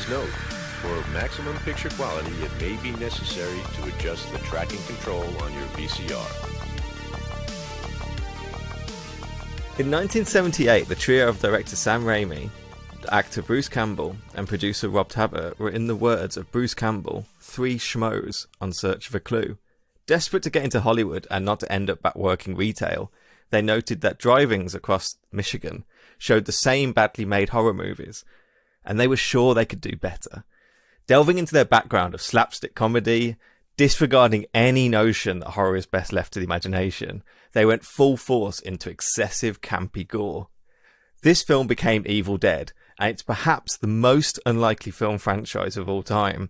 Please note, for maximum picture quality, it may be necessary to adjust the tracking control on your VCR. In 1978, the trio of director Sam Raimi, actor Bruce Campbell, and producer Rob Tapert were, in the words of Bruce Campbell, three schmoes on search of a clue. Desperate to get into Hollywood and not to end up back working retail, they noted that drive-ins across Michigan showed the same badly made horror movies, and they were sure they could do better. Delving into their background of slapstick comedy, disregarding any notion that horror is best left to the imagination, they went full force into excessive campy gore. This film became Evil Dead, and it's perhaps the most unlikely film franchise of all time.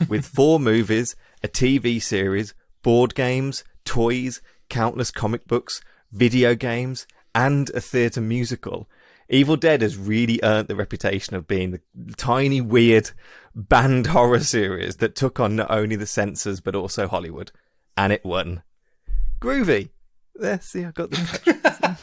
With 4 movies, a TV series, board games, toys, countless comic books, video games, and a theatre musical, Evil Dead has really earned the reputation of being the tiny, weird, banned horror series that took on not only the censors but also Hollywood. And it won. Groovy. There, see, I got the...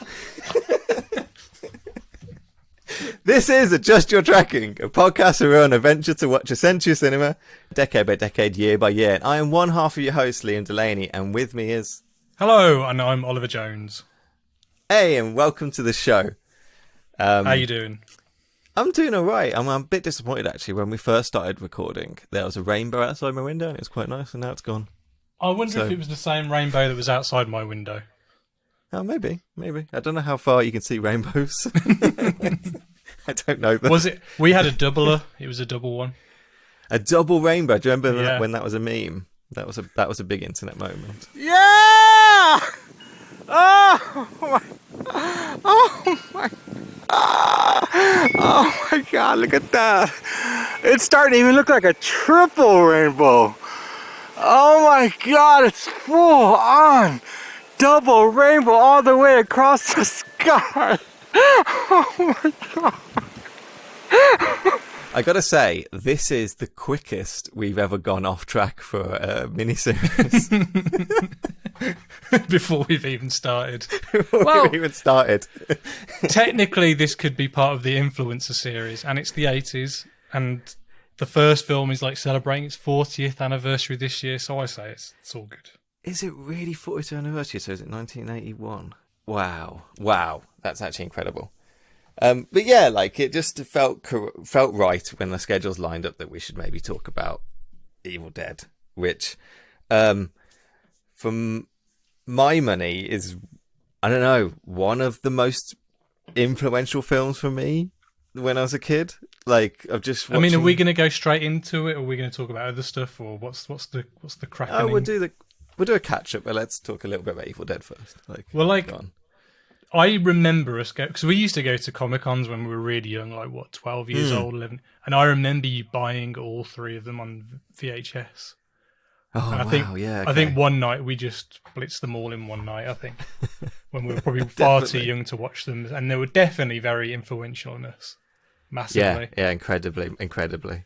This is Adjust Your Tracking, a podcast where we're on a venture to watch a century of cinema, decade by decade, year by year. And I am one half of your host, Liam Delaney, and with me is... Hello, and I'm Oliver Jones. Hey, and welcome to the show. How you doing? I'm doing all right. I'm a bit disappointed, actually. When we first started recording, there was a rainbow outside my window, and it was quite nice, and now it's gone. I wonder if it was the same rainbow that was outside my window. Oh, maybe. I don't know how far you can see rainbows. I don't know. Was it? We had a doubler. It was a double one. A double rainbow. Do you remember when that was a meme? That was a big internet moment. Yeah! Oh my! Oh my! Oh my God! Look at that! It's starting to even look like a triple rainbow. Oh my God! It's full on double rainbow all the way across the sky. Oh my God! I gotta say, this is the quickest we've ever gone off track for a miniseries. Before we've even started. Technically, this could be part of the Influencer series, and it's the 80s, and the first film is like celebrating its 40th anniversary this year, so I say it's all good. Is it really 40th anniversary? So is it 1981? Wow, that's actually incredible. But yeah, like it just felt right when the schedules lined up that we should maybe talk about Evil Dead, which, from my money, is, I don't know, one of the most influential films for me when I was a kid. Like I've just watching... I mean, are we going to go straight into it, or are we going to talk about other stuff, or what's the cracking? Oh, we'll do a catch up, but let's talk a little bit about Evil Dead first. I remember us because we used to go to Comic-Cons when we were really young, like 12 years old, 11, and I remember you buying all 3 of them on VHS. Oh, and I think one night we just blitzed them all in one night. I think when we were probably far too young to watch them, and they were definitely very influential on us, massively. Yeah, incredibly.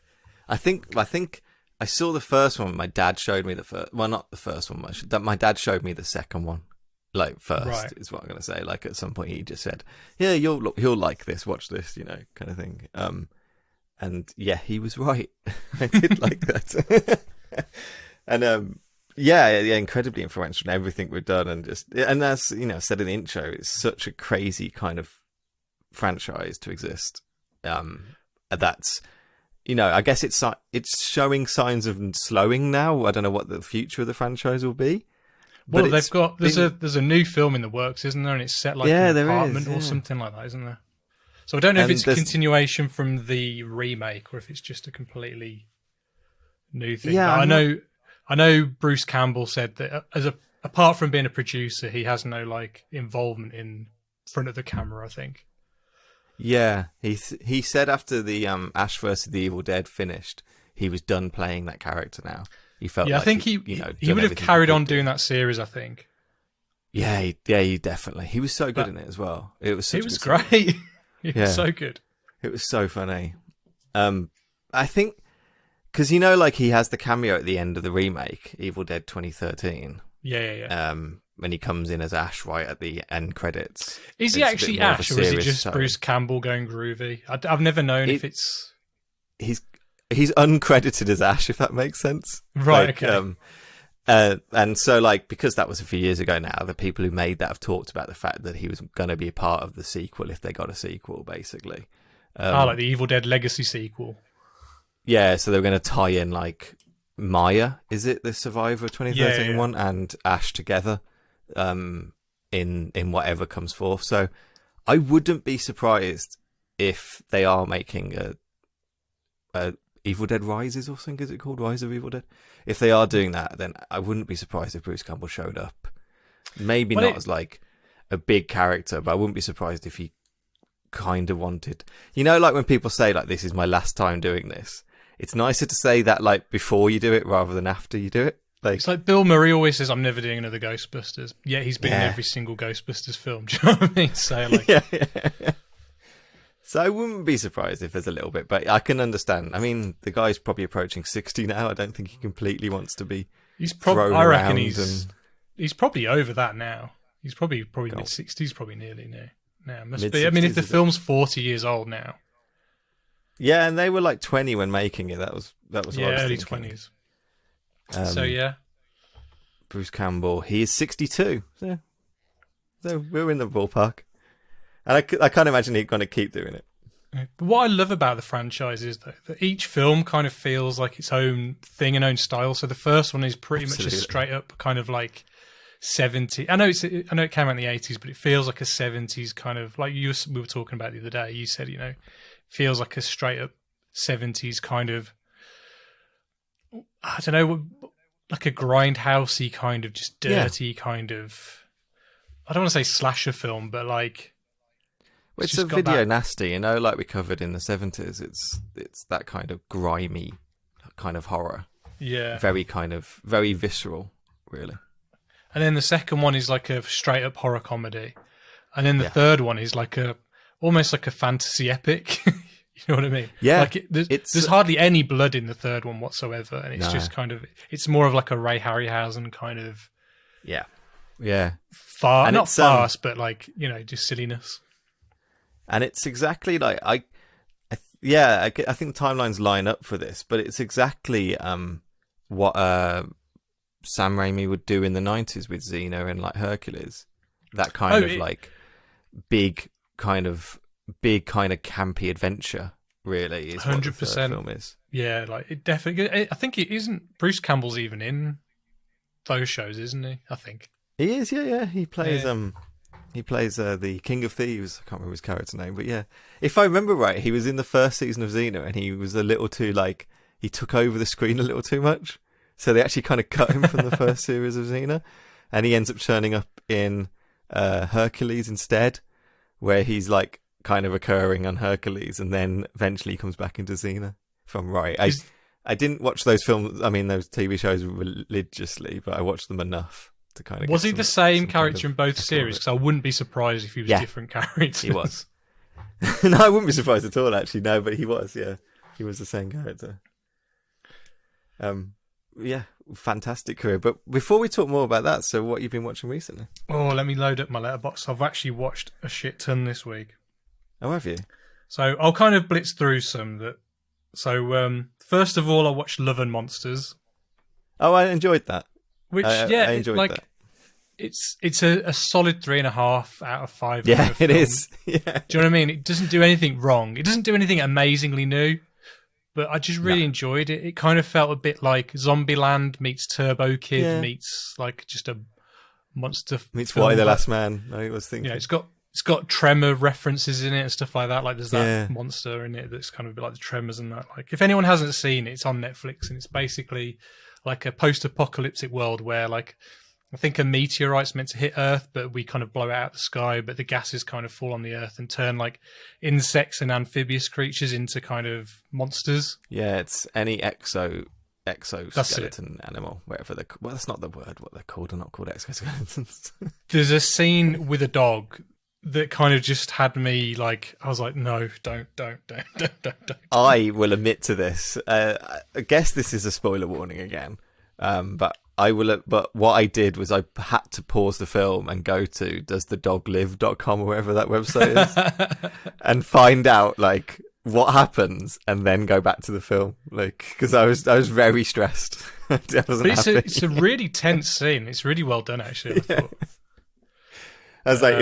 I think I saw the first one. My dad showed me the first. Well, not the first one. My dad showed me the second one. Like first is what I'm going to say. Like at some point he just said, "Yeah, you'll like this. Watch this," kind of thing. And yeah, he was right. I did like that. And yeah, incredibly influential in everything we've done, and as said in the intro, it's such a crazy kind of franchise to exist. That's I guess it's showing signs of slowing now. I don't know what the future of the franchise will be. Well, there's a new film in the works, isn't there? And it's set like an apartment or something like that, isn't there? So I don't know if it's a continuation from the remake or if it's just a completely new thing. Yeah, I know Bruce Campbell said that apart from being a producer, he has no involvement in front of the camera, I think. Yeah, he said after the Ash vs. the Evil Dead finished, he was done playing that character now. He felt I think he would have carried on doing that series, I think. Yeah, he definitely. He was so good in it as well. It was great. It was so good. It was so funny. I think because he has the cameo at the end of the remake, Evil Dead 2013. Yeah. When he comes in as Ash right at the end credits. Is he actually Ash, or is he just Bruce Campbell going groovy? I've never known if it's... he's uncredited as Ash, if that makes sense. Right. Like, okay. And so, like, because that was a few years ago now, the people who made that have talked about the fact that he was going to be a part of the sequel if they got a sequel, basically. Like the Evil Dead Legacy sequel. Yeah, so they were going to tie in, like, Maya, is it, the Survivor 2013 one, and Ash together in whatever comes forth. So I wouldn't be surprised if they are making a Evil Dead Rises or something, is it called? Rise of Evil Dead? If they are doing that, then I wouldn't be surprised if Bruce Campbell showed up. Maybe not as like a big character, but I wouldn't be surprised if he kind of wanted... You know, like when people say, like, this is my last time doing this, it's nicer to say that, like, before you do it rather than after you do it. Like, it's like Bill Murray always says, I'm never doing another Ghostbusters. Yeah, he's been in every single Ghostbusters film. Do you know what I mean? So, like... yeah. So I wouldn't be surprised if there's a little bit, but I can understand. I mean, the guy's probably approaching 60 now. I don't think he completely wants to be thrown I reckon around he's probably over that now. He's probably mid-60s, probably nearly now. Must be. I mean, if the film's 40 years old now. Yeah, and they were like 20 when making it. That was what I was early thinking. 20s. So yeah, Bruce Campbell. He is 62. So we're in the ballpark. And I can't imagine he's going to keep doing it. But what I love about the franchise is that each film kind of feels like its own thing and own style. So the first one is pretty much a straight up kind of like 70s. I know it came out in the 80s, but it feels like a 70s kind of, like we were talking about the other day. You said, it feels like a straight up 70s kind of, I don't know, like a grindhousey kind of just dirty kind of, I don't want to say slasher film, but like... It's a video nasty, like we covered in the 70s. It's that kind of grimy kind of horror. Yeah. Very visceral, really. And then the second one is like a straight up horror comedy. And then the third one is like almost like a fantasy epic. You know what I mean? Yeah. Like there's hardly any blood in the third one whatsoever. And it's just kind of, it's more of like a Ray Harryhausen kind of. Yeah. Yeah. Not farce, but like, just silliness. And it's exactly like I think the timelines line up for this, but it's exactly what Sam Raimi would do in the 90s with Xena and like Hercules. That kind of like big kind of campy adventure. Really, is 100%. What the third film is. Yeah, like it definitely. I think it isn't. Bruce Campbell's even in those shows, isn't he? I think he is. Yeah. He plays He plays the King of Thieves. I can't remember his character name, but yeah. If I remember right, he was in the first season of Xena and he was a little too, like, he took over the screen a little too much. So they actually kind of cut him from the first series of Xena. And he ends up turning up in Hercules instead, where he's, like, kind of occurring on Hercules and then eventually he comes back into Xena, if I'm right. I didn't watch those films, those TV shows religiously, but I watched them enough. Was he the same character in both series? Because I wouldn't be surprised if he was different characters. He was. No, I wouldn't be surprised at all, actually. No, but he was, yeah. He was the same character. Fantastic career. But before we talk more about that, so what you've been watching recently? Oh, let me load up my letterbox. I've actually watched a shit ton this week. Oh, have you? So I'll kind of blitz through some. So first of all, I watched Love and Monsters. Oh, I enjoyed that. Which, I enjoyed that. It's a solid 3.5 out of 5. Yeah, it is. Yeah. Do you know what I mean? It doesn't do anything wrong. It doesn't do anything amazingly new, but I just really enjoyed it. It kind of felt a bit like Zombieland meets Turbo Kid meets like just a monster meets Why the Last Man. I was thinking. Yeah, it's got Tremor references in it and stuff like that. Like there's that monster in it that's kind of a bit like the Tremors and that. Like if anyone hasn't seen it, it's on Netflix and it's basically like a post-apocalyptic world where, like, I think a meteorite's meant to hit Earth, but we kind of blow it out of the sky, but the gases kind of fall on the Earth and turn, like, insects and amphibious creatures into kind of monsters. Yeah, it's any exoskeleton animal, whatever they're... Well, that's not the word, what they're called. They're not called exoskeletons. There's a scene with a dog that kind of just had me, like, I was like, no, don't. I will admit to this. I guess this is a spoiler warning again. But what I did was I had to pause the film and go to doesthedoglive.com or wherever that website is and find out, like, what happens and then go back to the film, like, because I was very stressed. I wasn't happy. It's a really tense scene. It's really well done, actually. I thought. I was like,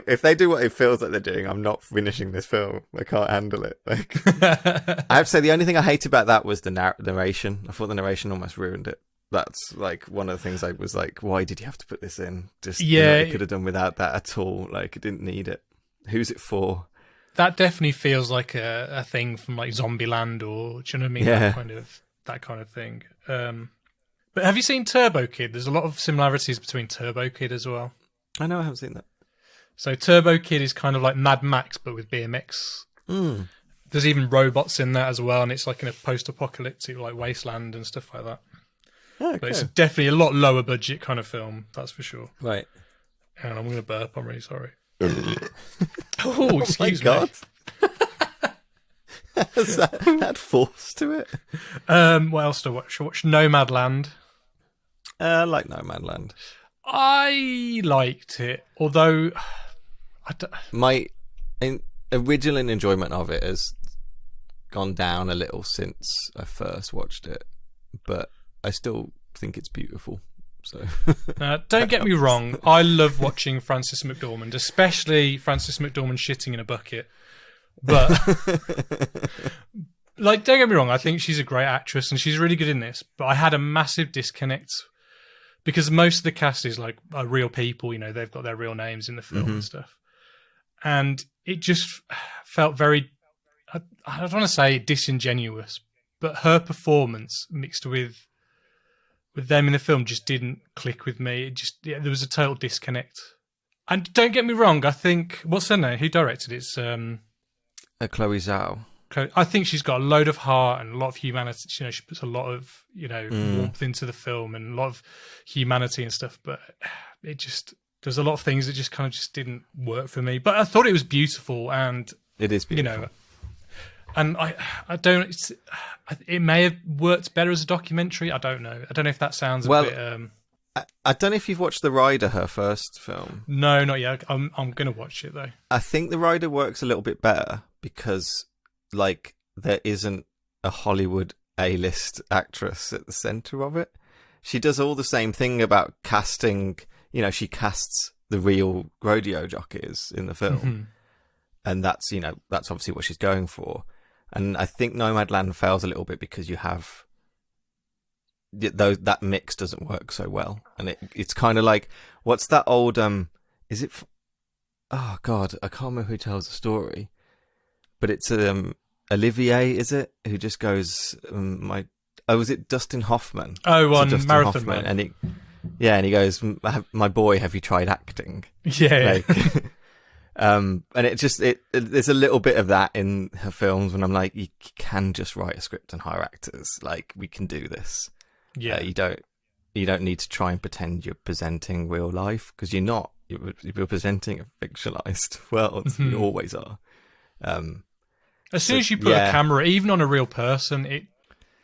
if they do what it feels like they're doing, I'm not finishing this film. I can't handle it. Like, I have to say, the only thing I hated about that was the narration. I thought the narration almost ruined it. That's like one of the things I was like, why did you have to put this in? Just you could have done without that at all. Like, it didn't need it. Who's it for? That definitely feels like a thing from like Zombieland, or do you know what I mean? Yeah. That kind of thing. But have you seen Turbo Kid? There's a lot of similarities between Turbo Kid as well. I know, I haven't seen that. So Turbo Kid is kind of like Mad Max, but with BMX. Mm. There's even robots in that as well, and it's like in a post-apocalyptic like wasteland and stuff like that. Oh, okay. But it's definitely a lot lower budget kind of film, that's for sure. Right. And I'm going to burp, I'm really sorry. Oh, excuse me. Oh my God. Has that had force to it? What else do I watch? I watched Nomadland. I like Nomadland. I liked it, although my original enjoyment of it has gone down a little since I first watched it, but I still think it's beautiful. So don't get me wrong, I love watching Frances McDormand, especially Frances McDormand shitting in a bucket. But like, don't get me wrong, I think she's a great actress and she's really good in this. But I had a massive disconnect because most of the cast is like are real people, you know, they've got their real names in the film and stuff. And it just felt very, I don't want to say disingenuous, but her performance mixed with them in the film just didn't click with me. It just, there was a total disconnect. And don't get me wrong, I think, what's her name? Who directed it? It's Chloe Zhao. I think she's got a load of heart and a lot of humanity. You know, she puts a lot of, you know, warmth into the film and a lot of humanity and stuff. But it just, there's a lot of things that just kind of just didn't work for me. But I thought it was beautiful, and it is beautiful. You know, and I don't. It may have worked better as a documentary. I don't know. I don't know if that sounds a bit. I don't know if you've watched The Rider, her first film. No, not yet. I'm going to watch it though. I think The Rider works a little bit better because, like, there isn't a Hollywood A-list actress at the center of it. She does all the same thing about casting. You know, she casts the real rodeo jockeys in the film, and that's, you know, that's obviously what she's going for. And I think Nomadland fails a little bit because you have that mix doesn't work so well, and it's kind of like, what's that old is it? Oh God, I can't remember who tells the story, but it's Olivier, is it? Who just goes was it Dustin Hoffman? Oh, on Marathon Man, and he goes, my boy, have you tried acting? Yeah. Like, and it just there's a little bit of that in her films when I'm like, you can just write a script and hire actors. Like, we can do this. Yeah, you don't need to try and pretend you're presenting real life, because you're not. You're presenting a fictionalized world. You always are. As soon as you put a camera, even on a real person, it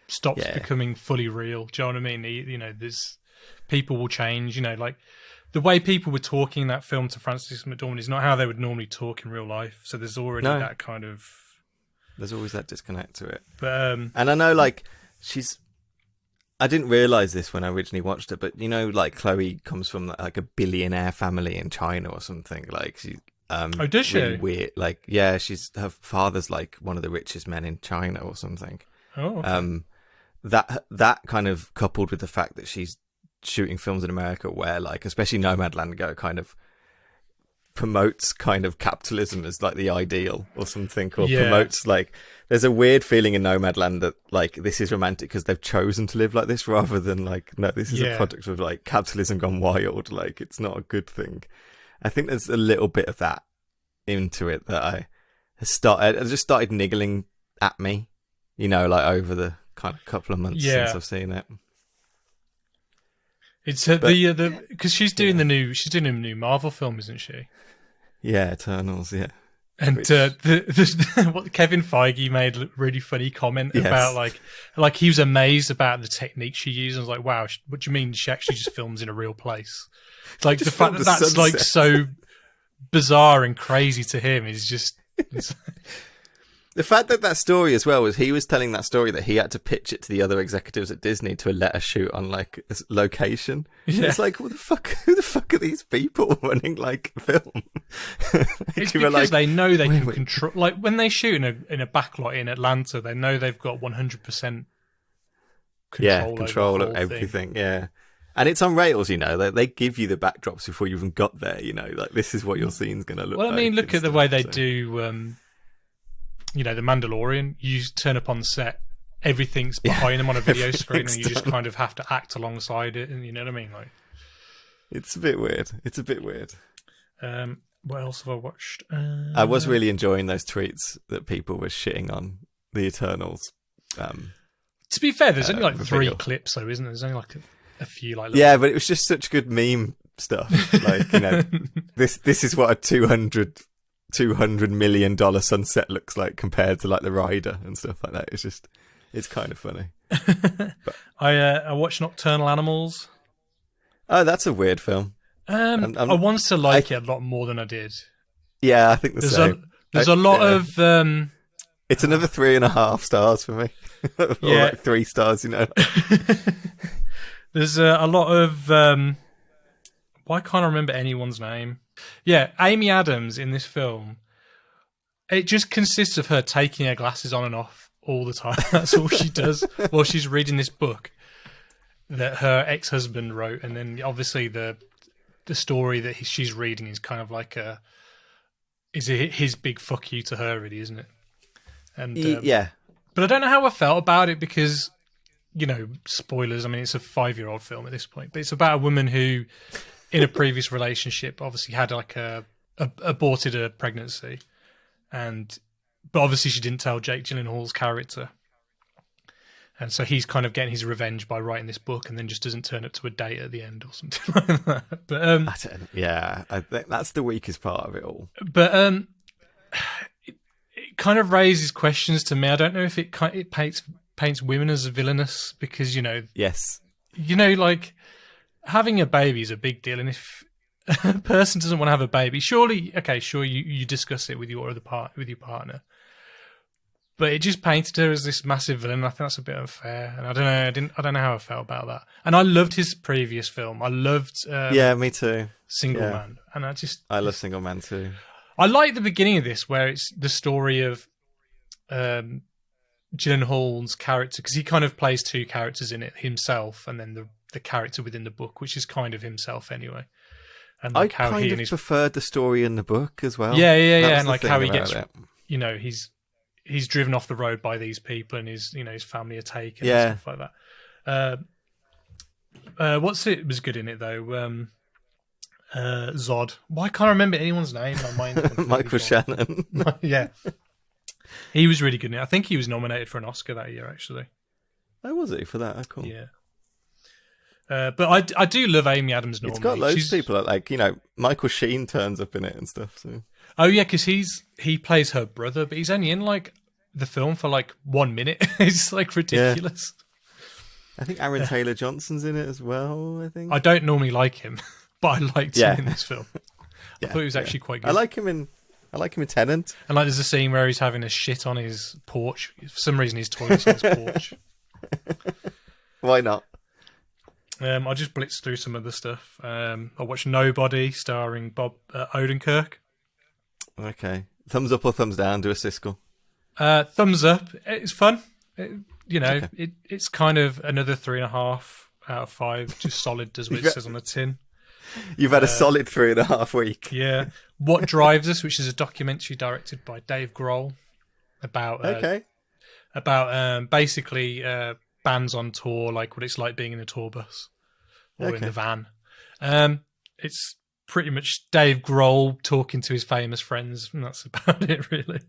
stops becoming fully real. Do you know what I mean? You know, there's people will change. You know, like, the way people were talking in that film to Frances McDormand is not how they would normally talk in real life. So there's already that kind of... There's always that disconnect to it. But, and I know, like, I didn't realise this when I originally watched it, but, you know, like, Chloe comes from, like, a billionaire family in China or something. Like, she... oh, does she? Really weird. Like, yeah, her father's, like, one of the richest men in China or something. Oh, okay. That kind of coupled with the fact that she's shooting films in America where, like, especially Nomadland kind of promotes kind of capitalism as, like, the ideal or something, or promotes, like, there's a weird feeling in Nomadland that, like, this is romantic because they've chosen to live like this, rather than, like, no, this is a product of, like, capitalism gone wild. Like, it's not a good thing. I think there's a little bit of that into it that I just started niggling at me, you know, like, over the kind of couple of months since I've seen it. It's because she's doing a new Marvel film, isn't she? Yeah, Eternals. Yeah, and what Kevin Feige made a really funny comment about, like he was amazed about the technique she used. I was like, wow, what do you mean she actually just films in a real place? It's like the fact that that's sunset. Like so bizarre and crazy to him is just. The fact that story as well was he was telling that story that he had to pitch it to the other executives at Disney to let a shoot on like a location. Yeah. It's like, who the fuck are these people running like a film? It's because they know they can control. Like when they shoot in a backlot in Atlanta, they know they've got 100% control of everything. Yeah. And it's on rails, you know. They give you the backdrops before you even got there, you know. Like, this is what your scene's going to look like. Well, I mean, look at the way they do, you know, The Mandalorian. You turn up on the set, everything's behind them on a video screen, and you just kind of have to act alongside it, and you know what I mean? Like, it's a bit weird. What else have I watched? I was really enjoying those tweets that people were shitting on the Eternals. To be fair, there's only like 3 clips, though, isn't there? There's only like a few like but it was just such good meme stuff. Like, you know, this is what a $200 million sunset looks like compared to like the Rider and stuff like that. It's kind of funny. But, I watched Nocturnal Animals. Oh, that's a weird film. I wanted to like it a lot more than I did. Yeah, I think there's a lot of it's another 3.5 stars for me. Or like 3 stars, you know. There's a lot of why can't I remember anyone's name? Yeah, Amy Adams in this film. It just consists of her taking her glasses on and off all the time. That's all she does while she's reading this book that her ex-husband wrote, and then obviously the story that she's reading is kind of like his big fuck you to her, really, isn't it? And yeah, but I don't know how I felt about it because, you know, spoilers. I mean, it's a 5-year-old film at this point, but it's about a woman who, in a previous relationship, obviously had like aborted a pregnancy, but obviously she didn't tell Jake Gyllenhaal's character, and so he's kind of getting his revenge by writing this book, and then just doesn't turn up to a date at the end or something like that. But I think that's the weakest part of it all. But it kind of raises questions to me. I don't know if it paints women as villainous because, you know, yes, you know, like having a baby is a big deal, and if a person doesn't want to have a baby, sure, you discuss it with your partner, but it just painted her as this massive villain. I think that's a bit unfair, and I don't know how I felt about that. And I loved his previous film. I loved me too, Single Man, and I love Single Man too. I like the beginning of this where it's the story of Gyllenhaal's character, because he kind of plays 2 characters in it, himself and then the character within the book, which is kind of himself anyway. And like I kind of preferred the story in the book as well. Yeah, and like how he gets, you know, he's driven off the road by these people, and his family are taken and stuff like that. It was good in it though. Zod. Why can't I remember anyone's name? My mind Michael Shannon. Yeah. He was really good in it. I think he was nominated for an Oscar that year, actually. Oh, was he for that? Oh, cool. Yeah. But I do love Amy Adams normally. It's got loads of people, like, you know, Michael Sheen turns up in it and stuff. So. Oh, yeah, because he plays her brother, but he's only in, like, the film for, like, 1 minute. It's, like, ridiculous. Yeah. I think Aaron Taylor-Johnson's in it as well, I think. I don't normally like him, but I liked him in this film. I thought he was actually quite good. I like him in Tenant. And like, there's a scene where he's having a shit on his porch. For some reason, his toilet's on his porch. Why not? I just blitzed through some of the stuff. I watched Nobody, starring Bob Odenkirk. Okay. Thumbs up or thumbs down? Do a Siskel. Thumbs up. It's fun. It's kind of another 3.5 out of 5. Just solid, as what it says on the tin. You've had a solid 3.5 week. Yeah. What Drives Us, which is a documentary directed by Dave Grohl about basically bands on tour, like what it's like being in a tour bus or in the van. It's pretty much Dave Grohl talking to his famous friends, and that's about it, really.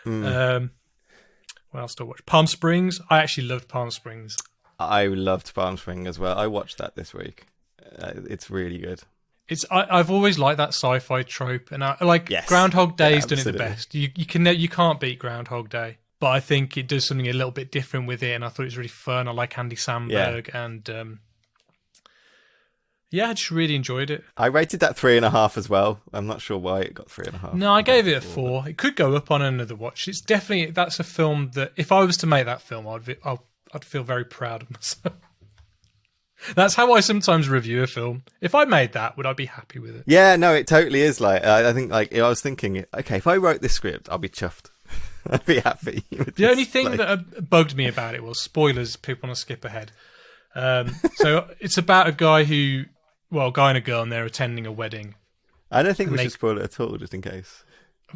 What else do I watch? Palm Springs. I actually loved Palm Springs. I loved Palm Springs as well. I watched that this week. It's really good. I've always liked that sci-fi trope, and Groundhog Day's done it the best. You can't beat Groundhog Day, but I think it does something a little bit different with it, and I thought it was really fun. I like Andy Samberg, and Yeah, I just really enjoyed it. I rated that 3.5 as well. I'm not sure why it got 3.5. No, I gave it a 4. It could go up on another watch. It's definitely, that's a film that if I was to make that film, I'd feel very proud of myself. That's how I sometimes review a film. If I made that, would I be happy with it? Yeah, no, it totally is. Like, I think, like, I was thinking, okay, if I wrote this script, I'll be chuffed. I'd be happy. The only thing that bugged me about it was spoilers. People want to skip ahead. So it's about a guy and a girl, and they're attending a wedding. I don't think we should spoil it at all, just in case.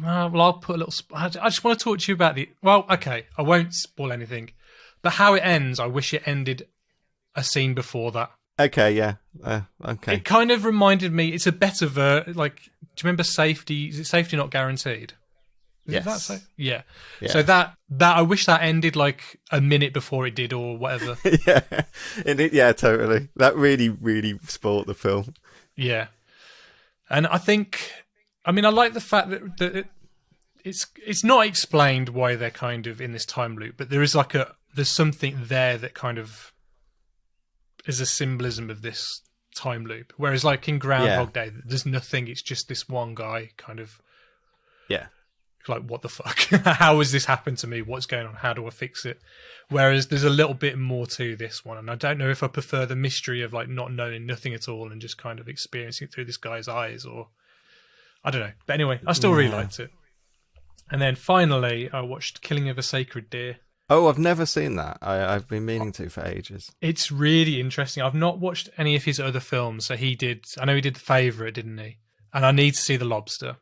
Well, I'll put a little. I just want to talk to you about the. Well, okay, I won't spoil anything, but how it ends, I wish it ended a scene before that. Okay, yeah, okay. It kind of reminded me. It's a better like. Do you remember Safety? Is it Safety Not Guaranteed? Yes. Yeah. So that I wish that ended like a minute before it did, or whatever. Yeah, totally. That really, really spoiled the film. Yeah, and I think, I like the fact that it's not explained why they're kind of in this time loop, but there's something there that kind of is a symbolism of this time loop. Whereas like in Groundhog Day, there's nothing. It's just this one guy kind of. Yeah. Like, what the fuck? How has this happened to me? What's going on? How do I fix it? Whereas there's a little bit more to this one, and I don't know if I prefer the mystery of like not knowing nothing at all and just kind of experiencing it through this guy's eyes, or I don't know. But anyway, I still really liked it. And then finally, I watched Killing of a Sacred Deer. Oh, I've never seen that. I've been meaning to for ages. It's really interesting. I've not watched any of his other films. So I know he did The Favourite, didn't he? And I need to see The Lobster.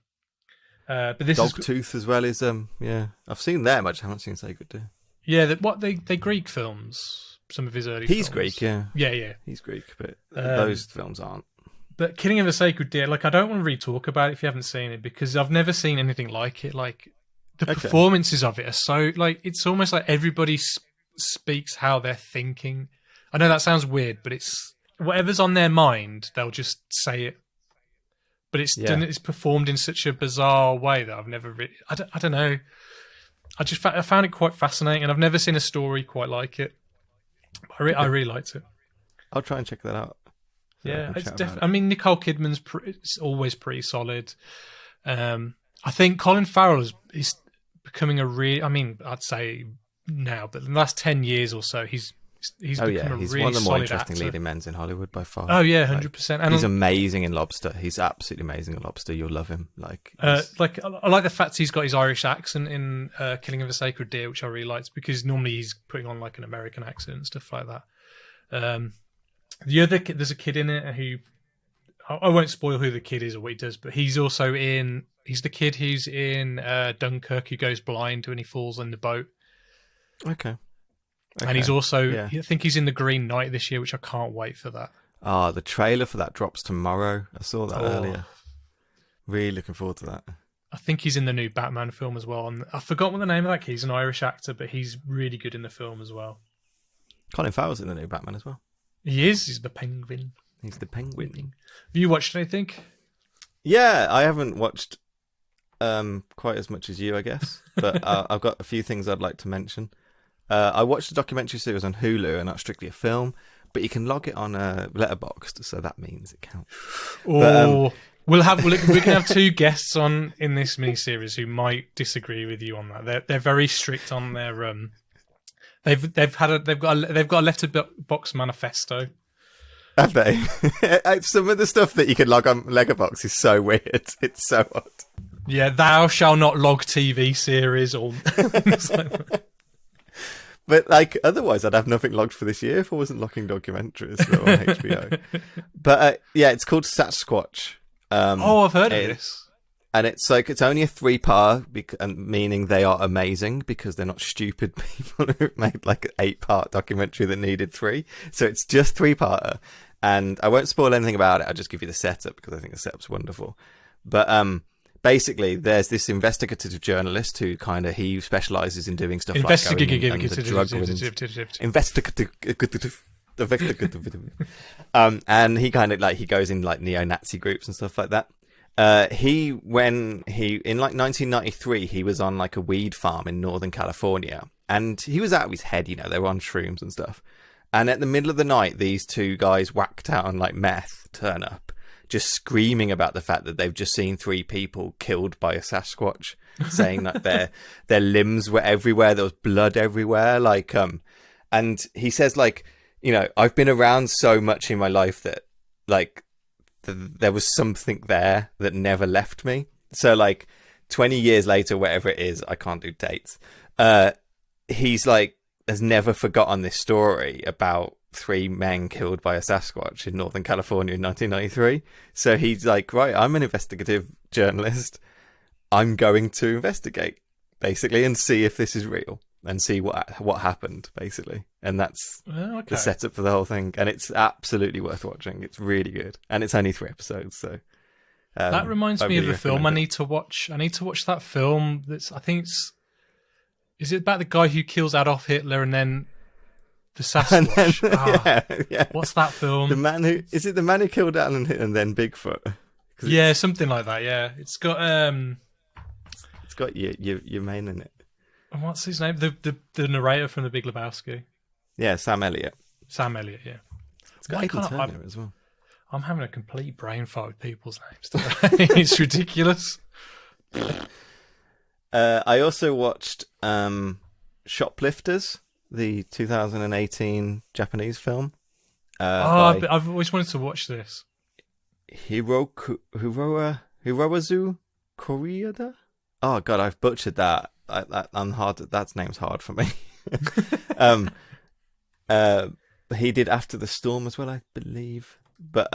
But this Dogtooth as well is I've seen them. I just haven't seen Sacred Deer. Yeah, they Greek films. Some of his early. He's films. Greek, yeah. Yeah. He's Greek, but those films aren't. But Killing of a Sacred Deer, like I don't want to really talk about it if you haven't seen it because I've never seen anything like it. Like the performances of it are so like it's almost like everybody speaks how they're thinking. I know that sounds weird, but it's whatever's on their mind, they'll just say it. But it's done. It's performed in such a bizarre way that I've never really. I don't know. I found it quite fascinating, and I've never seen a story quite like it. I really liked it. I'll try and check that out. Yeah, it's definitely. Nicole Kidman's it's always pretty solid. I think Colin Farrell is becoming a real. I'd say now, but in the last 10 years or so, he's become a really solid actor. He's one of the more interesting leading men in Hollywood by far. Oh yeah, 100%. And he's amazing in Lobster. He's absolutely amazing in Lobster. You'll love him. I like the fact he's got his Irish accent in Killing of a Sacred Deer, which I really liked because normally he's putting on like an American accent and stuff like that. There's a kid in it who I won't spoil who the kid is or what he does, but he's the kid who's in Dunkirk who goes blind when he falls on the boat. Okay. And he's also, I think he's in The Green Knight this year, which I can't wait for that. The trailer for that drops tomorrow. I saw that earlier. Really looking forward to that. I think he's in the new Batman film as well. And I forgot what the name of that kid. He's an Irish actor, but he's really good in the film as well. Colin Farrell's in the new Batman as well. He is. He's the Penguin. He's the Penguin. Have you watched anything? Yeah, I haven't watched quite as much as you, I guess. But I've got a few things I'd like to mention. I watched a documentary series on Hulu, and not strictly a film, but you can log it on Letterboxd, so that means it counts. Oh, we're gonna have two guests on in this miniseries who might disagree with you on that. They're very strict on their They've got a Letterboxd manifesto. Have they? Some of the stuff that you can log on Letterboxd is so weird. It's so odd. Yeah, thou shall not log TV series or. But like otherwise, I'd have nothing logged for this year if I wasn't logging documentaries on HBO. But it's called Sasquatch. I've heard of this. And it's only a 3-part, meaning they are amazing because they're not stupid people who made like an 8-part documentary that needed 3. So it's just 3-parter. And I won't spoil anything about it. I'll just give you the setup because I think the setup's wonderful. But basically, there's this investigative journalist who he specializes in doing stuff like and he he goes in like neo-Nazi groups and stuff like that. In 1993, he was on like a weed farm in Northern California, and he was out of his head. They were on shrooms and stuff. And at the middle of the night, these two guys whacked out on like meth, turn up, just screaming about the fact that they've just seen 3 people killed by a Sasquatch, saying that their limbs were everywhere, there was blood everywhere, like and he says, like, you know, I've been around so much in my life that, like, there was something there that never left me. So, like, 20 years later, whatever it is, I can't do dates, he's like, has never forgotten this story about 3 men killed by a Sasquatch in Northern California in 1993. So he's like, right, I'm an investigative journalist. I'm going to investigate, basically, and see if this is real and see what happened, basically. And that's the setup for the whole thing. And it's absolutely worth watching. It's really good. And it's only 3 episodes, so... that reminds me of a film I need to watch. I need to watch that film that's, I think it's... Is it about the guy who kills Adolf Hitler and then the Sasquatch? Yeah. What's that film? The man who killed Adolf Hitler and then Bigfoot? Yeah, something like that. Yeah, it's got your main in it. And what's his name? The narrator from The Big Lebowski. Yeah, Sam Elliott. Sam Elliott. Yeah, it's got Michael Turner as well. I'm having a complete brain fart with people's names today. It's ridiculous. I also watched Shoplifters, the 2018 Japanese film. I've always wanted to watch this. Hirokazu Koreeda? Oh god, I've butchered that. That name's hard for me. He did After the Storm as well, I believe. But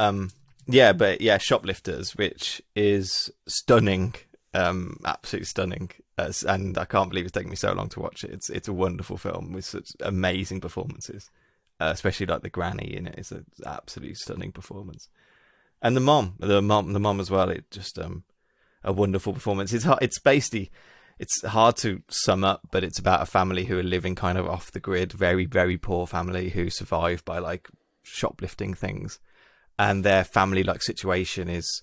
Shoplifters, which is stunning, absolutely stunning, and I can't believe it's taken me so long to watch it. It's a wonderful film with such amazing performances, especially like the granny in it is an absolutely stunning performance, and the mom as well. It's just a wonderful performance. It's hard to sum up, but it's about a family who are living kind of off the grid, very, very poor family who survive by like shoplifting things. And their family like situation is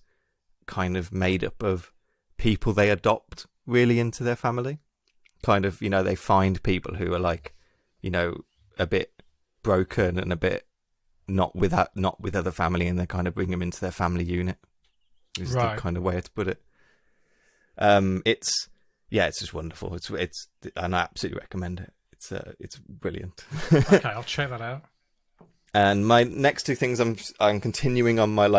kind of made up of people they adopt really into their family. Kind of, you know, they find people who are like, you know, a bit broken and a bit not with other family, and they kind of bring them into their family unit. Is the kind of way to put it. It's just wonderful. And I absolutely recommend it. It's brilliant. Okay, I'll check that out. And my next 2 things, I'm continuing on my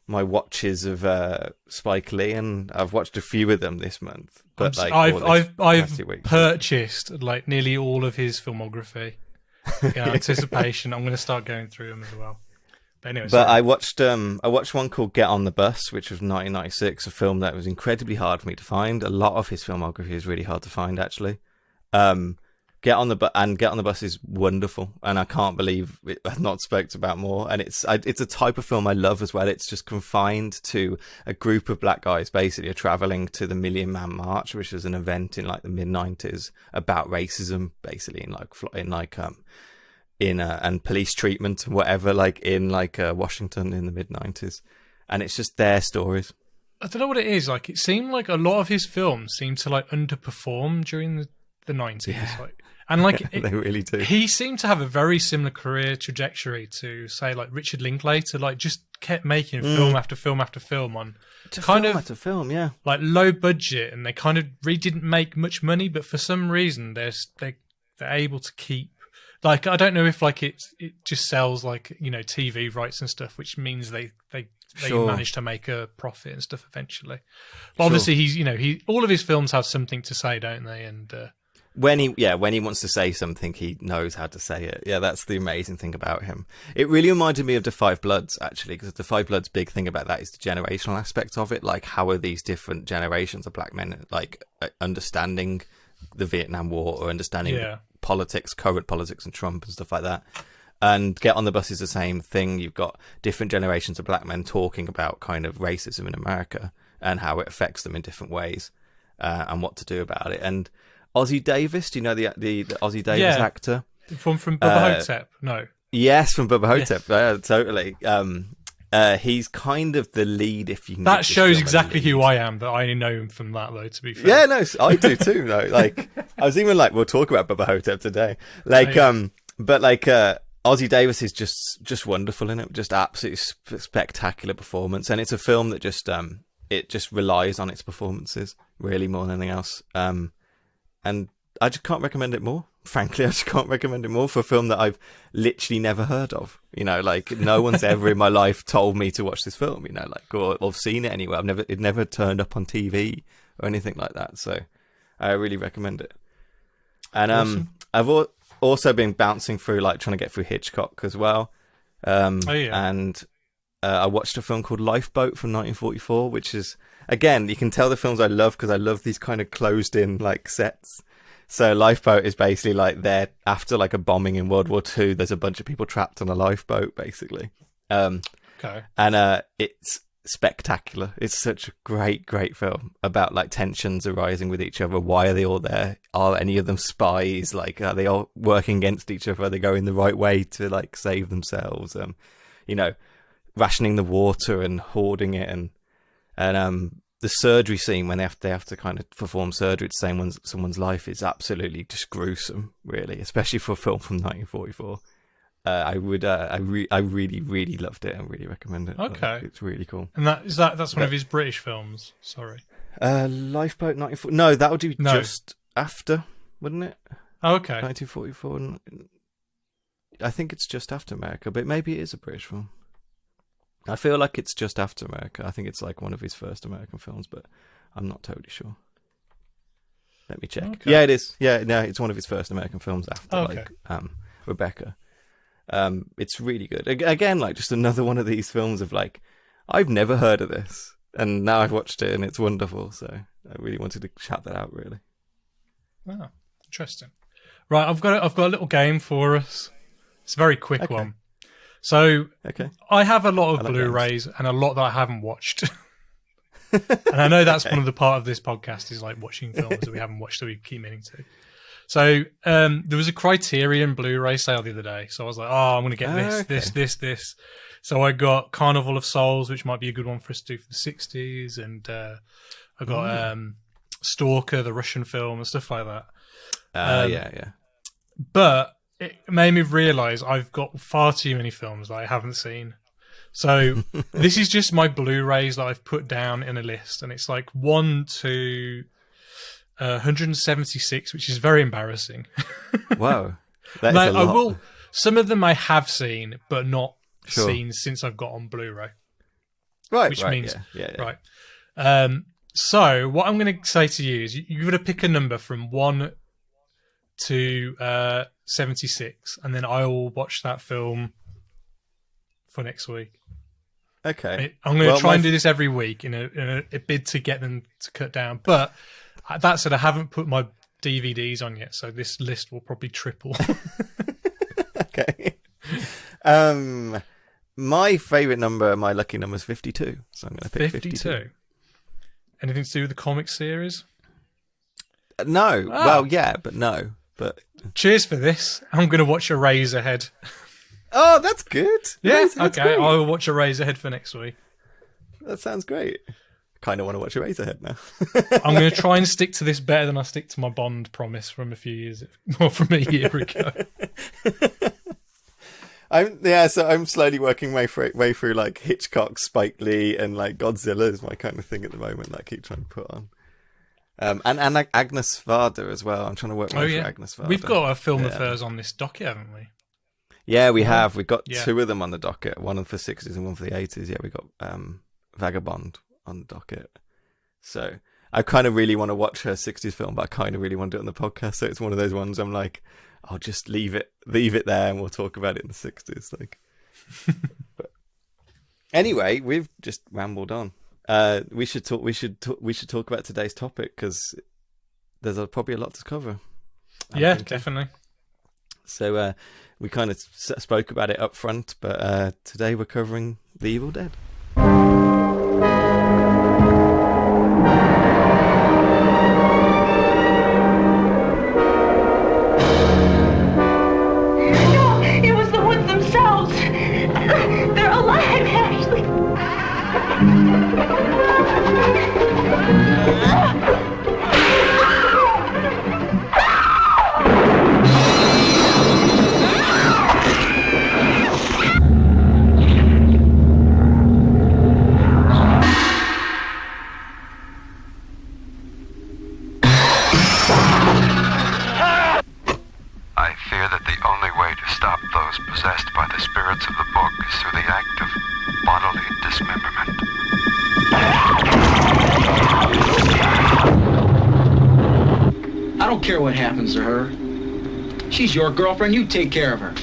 watches of Spike Lee, and I've watched a few of them this month. But I've purchased like nearly all of his filmography in anticipation. I'm going to start going through them as well. But anyway, I watched one called Get on the Bus, which was 1996, a film that was incredibly hard for me to find. A lot of his filmography is really hard to find, actually. Get on the Bus is wonderful, and I can't believe I've not spoken about more. And it's a type of film I love as well. It's just confined to a group of black guys basically are traveling to the Million Man March, which was an event in like the mid-90s about racism, basically and police treatment and whatever, like in Washington in the mid-90s, and it's just their stories. I don't know what it is. Like, it seemed like a lot of his films seemed to like underperform during the 90s. Yeah. And like they really do. He seemed to have a very similar career trajectory to, say, like Richard Linklater. Like, just kept making film after film after film on after film, yeah, like low budget, and they kind of really didn't make much money. But for some reason, they're able to keep. Like, I don't know if like it just sells like, you know, TV rights and stuff, which means they manage to make a profit and stuff eventually. But obviously, he's all of his films have something to say, don't they? And when he wants to say something, he knows how to say it. Yeah, that's the amazing thing about him. It really reminded me of The Five Bloods, actually, because The Five Bloods' big thing about that is the generational aspect of it. Like, how are these different generations of black men like understanding the Vietnam War or understanding politics, current politics, and Trump and stuff like that. And Get on the Bus is the same thing. You've got different generations of black men talking about kind of racism in America and how it affects them in different ways, and what to do about it. And Ossie Davis, do you know the Ossie Davis actor from Bubba Hotep? No. Yes, from Bubba Hotep. Yeah, totally. He's kind of the lead. If you can that shows exactly who I am. That I know him from that, though. To be fair, yeah, no, I do too. No, like I was even like, we'll talk about Bubba Hotep today. Like, but like Ozzie Davis is just wonderful in it, just absolutely spectacular performance, and it's a film that just it just relies on its performances really more than anything else. And I just can't recommend it more. Frankly, I just can't recommend it more for a film that I've literally never heard of. Like no one's ever in my life told me to watch this film. Or I've seen it anywhere. It never turned up on TV or anything like that. So I really recommend it. And awesome. I've also been bouncing through, like, trying to get through Hitchcock as well. And I watched a film called Lifeboat from 1944, which is, again, you can tell the films I love because I love these kind of closed-in, like, sets. So Lifeboat is basically like they're after like a bombing in World War II. There's a bunch of people trapped on a lifeboat, basically. Okay. And it's spectacular. It's such a great film about like tensions arising with each other. Why are they all there? Are any of them spies? Like, are they all working against each other? Are they going the right way to like save themselves? Rationing the water and hoarding it, and the surgery scene when they have to kind of perform surgery to save someone's life is absolutely just gruesome, really, especially for a film from 1944. I really loved it and really recommend it. Okay, it's really cool. And that's one of his British films. Sorry, Lifeboat 1944. No, that would be just after, wouldn't it? Oh, okay, 1944. I think it's just after America, but maybe it is a British film. I feel like it's just after America. I think it's like one of his first American films, but I'm not totally sure. Let me check. Okay. Yeah, it is. Yeah, no, it's one of his first American films after Rebecca. It's really good. Again, like just another one of these films of like, I've never heard of this, and now I've watched it and it's wonderful. So I really wanted to shout that out. Really. Oh, interesting. Right, I've got a little game for us. It's a very quick one. So I have a lot of Blu-rays and a lot that I haven't watched. And I know that's one of the part of this podcast is like watching films that we haven't watched that we keep meaning to. So there was a Criterion Blu-ray sale the other day. So I was like, I'm going to get this. So I got Carnival of Souls, which might be a good one for us to do for the 60s. And I got Stalker, the Russian film, and stuff like that. Yeah. But it made me realise I've got far too many films that I haven't seen. So this is just my Blu-rays that I've put down in a list, and it's like 1 to 176, which is very embarrassing. Wow, that is a lot. Some of them I have seen, but not seen since I've got on Blu-ray. Right, which means yeah. Right. So what I'm going to say to you is you've got to pick a number from 1 to 76, and then I will watch that film for next week. Okay. I'm going to try and do this every week in a bid to get them to cut down. But that said, I haven't put my DVDs on yet, so this list will probably triple. Okay. My favourite number, my lucky number is 52, so I'm going to pick 52. Anything to do with the comic series? No. Oh. Well, yeah, but no. But cheers for this. I'm going to watch Eraserhead. Oh, that's good. Yeah, okay. Great. I will watch Eraserhead for next week. That sounds great. Kind of want to watch Eraserhead now. I'm going to try and stick to this better than I stick to my Bond promise from a few years, or from a year ago. I'm slowly working my way through like Hitchcock, Spike Lee, and like Godzilla is my kind of thing at the moment that I keep trying to put on. And like Agnes Varda as well. I'm trying to work my way through Agnes Varda. We've got a film of hers on this docket, haven't we? Yeah, we have. We've got two of them on the docket. One for the 60s and one for the 80s. Yeah, we got Vagabond on the docket. So I kind of really want to watch her 60s film, but I kind of really want to do it on the podcast. So it's one of those ones I'm like, I'll just leave it there, and we'll talk about it in the 60s. Like, but anyway, we've just rambled on. We should talk about today's topic because there's probably a lot to cover. I'm thinking. Definitely. So we kind of spoke about it up front, but today we're covering The Evil Dead. No, it was the woods themselves. They're alive, Ashley. the spirits of the book is through the act of bodily dismemberment. I don't care what happens to her. She's your girlfriend, you take care of her.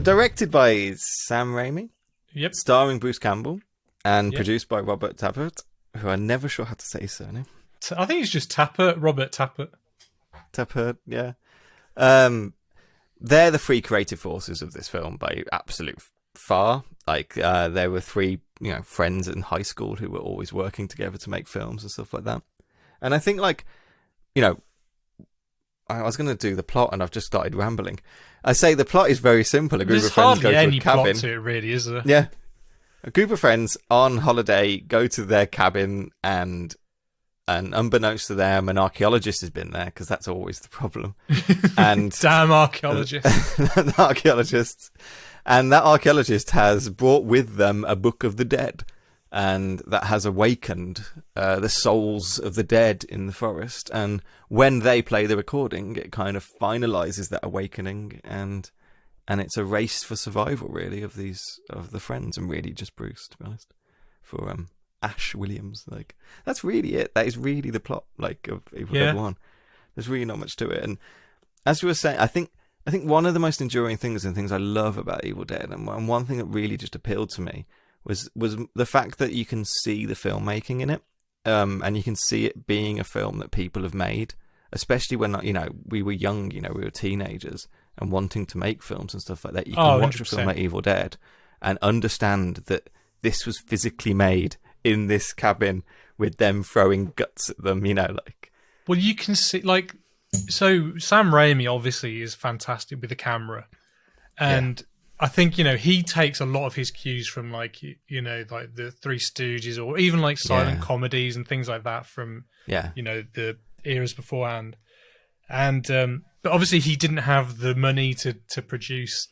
Directed by Sam Raimi, yep, starring Bruce Campbell, and produced by Robert Tapert, who I'm never sure how to say his surname. I think it's just Tapert, Robert Tapert. Tapert, yeah. They're the three creative forces of this film by absolute far. Like, there were three, friends in high school who were always working together to make films and stuff like that. And I think, I was going to do the plot, and I've just started rambling. I say the plot is very simple. A group of friends go to a cabin. There's hardly any plot to it, really, is there? Yeah. A group of friends on holiday go to their cabin, and unbeknownst to them, an archaeologist has been there, because that's always the problem. And damn archaeologists. Archaeologists. And that archaeologist has brought with them a book of the dead, and that has awakened the souls of the dead in the forest. And when they play the recording, it kind of finalizes that awakening, and it's a race for survival, really, of the friends, and really just Bruce, to be honest, for Ash Williams. Like, that's really it. That is really the plot, of Evil Dead 1. There's really not much to it. And as you were saying, I think one of the most enduring things and things I love about Evil Dead, and one thing that really just appealed to me, was the fact that you can see the filmmaking in it, and you can see it being a film that people have made, especially when we were young, we were teenagers and wanting to make films and stuff like that. You can watch 100%. A film like Evil Dead and understand that this was physically made in this cabin with them throwing guts at them. Well, you can see so Sam Raimi obviously is fantastic with the camera, and. Yeah. I think, he takes a lot of his cues from the Three Stooges, or even silent comedies and things like that from, the eras beforehand. And, but obviously he didn't have the money to produce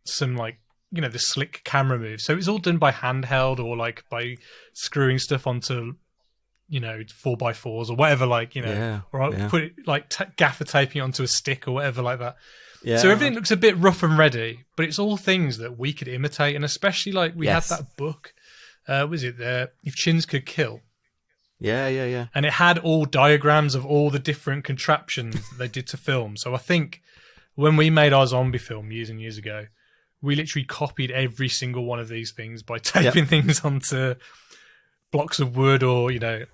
some the slick camera moves. So it was all done by handheld, or by screwing stuff onto, 4x4s or whatever, or put it gaffer taping it onto a stick or whatever like that. Yeah. So everything looks a bit rough and ready, but it's all things that we could imitate, and especially we had that book. Was it there? If Chins Could Kill? Yeah. And it had all diagrams of all the different contraptions that they did to film. So I think when we made our zombie film years and years ago, we literally copied every single one of these things by taping things onto blocks of wood, or we did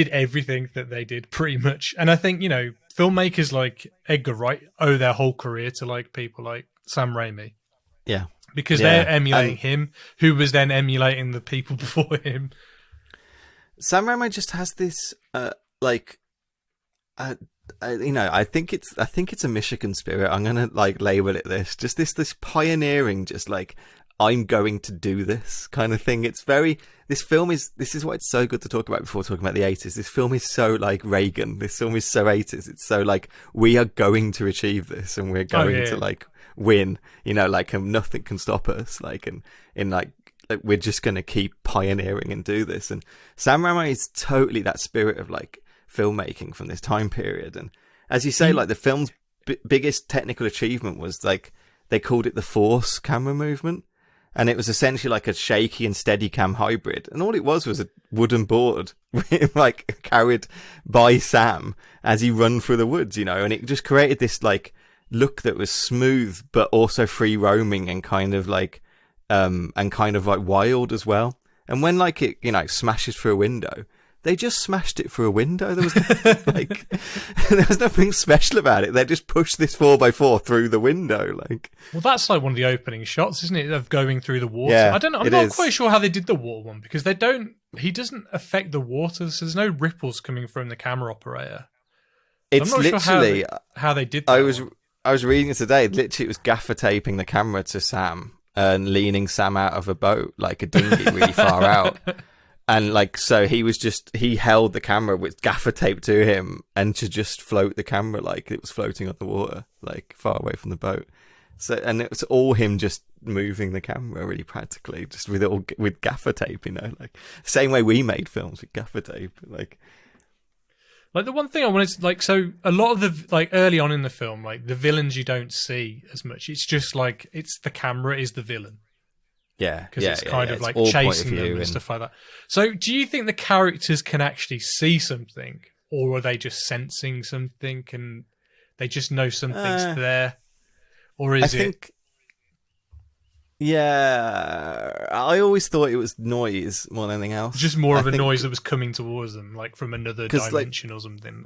everything that they did pretty much. And I think filmmakers like Edgar Wright owe their whole career to people like Sam Raimi. Yeah. Because they're emulating him, who was then emulating the people before him. Sam Raimi just has this I think it's a Michigan spirit. I'm gonna label it this. Just this pioneering, just I'm going to do this kind of thing. It's very, this is why it's so good to talk about before talking about the 80s. This film is so Reagan. This film is so 80s. It's so we are going to achieve this, and we're going to win, nothing can stop us. We're just going to keep pioneering and do this. And Sam Raimi is totally that spirit of filmmaking from this time period. And as you say, the film's biggest technical achievement was they called it the Force camera movement. And it was essentially a shaky and steady cam hybrid. And all it was a wooden board carried by Sam as he run through the woods, and it just created this look that was smooth, but also free roaming and kind of wild as well. And when it, smashes through a window, they just smashed it through a window. There was nothing, there was nothing special about it. They just pushed this 4x4 through the window. Well, that's like one of the opening shots, isn't it, of going through the water? Yeah, I'm not quite sure how they did the water one, because he doesn't affect the water, so there's no ripples coming from the camera operator. It's I'm not literally sure how they did that. I was reading it today. Literally, it was gaffer taping the camera to Sam and leaning Sam out of a boat like a dinghy really far out. And so he held the camera with gaffer tape to him and to just float the camera like it was floating on the water, like far away from the boat. So, and it was all him just moving the camera really practically, just with gaffer tape, same way we made films with gaffer tape, Like, the one thing I wanted to, so a lot of the, early on in the film, the villains you don't see as much. It's just, it's the camera is the villain. Yeah. Because it's kind of, chasing them and stuff like that. So, do you think the characters can actually see something? Or are they just sensing something and they just know something's there? Or is it... Yeah, I always thought it was noise more than anything else. Just more of a noise that was coming towards them, from another dimension or something.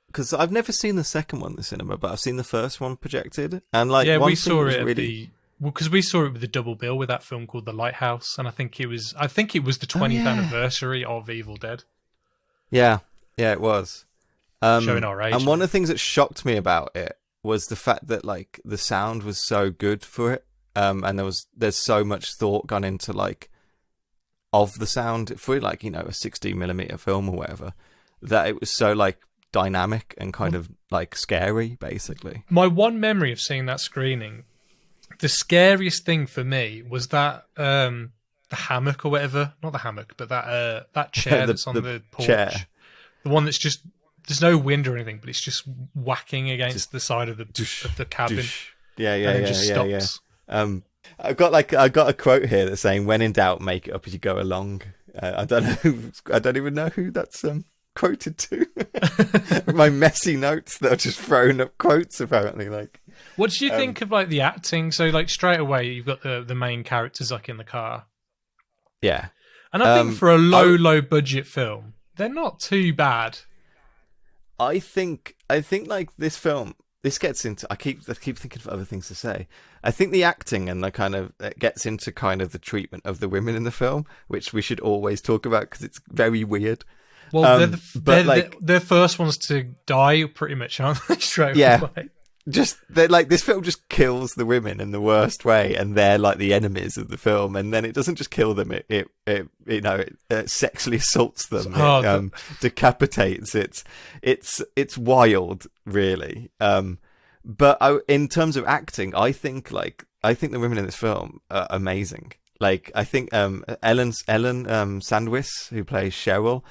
Because I've never seen the second one in the cinema, but I've seen the first one projected, and we saw it because we saw it with the double bill with that film called The Lighthouse, and I think it was the 20th anniversary of Evil Dead. Yeah, it was showing our age. And one of the things that shocked me about it was the fact that the sound was so good for it. And there's so much thought gone into of the sound for a 16mm film or whatever, that it was so dynamic and kind of scary basically. My one memory of seeing that screening, the scariest thing for me was that the hammock or whatever, not the hammock, but that chair that's on the porch, chair. The one that's just there's no wind or anything, but it's just whacking against the side of the cabin. Yeah. And it just stops. I've got a quote here that's saying, "When in doubt, make it up as you go along." I don't even know who that's quoted to. My messy notes that are just throwing up quotes apparently. What do you think of the acting? So straight away you've got the main characters in the car. Yeah, and I think for a low budget film, they're not too bad. I think this film. This gets into. I keep thinking of other things to say. I think the acting and it gets into kind of the treatment of the women in the film, which we should always talk about because it's very weird. Well, they're first ones to die, pretty much, aren't they? Straight away. This film just kills the women in the worst way, and they're the enemies of the film. And then it doesn't just kill them; it sexually assaults them, decapitates. It's wild, really. But in terms of acting, I think the women in this film are amazing. I think Ellen Sandwich, who plays Cheryl,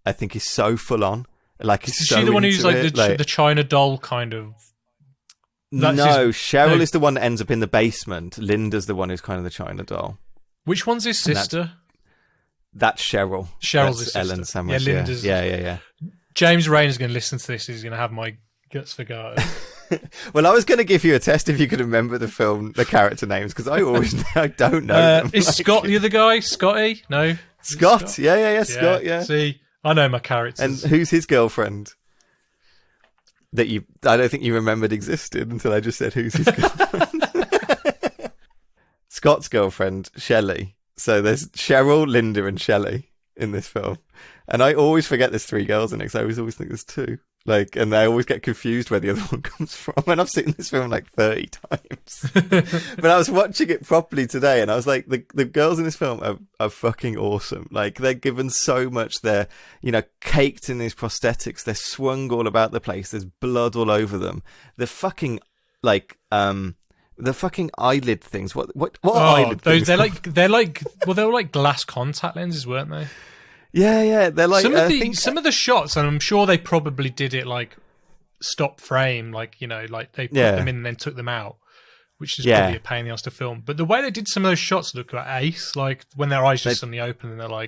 I think is so full on. Is she the one who's the China doll kind of? Cheryl is the one that ends up in the basement. Linda's the one who's kind of the China doll. Which one's his sister? That's Cheryl. Cheryl's his sister. Ellen Sandwich. Yeah, Linda's. Yeah. James Rayner's going to listen to this. He's going to have my guts for garters. Well, I was going to give you a test if you could remember the character names, because I don't know them. Is Scott the other guy? Scotty? No. Scott? Yeah, Scott, yeah. See, I know my characters. And who's his girlfriend? I don't think you remembered existed until I just said who's his girlfriend. Scott's girlfriend, Shelley. So there's Cheryl, Linda, and Shelley in this film. And I always forget there's 3 girls in it, because I always think there's 2. And I always get confused where the other one comes from. And I've seen this film 30 times. But I was watching it properly today, and I was like, the girls in this film are fucking awesome. They're given so much. They're, caked in these prosthetics. They're swung all about the place. There's blood all over them. The fucking, the fucking eyelid things. What eyelid things? They were like glass contact lenses, weren't they? Yeah, they're some of the shots, and I'm sure they probably did it stop frame, they put them in and then took them out, which is probably a pain in the ass to film. But the way they did some of those shots look like ace, when their eyes just suddenly open and they're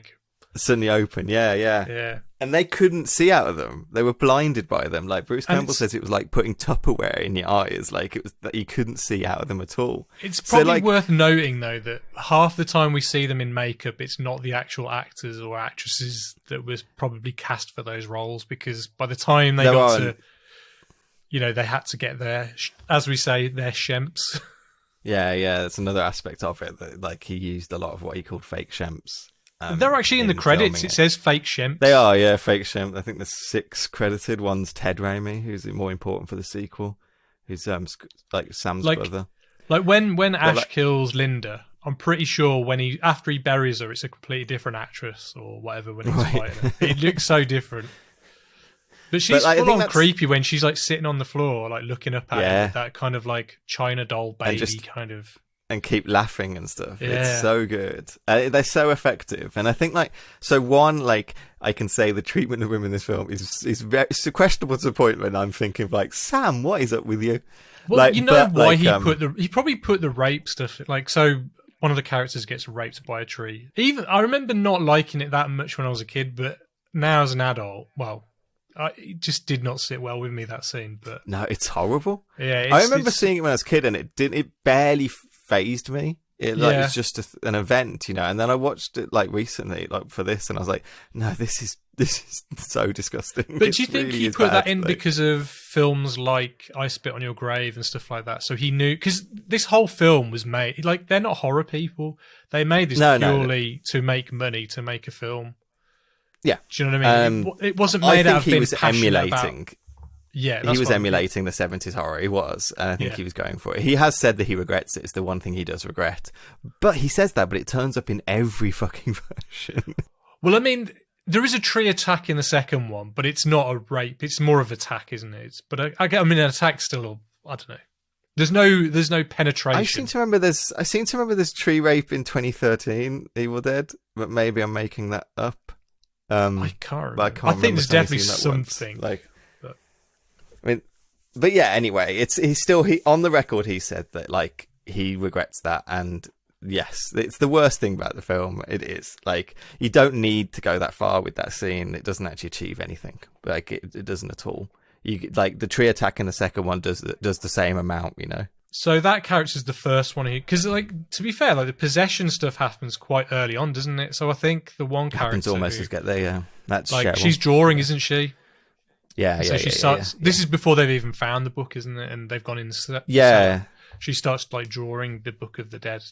suddenly open, yeah. And they couldn't see out of them. They were blinded by them. Like Bruce Campbell says, it was like putting Tupperware in your eyes. Like it was that you couldn't see out of them at all. It's probably worth noting, though, that half the time we see them in makeup, it's not the actual actors or actresses that was probably cast for those roles, because by the time they got to, they had to get their, as we say, their shemps. Yeah, that's another aspect of it. That, like, he used a lot of what he called fake shemps. They're actually in the credits. It says fake shemps. They are, yeah, fake shemps. I think there's 6 credited. One's Ted Raimi, who's more important for the sequel. Who's like Sam's brother. Like when Ash kills Linda, I'm pretty sure after he buries her, it's a completely different actress or whatever when he's fighting her. It looks so different. But she's full on creepy when she's like sitting on the floor, like looking up at him with that kind of like China doll baby kind of. And keep laughing and stuff. Yeah. It's so good. They're so effective. And I think I can say the treatment of women in this film is very questionable to the point when I'm thinking like, Sam, what is up with you? Well, why he probably put the rape stuff, like, so one of the characters gets raped by a tree. Even I remember not liking it that much when I was a kid, but now as an adult, it just did not sit well with me, that scene. But no, it's horrible. Yeah, I remember seeing it when I was a kid, and it barely phased me. It's just an event, and then I watched it like recently, like for this, and I was like, no, this is so disgusting. But do you think he put that in because of films like I Spit on Your Grave and stuff like that? So he knew, because this whole film was made, like, they're not horror people. They made this purely to make money, to make a film. Yeah. Do you know what I mean? It wasn't made out of being passionate emulating. Yeah, he was emulating the 70s horror. He was, and I think he was going for it. He has said that he regrets it. It's the one thing he does regret. But he says that, but it turns up in every fucking version. Well, I mean, there is a tree attack in the second one, but it's not a rape. It's more of attack, isn't it? But an attack still. I don't know. There's no penetration. I seem to remember this tree rape in 2013, Evil Dead, but maybe I'm making that up. I can't remember. I think there's definitely something. But yeah, anyway, he's on the record, he said that, like, he regrets that, and yes, it's the worst thing about the film. It is, like, you don't need to go that far with that scene. It doesn't actually achieve anything. Like, it doesn't at all. Like, the tree attack in the second one does the same amount, So that character's the first one, because, like, to be fair, like, the possession stuff happens quite early on, doesn't it? So I think the one character happens almost as get there. Yeah, that's like Cheryl. She's drawing, isn't she? Yeah, so she starts. This is before they've even found the book, isn't it? And they've gone in. Yeah. She starts like drawing the Book of the Dead.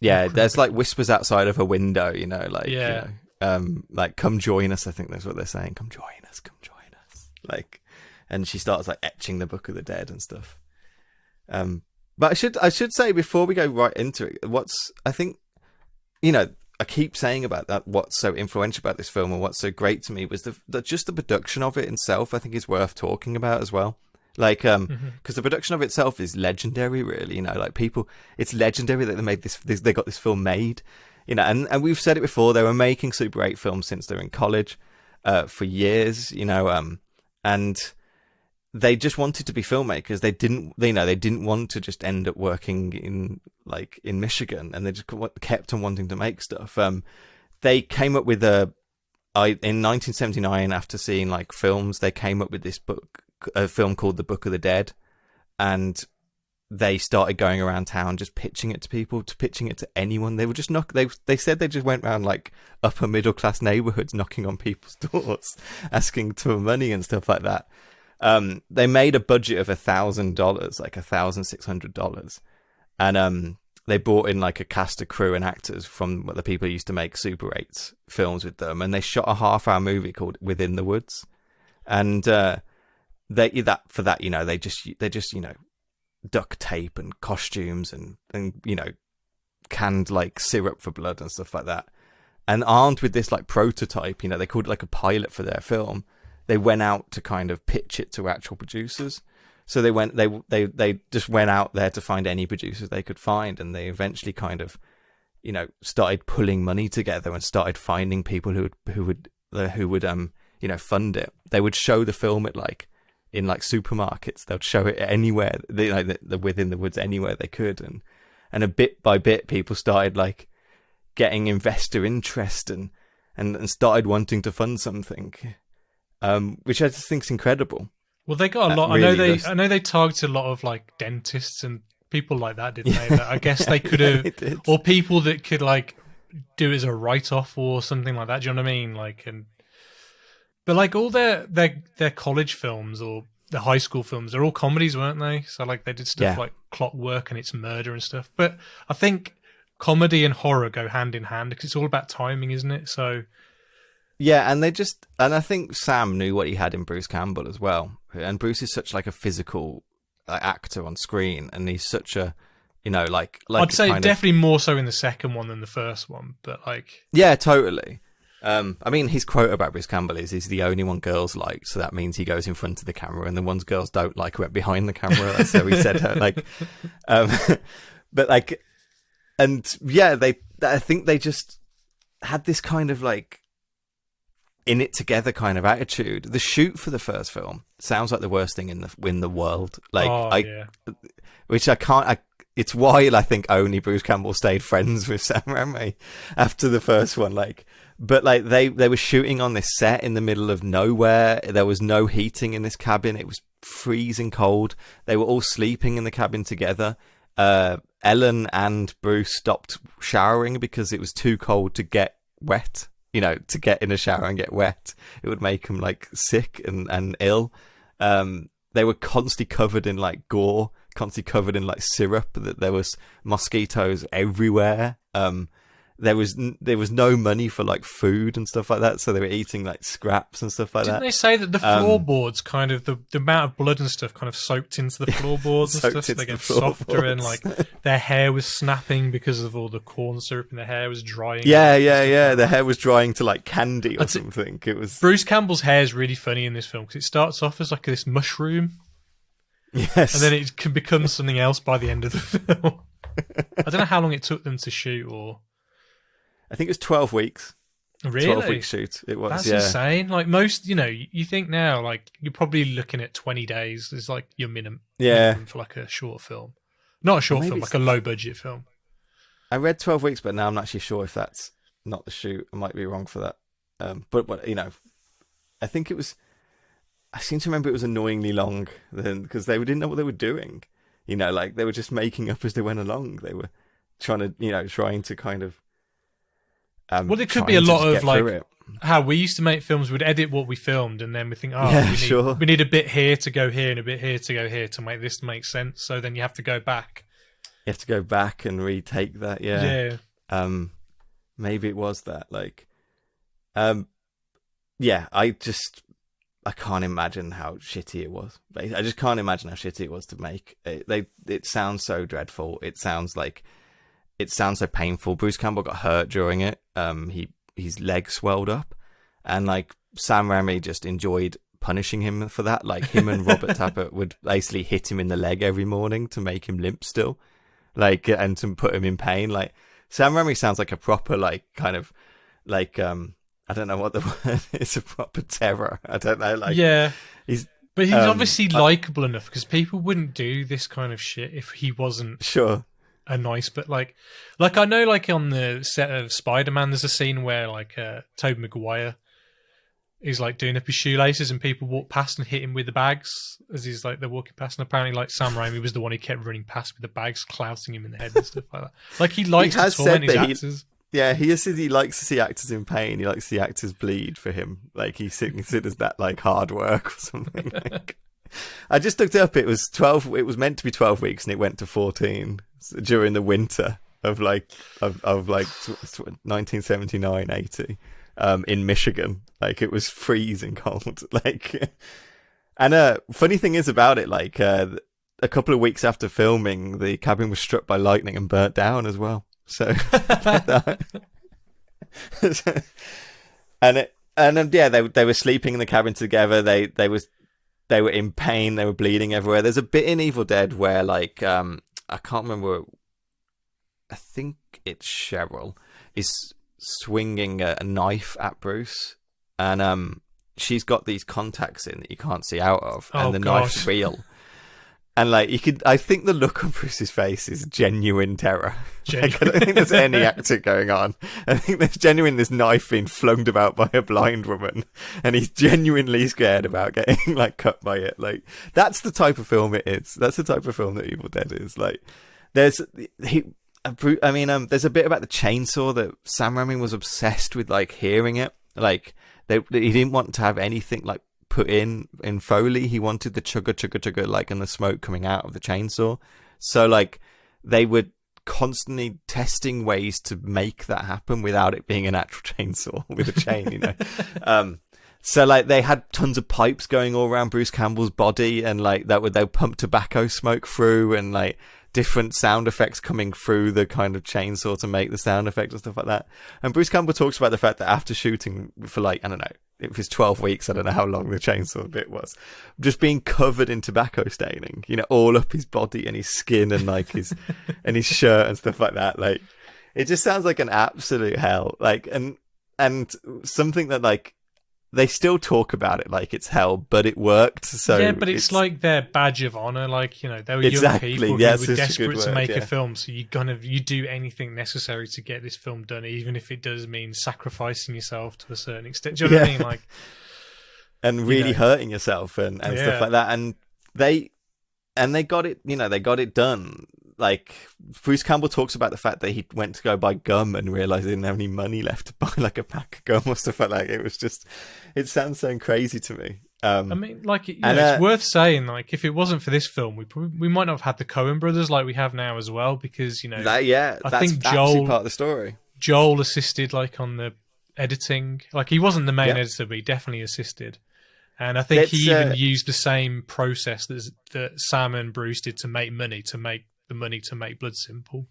There's like whispers outside of her window, like, come join us. I think that's what they're saying. Come join us. Like, and she starts like etching the Book of the Dead and stuff. But I should say before we go right into it, I keep saying about that, what's so influential about this film and what's so great to me was just the production of it itself. I think is worth talking about as well. Like, because the production of itself is legendary, really. It's legendary that they made they got this film made. And we've said it before. They were making Super 8 films since they were in college, for years. And they just wanted to be filmmakers. They didn't want to just end up working in Michigan, and they just kept on wanting to make stuff. They came up with in 1979, after seeing like films, they came up with this a film called The Book of the Dead, and they started going around town just pitching it to people, pitching it to anyone. They were just they said they just went around like upper middle class neighborhoods, knocking on people's doors, asking for money and stuff like that. They made a budget of $1,000, like $1,600, and they brought in like a cast of crew and actors from the people who used to make Super 8 films with them, and they shot a half-hour movie called Within the Woods, and they just duct tape and costumes and canned like syrup for blood and stuff like that, and armed with this like prototype, they called it like a pilot for their film. They went out to kind of pitch it to actual producers. So they just went out there to find any producers they could find, and they eventually kind of, started pulling money together and started finding people who would fund it. They would show the film in supermarkets. They'd show it anywhere, the Within the Woods anywhere they could, and a bit by bit people started like getting investor interest, and started wanting to fund something, which I just think is incredible. Well, they got a lot. Really I know they targeted a lot of like dentists and people like that, didn't they? That I guess they could have, or people that could like do it as a write-off or something like that. Do you know what I mean? Like, but like all their college films or the high school films, they're all comedies, weren't they? So like they did stuff like Clockwork and It's Murder and stuff. But I think comedy and horror go hand in hand because it's all about timing, isn't it? So yeah, and I think Sam knew what he had in Bruce Campbell as well. And Bruce is such like a physical actor on screen, and he's such a, you know, like I'd say definitely more so in the second one than the first one, but like yeah, totally. I mean, his quote about Bruce Campbell is he's the only one girls like, so that means he goes in front of the camera, and the ones girls don't like went behind the camera. That's how he said her. Like, but like, and yeah, I think they just had this kind of like in it together kind of attitude. The shoot for the first film sounds like the worst thing in the world. Like, which I can't. It's why I think only Bruce Campbell stayed friends with Sam Raimi after the first one. Like, but like they were shooting on this set in the middle of nowhere. There was no heating in this cabin. It was freezing cold. They were all sleeping in the cabin together. Ellen and Bruce stopped showering because it was too cold to get wet. You know, to get in a shower and get wet, it would make them like sick and ill. They were constantly covered in like gore, constantly covered in like syrup. That there was mosquitoes everywhere. There was no money for like food and stuff like that, so they were eating like scraps and stuff like that. Didn't they say that the floorboards kind of the amount of blood and stuff kind of soaked into the floorboards and stuff, so they get softer, and like their hair was snapping because of all the corn syrup, and their hair was drying. Yeah. Their hair was drying to like candy or something. It was Bruce Campbell's hair is really funny in this film because it starts off as like this mushroom, yes, and then it can become something else by the end of the film. I don't know how long it took them to shoot, or I think it was 12 weeks. Really? 12-week shoot. It was. That's insane. Like most, you know, you think now, like you're probably looking at 20 days is like your minimum for like a short film. Not a short film, like a low budget film. I read 12 weeks, but now I'm not actually sure if that's not the shoot. I might be wrong for that. But you know, I think it was. I seem to remember it was annoyingly long then because they didn't know what they were doing. You know, like they were just making up as they went along. They were trying to kind of. Well, it could be a lot of like how we used to make films. We'd edit what we filmed, and then we think, we need a bit here to go here and a bit here to go here to make this make sense. So then you have to go back. You have to go back and retake that. Yeah. Maybe it was that. Like, I can't imagine how shitty it was. I just can't imagine how shitty it was to make. It sounds so dreadful. It sounds so painful. Bruce Campbell got hurt during it. His leg swelled up, and like Sam Raimi just enjoyed punishing him for that. Like him and Robert Tapert would basically hit him in the leg every morning to make him limp still, like, and to put him in pain. Like Sam Raimi sounds like a proper like kind of like I don't know what the word is, a proper terror. I don't know. Like he's obviously likable enough because people wouldn't do this kind of shit if he wasn't sure. But like I know, like on the set of Spider-Man, there's a scene where like Tobey Maguire is like doing up his shoelaces, and people walk past and hit him with the bags as he's like they're walking past. And apparently, like Sam Raimi was the one who kept running past with the bags, clouting him in the head and stuff like that. Like he likes to torment his actors. He says he likes to see actors in pain. He likes to see actors bleed for him. Like he considers that like hard work or something. Like, I just looked it up. It was 12. It was meant to be 12 weeks, and it went to 14 during the winter of 1979-80 in Michigan. Like it was freezing cold. Like, and funny thing is about it, like a couple of weeks after filming, the cabin was struck by lightning and burnt down as well. So, they were sleeping in the cabin together. They were in pain. They were bleeding everywhere. There's a bit in Evil Dead where, like, I can't remember. I think it's Cheryl is swinging a knife at Bruce, and she's got these contacts in that you can't see out of, and the knife's real. And like I think the look on Bruce's face is genuine terror. Like, I don't think there's any acting going on. I think there's genuine this knife being flung about by a blind woman, and he's genuinely scared about getting like cut by it. Like that's the type of film it is. That's the type of film that Evil Dead is. Like there's a bit about the chainsaw that Sam Raimi was obsessed with, like hearing it. Like he didn't want to have anything like put in Foley. He wanted the chugga like, and the smoke coming out of the chainsaw. So like they were constantly testing ways to make that happen without it being an actual chainsaw with a chain, you know. So like they had tons of pipes going all around Bruce Campbell's body, and like they would pump tobacco smoke through, and like different sound effects coming through the kind of chainsaw to make the sound effects and stuff like that. And Bruce Campbell talks about the fact that after shooting for like, I don't know, it was 12 weeks, I don't know how long the chainsaw bit was, just being covered in tobacco staining, you know, all up his body and his skin and like his and his shirt and stuff like that. Like it just sounds like an absolute hell. Like and something that like they still talk about it like it's hell, but it worked. So yeah, but it's like their badge of honor. Like, you know, they were young people who were desperate to make a film, so you do anything necessary to get this film done, even if it does mean sacrificing yourself to a certain extent. Do you know what I mean? Like, and really hurting yourself and stuff like that. And they got it. You know, they got it done. Like Bruce Campbell talks about the fact that he went to go buy gum and realized he didn't have any money left to buy like a pack of gum or stuff like that. It was just, it sounds so crazy to me. I mean, like, it's worth saying, like, if it wasn't for this film, we might not have had the Coen brothers like we have now as well, because, you know, I think Joel, part of the story. Joel assisted like on the editing. Like he wasn't the main editor, but he definitely assisted. And I think he even used the same process that Sam and Bruce did to make Blood Simple.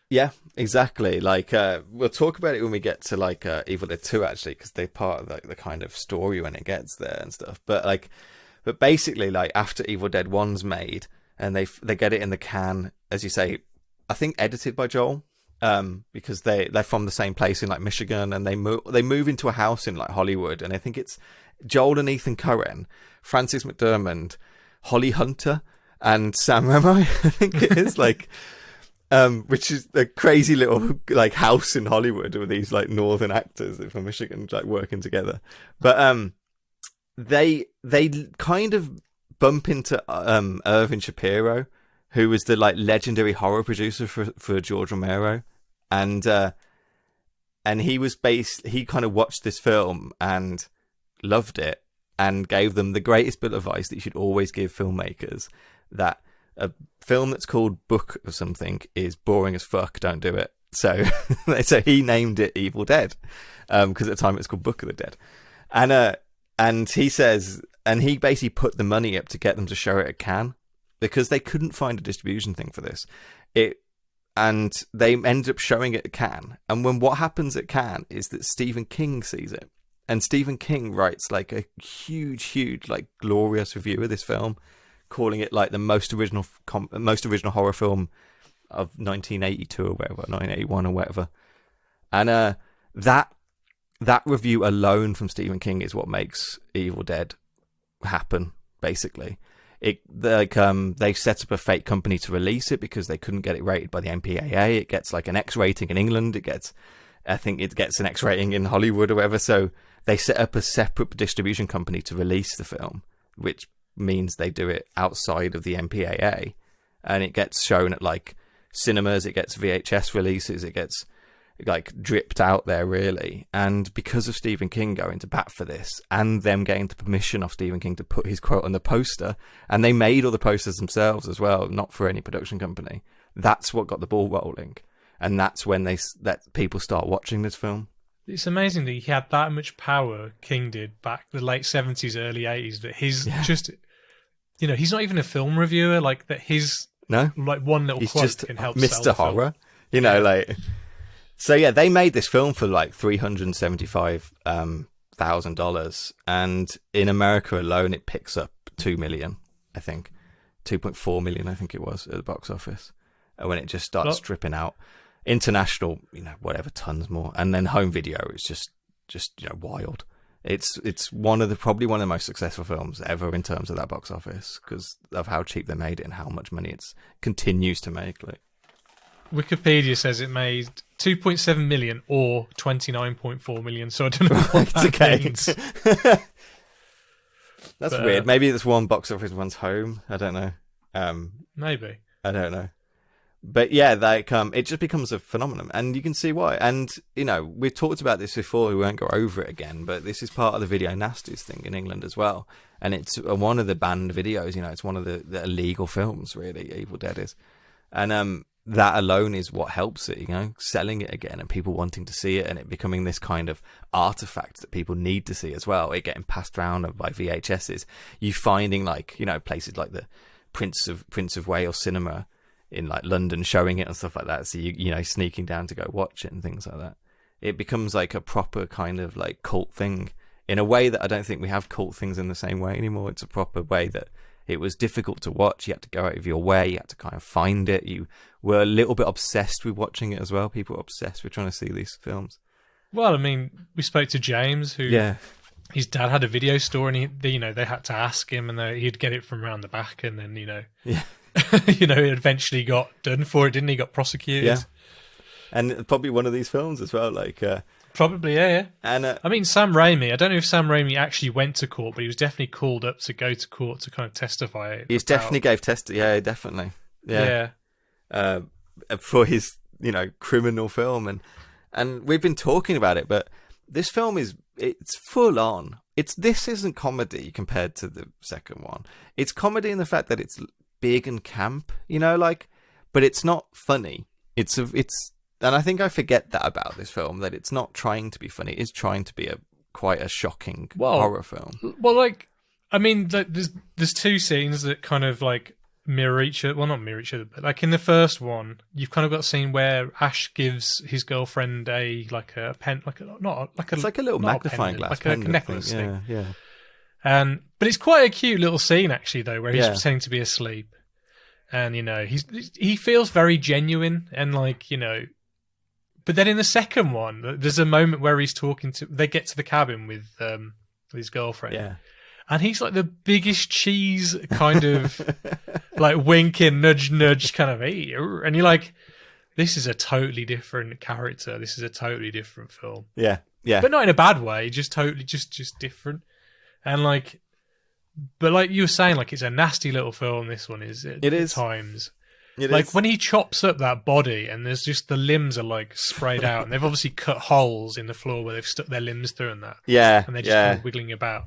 Yeah, exactly. Like we'll talk about it when we get to like Evil Dead 2 actually, because they're part of like the kind of story when it gets there and stuff. But basically, like after Evil Dead 1's made and they get it in the can, as you say, I think edited by Joel, because they're from the same place in like Michigan, and they move into a house in like Hollywood, and I think it's Joel and Ethan Coen, Frances McDormand, Holly Hunter, and Sam Raimi, I think it is, like, which is a crazy little like house in Hollywood with these like northern actors from Michigan like working together. But they kind of bump into Irvin Shapiro, who was the like legendary horror producer for George Romero, and he kind of watched this film and loved it and gave them the greatest bit of advice that you should always give filmmakers, that a film that's called Book of Something is boring as fuck, don't do it. So he named it Evil Dead, because at the time it was called Book of the Dead. And he says, and he basically put the money up to get them to show it at Cannes, because they couldn't find a distribution thing for this. And they ended up showing it at Cannes. And what happens at Cannes is that Stephen King sees it. And Stephen King writes like a huge, like glorious review of this film, calling it like the most original horror film of 1982 or whatever, 1981 or whatever. And that review alone from Stephen King is what makes Evil Dead happen, basically. They set up a fake company to release it because they couldn't get it rated by the MPAA. It gets like an X rating in England. I think it gets an X rating in Hollywood or whatever. So they set up a separate distribution company to release the film, which means they do it outside of the MPAA, and it gets shown at like cinemas, it gets VHS releases, it gets like dripped out there really. And because of Stephen King going to bat for this and them getting the permission off Stephen King to put his quote on the poster, and they made all the posters themselves as well, not for any production company, that's what got the ball rolling. And that's when that people start watching this film. It's amazing that he had that much power, King did, back the late 70s, early 80s, that just, you know, he's not even a film reviewer, like that like one little quote can help Mr. sell Horror, you know, like. So yeah, they made this film for like $375,000, and in America alone it picks up 2 million, I think. 2.4 million, I think it was, at the box office. When it just starts stripping out. International, you know, whatever, tons more. And then home video is just you know, wild. It's probably one of the most successful films ever in terms of that box office because of how cheap they made it and how much money it continues to make. Like, Wikipedia says it made 2.7 million or 29.4 million. So I don't know what that means. That's weird. Maybe it's one box office, one's home. I don't know. Maybe. I don't know. But yeah, like it just becomes a phenomenon, and you can see why. And you know, we've talked about this before. We won't go over it again, but this is part of the video nasties thing in England as well. And it's one of the banned videos. You know, it's one of the illegal films. Really, Evil Dead is, and that alone is what helps it. You know, selling it again and people wanting to see it, and it becoming this kind of artifact that people need to see as well. It getting passed around by VHSs. You finding like places like the Prince of Wales Cinema in like London showing it and stuff like that, so you know sneaking down to go watch it and things like that. It becomes like a proper kind of like cult thing in a way that I don't think we have cult things in the same way anymore. It's a proper way that it was difficult to watch. You had to go out of your way. You had to kind of find it. You were a little bit obsessed with watching it as well. People were obsessed with trying to see these films. Well, I mean, we spoke to James, who his dad had a video store, and they had to ask him, and he'd get it from around the back, and then it eventually got done for it, didn't he? Got prosecuted. Yeah. And probably one of these films as well, like... probably, yeah. And I mean, Sam Raimi, I don't know if Sam Raimi actually went to court, but he was definitely called up to go to court to kind of testify. He's definitely gave yeah, definitely. Yeah. For his, criminal film. And we've been talking about it, but this film it's full on. This isn't comedy compared to the second one. It's comedy in the fact that it's big and camp, but it's not funny. And I think I forget that about this film, that it's not trying to be funny. It's trying to be quite a shocking horror film. Well, there's two scenes that kind of like mirror each other. Well, not mirror each other, but like in the first one, you've kind of got a scene where Ash gives his girlfriend a pen, it's like a little magnifying glass, like a necklace thing. Yeah. But it's quite a cute little scene actually, though, where he's pretending to be asleep, and he feels very genuine and But then in the second one, there's a moment where they get to the cabin with his girlfriend. Yeah. And he's like the biggest cheese kind of like winking, nudge, nudge kind of, hey, and you're like, this is a totally different character. This is a totally different film. Yeah. Yeah. But not in a bad way, just totally, just different. And but like you were saying, like it's a nasty little film. This one is at times. When he chops up that body and there's just the limbs are like sprayed out, and they've obviously cut holes in the floor where they've stuck their limbs through and that. Yeah. And they're just kind of wiggling about.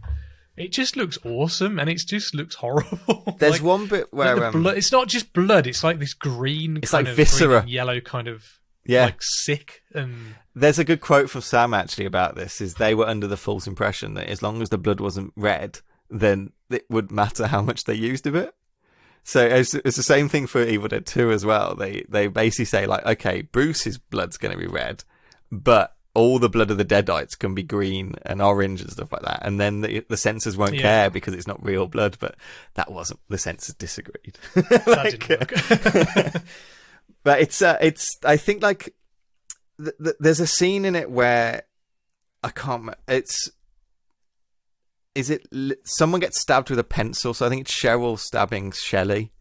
It just looks awesome, and it just looks horrible. There's one bit where it's not just blood; it's like this green, it's kind like viscera, green, yellow kind of, like sick. And there's a good quote from Sam actually about this: is they were under the false impression that as long as the blood wasn't red, then it wouldn't matter how much they used of it. So it's the same thing for Evil Dead 2 as well. They basically say like, okay, Bruce's blood's going to be red, but all the blood of the Deadites can be green and orange and stuff like that. And then the censors won't care because it's not real blood. But that wasn't, the censors disagreed. That didn't work. But it's I think like there's a scene in it where I can't. Someone gets stabbed with a pencil? So I think it's Cheryl stabbing Shelley.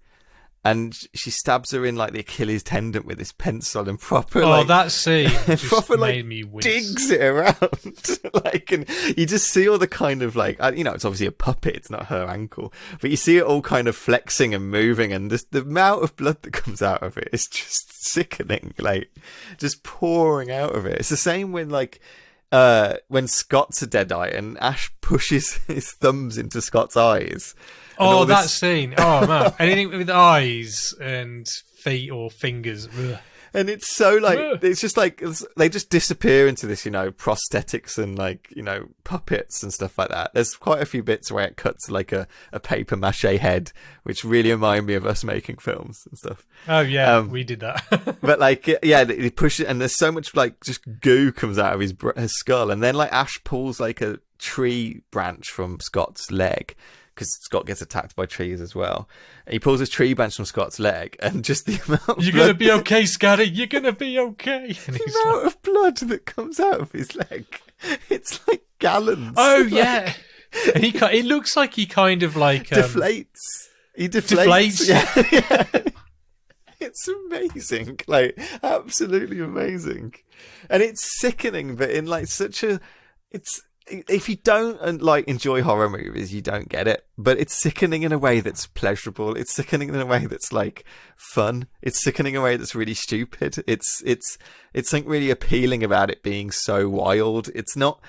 And she stabs her in like the Achilles tendon with this pencil and proper. That scene just made me wince. Digs it around, and you just see all the kind of like, it's obviously a puppet, it's not her ankle, but you see it all kind of flexing and moving, and the amount of blood that comes out of it is just sickening, like just pouring out of it. It's the same when when Scott's a Deadite and Ash pushes his thumbs into Scott's eyes. Oh, that scene. Oh, man. Anything with eyes and feet or fingers. Ugh. And it's so it's just like, they just disappear into this, prosthetics and puppets and stuff like that. There's quite a few bits where it cuts like a paper mache head, which really remind me of us making films and stuff. Oh, yeah, we did that. But they push it, and there's so much just goo comes out of his skull. And then Ash pulls a tree branch from Scott's leg, because Scott gets attacked by trees as well. And he pulls his tree branch from Scott's leg, and just the amount of You're going to be okay, Scotty. You're going to be okay. And the amount of blood that comes out of his leg. It's like gallons. Oh yeah, and it looks like he kind of like deflates. He deflates. Yeah. It's amazing, like absolutely amazing, and it's sickening. But in like such a, if you don't like enjoy horror movies, you don't get it. But it's sickening in a way that's pleasurable. It's sickening in a way that's like fun. It's sickening in a way that's really stupid. It's something really appealing about it being so wild. It's not.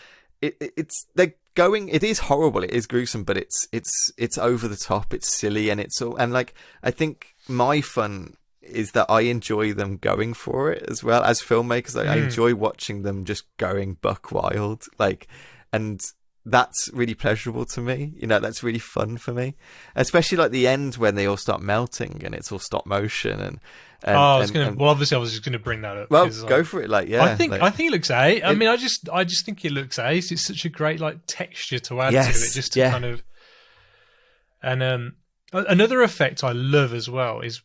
It's they're going. It is horrible. It is gruesome, but it's over the top. It's silly, and it's all. And like I think my fun is that I enjoy them going for it as well as filmmakers. Like, I enjoy watching them just going buck wild, like, and that's really pleasurable to me. You know, that's really fun for me, especially like the end when they all start melting and it's all stop motion. And well, obviously, I was just going to bring that up. Well, go for it. Like, yeah, I think it looks ace. I mean, I just think it looks ace. It's such a great like texture to add to it, just to kind of. And another effect I love as well is.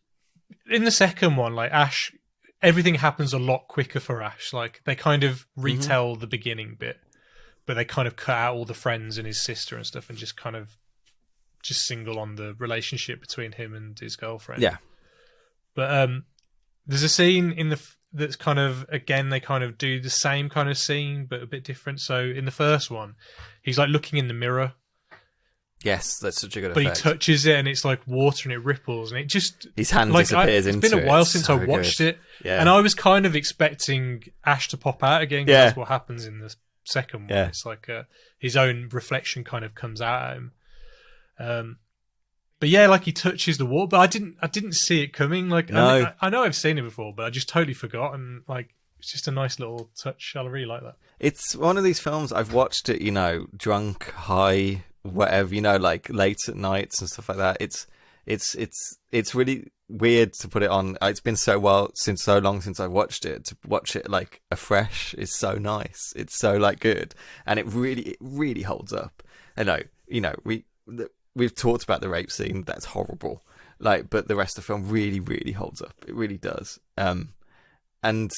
In the second one, like Ash, everything happens a lot quicker for Ash. Like they kind of retell the beginning bit, but they kind of cut out all the friends and his sister and stuff, and just kind of single on the relationship between him and his girlfriend. Yeah. But there's a scene that's kind of again they kind of do the same kind of scene but a bit different. So in the first one, he's like looking in the mirror. Yes, that's such a good effect. But he touches it and it's like water and it ripples and it just... His hand disappears into it. It's been a while since I watched it. Yeah. And I was kind of expecting Ash to pop out again because that's what happens in the second one. Yeah. It's like his own reflection kind of comes out at him. But yeah, like he touches the wall, but I didn't see it coming. Like no. I know I've seen it before, but I just totally forgot. And like it's just a nice little touch. I really like that. It's one of these films I've watched it, you know, drunk, high, whatever, you know, like late at nights and stuff like that. It's really weird to put it on. It's been so long since I watched it. To watch it like afresh is so nice. It's so like good, and it really holds up. I know, you know, we've talked about the rape scene. That's horrible. Like, but the rest of the film really holds up. It really does. And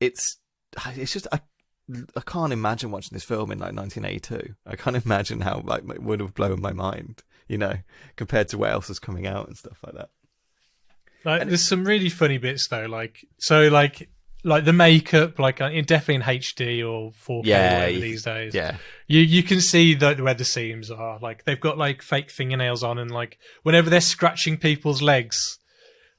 it's just I can't imagine watching this film in like 1982. I can't imagine how like it would have blown my mind, you know, compared to what else is coming out and stuff like that. Like, there's some really funny bits though, like the makeup, like definitely in HD or 4K these days. Yeah, you can see where the seams are. Like they've got like fake fingernails on, and like whenever they're scratching people's legs.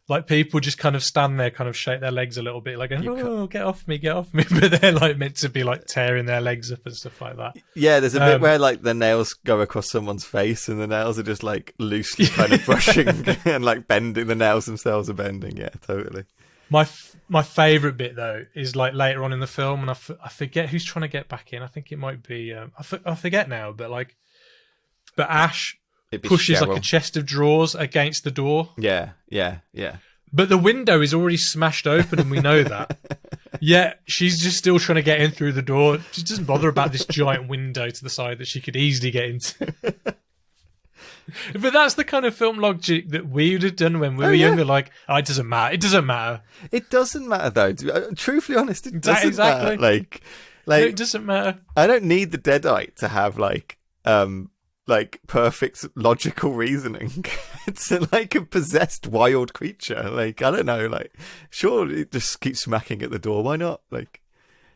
Like people just kind of stand there, kind of shake their legs a little bit, like, oh, get off me. But they're like meant to be like tearing their legs up and stuff like that. Yeah, there's a bit where like the nails go across someone's face and the nails are just like loosely kind of brushing and like bending. The nails themselves are bending. Yeah, totally. My favourite bit though is like later on in the film, and I forget who's trying to get back in. I think it might be I forget now, but Ash pushes Cheryl. like a chest of drawers against the door. Yeah. But the window is already smashed open, and we know that. Yeah, she's just still trying to get in through the door. She doesn't bother about this giant window to the side that she could easily get into. But that's the kind of film logic that we would have done when we were younger. Like, it doesn't matter. It doesn't matter. It doesn't matter, though. Truthfully honest, it doesn't matter. Like, it doesn't matter. I don't need the Deadite to have like perfect logical reasoning. It's like a possessed wild creature. Like, I don't know, like, sure, it just keeps smacking at the door. Why not? Like,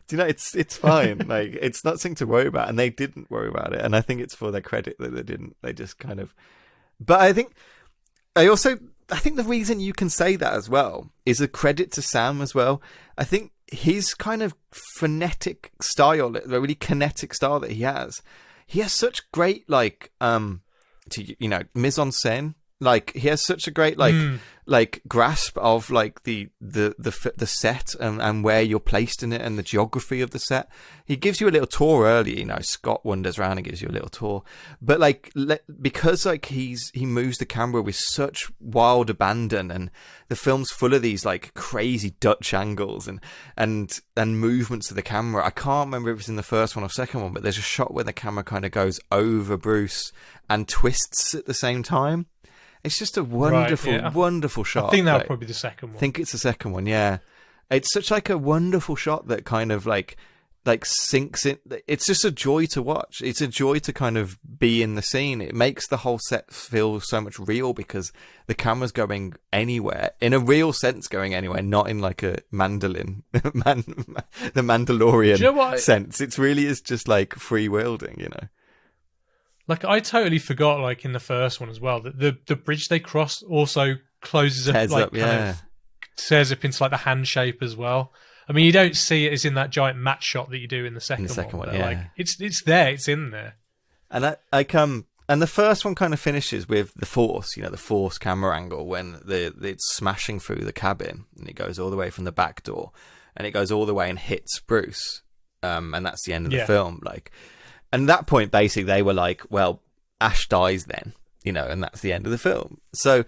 do you know, it's fine. Like, it's not something to worry about, and they didn't worry about it. And I think it's for their credit that they didn't. They just kind of. But I think the reason you can say that as well is a credit to Sam as well. I think his kind of frenetic style, the really kinetic style that he has such great mise en scène. Like, he has such a great grasp of like the set and where you're placed in it and the geography of the set. He gives you a little tour early, you know. Scott wanders around and gives you a little tour, but like because like he moves the camera with such wild abandon, and the film's full of these like crazy Dutch angles and movements of the camera. I can't remember if it's in the first one or second one, but there's a shot where the camera kind of goes over Bruce and twists at the same time. It's just a wonderful, wonderful shot. I think that would probably be the second one. I think it's the second one, yeah. It's such like a wonderful shot that kind of like like sinks in. It's just a joy to watch. It's a joy to kind of be in the scene. It makes the whole set feel so much real because the camera's going anywhere, in a real sense going anywhere, not in like a mandolin, the Mandalorian sense. It really is just like free wielding, you know. Like, I totally forgot, like in the first one as well, that the bridge they cross also closes up, like kind of tears up into like the hand shape as well. I mean, you don't see it as in that giant match shot that you do in the second one. Yeah. Like, it's there, it's in there. And and the first one kind of finishes with the Force, you know, the Force camera angle when it's smashing through the cabin and it goes all the way from the back door and it goes all the way and hits Bruce. And that's the end of the film. Like, and at that point, basically, they were like, well, Ash dies then, you know, and that's the end of the film. So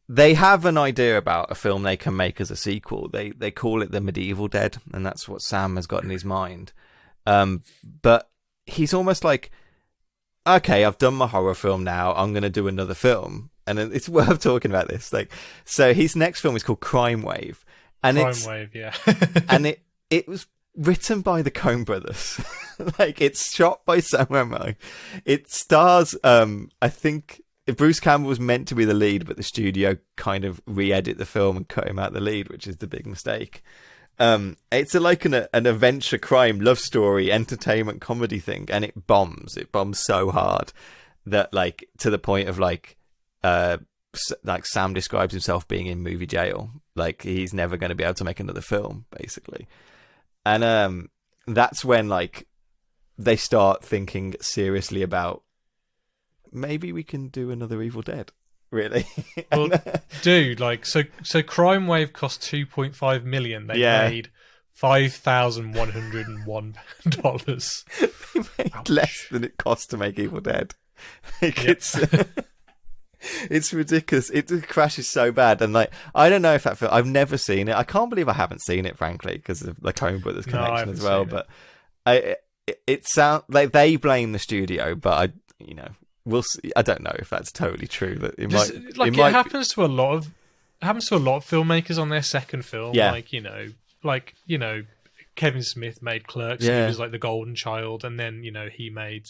they have an idea about a film they can make as a sequel. They call it The Medieval Dead, and that's what Sam has got in his mind. But he's almost like, okay, I've done my horror film now. I'm going to do another film. And it's worth talking about this. Like, so his next film is called Crime Wave. And and it was written by the Coen brothers. Like, it's shot by Sam Raimi. It stars, I think, Bruce Campbell was meant to be the lead, but the studio kind of re-edit the film and cut him out the lead, which is the big mistake. It's like an adventure crime love story entertainment comedy thing, and it bombs so hard that, like, to the point of like Sam describes himself being in movie jail, like he's never going to be able to make another film basically. And that's when like they start thinking seriously about maybe we can do another Evil Dead. Really? Well, dude, like, so Crime Wave cost $2.5 million. They made $5,101. They made less than it cost to make Evil Dead. Like, it's ridiculous. It crashes so bad, and like, I don't know if that film, I've never seen it. I can't believe I haven't seen it, frankly, because of the Coen Brothers connection as well. But it sounds like they blame the studio, but we'll see. I don't know if that's totally true. That it happens to a lot of filmmakers on their second film. Yeah. Like Kevin Smith made Clerks. And he was like the golden child, and then he made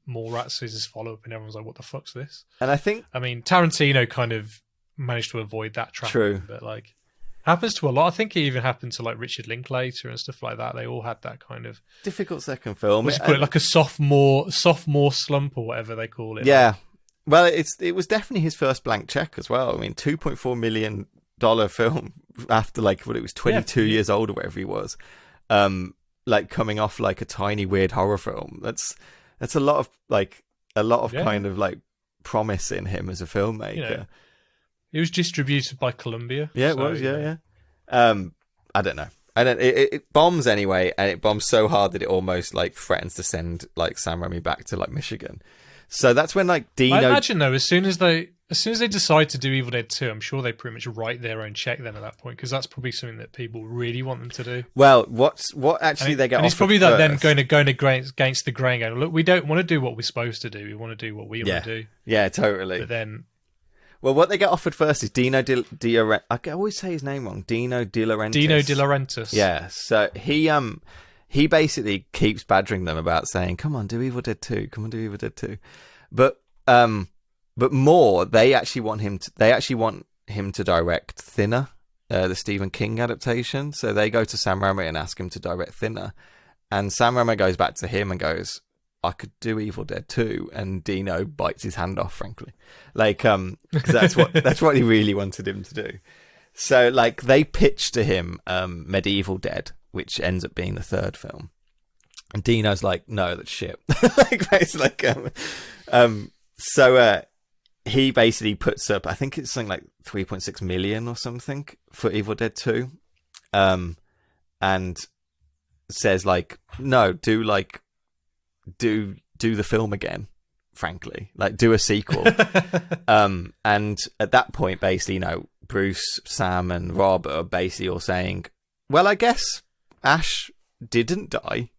Mallrats as his follow up, and everyone's like, "What the fuck's this?" And I mean, Tarantino kind of managed to avoid that trap. True, but like, happens to a lot. I think it even happened to like Richard Linklater and stuff like that. They all had that kind of difficult second film. What's it called, like a sophomore slump or whatever they call it. Yeah, well, it was definitely his first blank check as well. I mean, $2.4 million film after like what it was 22 years old or whatever he was, like coming off like a tiny weird horror film. That's a lot of kind of like promise in him as a filmmaker. It was distributed by Columbia. Yeah, it was. Yeah. I don't know. It bombs anyway, and it bombs so hard that it almost like threatens to send like Sam Raimi back to like Michigan. So that's when like Dino. I imagine though, as soon as they decide to do Evil Dead 2, I'm sure they pretty much write their own check then at that point, because that's probably something that people really want them to do. Well, what actually they get, and it's probably that them going against the grain, going, look, we don't want to do what we're supposed to do. We want to do what we want to do. Yeah, totally. But then. Well, what they get offered first is Dino De Laurentiis. I always say his name wrong. Dino De Laurentiis. Yeah, so he basically keeps badgering them about saying, "Come on, do Evil Dead 2. Come on, do Evil Dead 2." But more, they actually want him to direct Thinner, the Stephen King adaptation. So they go to Sam Raimi and ask him to direct Thinner, and Sam Raimi goes back to him and goes, "I could do Evil Dead 2," and Dino bites his hand off, frankly. Like, cause that's what he really wanted him to do. So, like, they pitched to him Medieval Dead, which ends up being the third film. And Dino's like, "No, that's shit." So he basically puts up, I think it's something like 3.6 million or something for Evil Dead 2. And says like, "No, do the film again, frankly, like do a sequel." And at that point, basically, Bruce, Sam and Rob are basically all saying, well, I guess Ash didn't die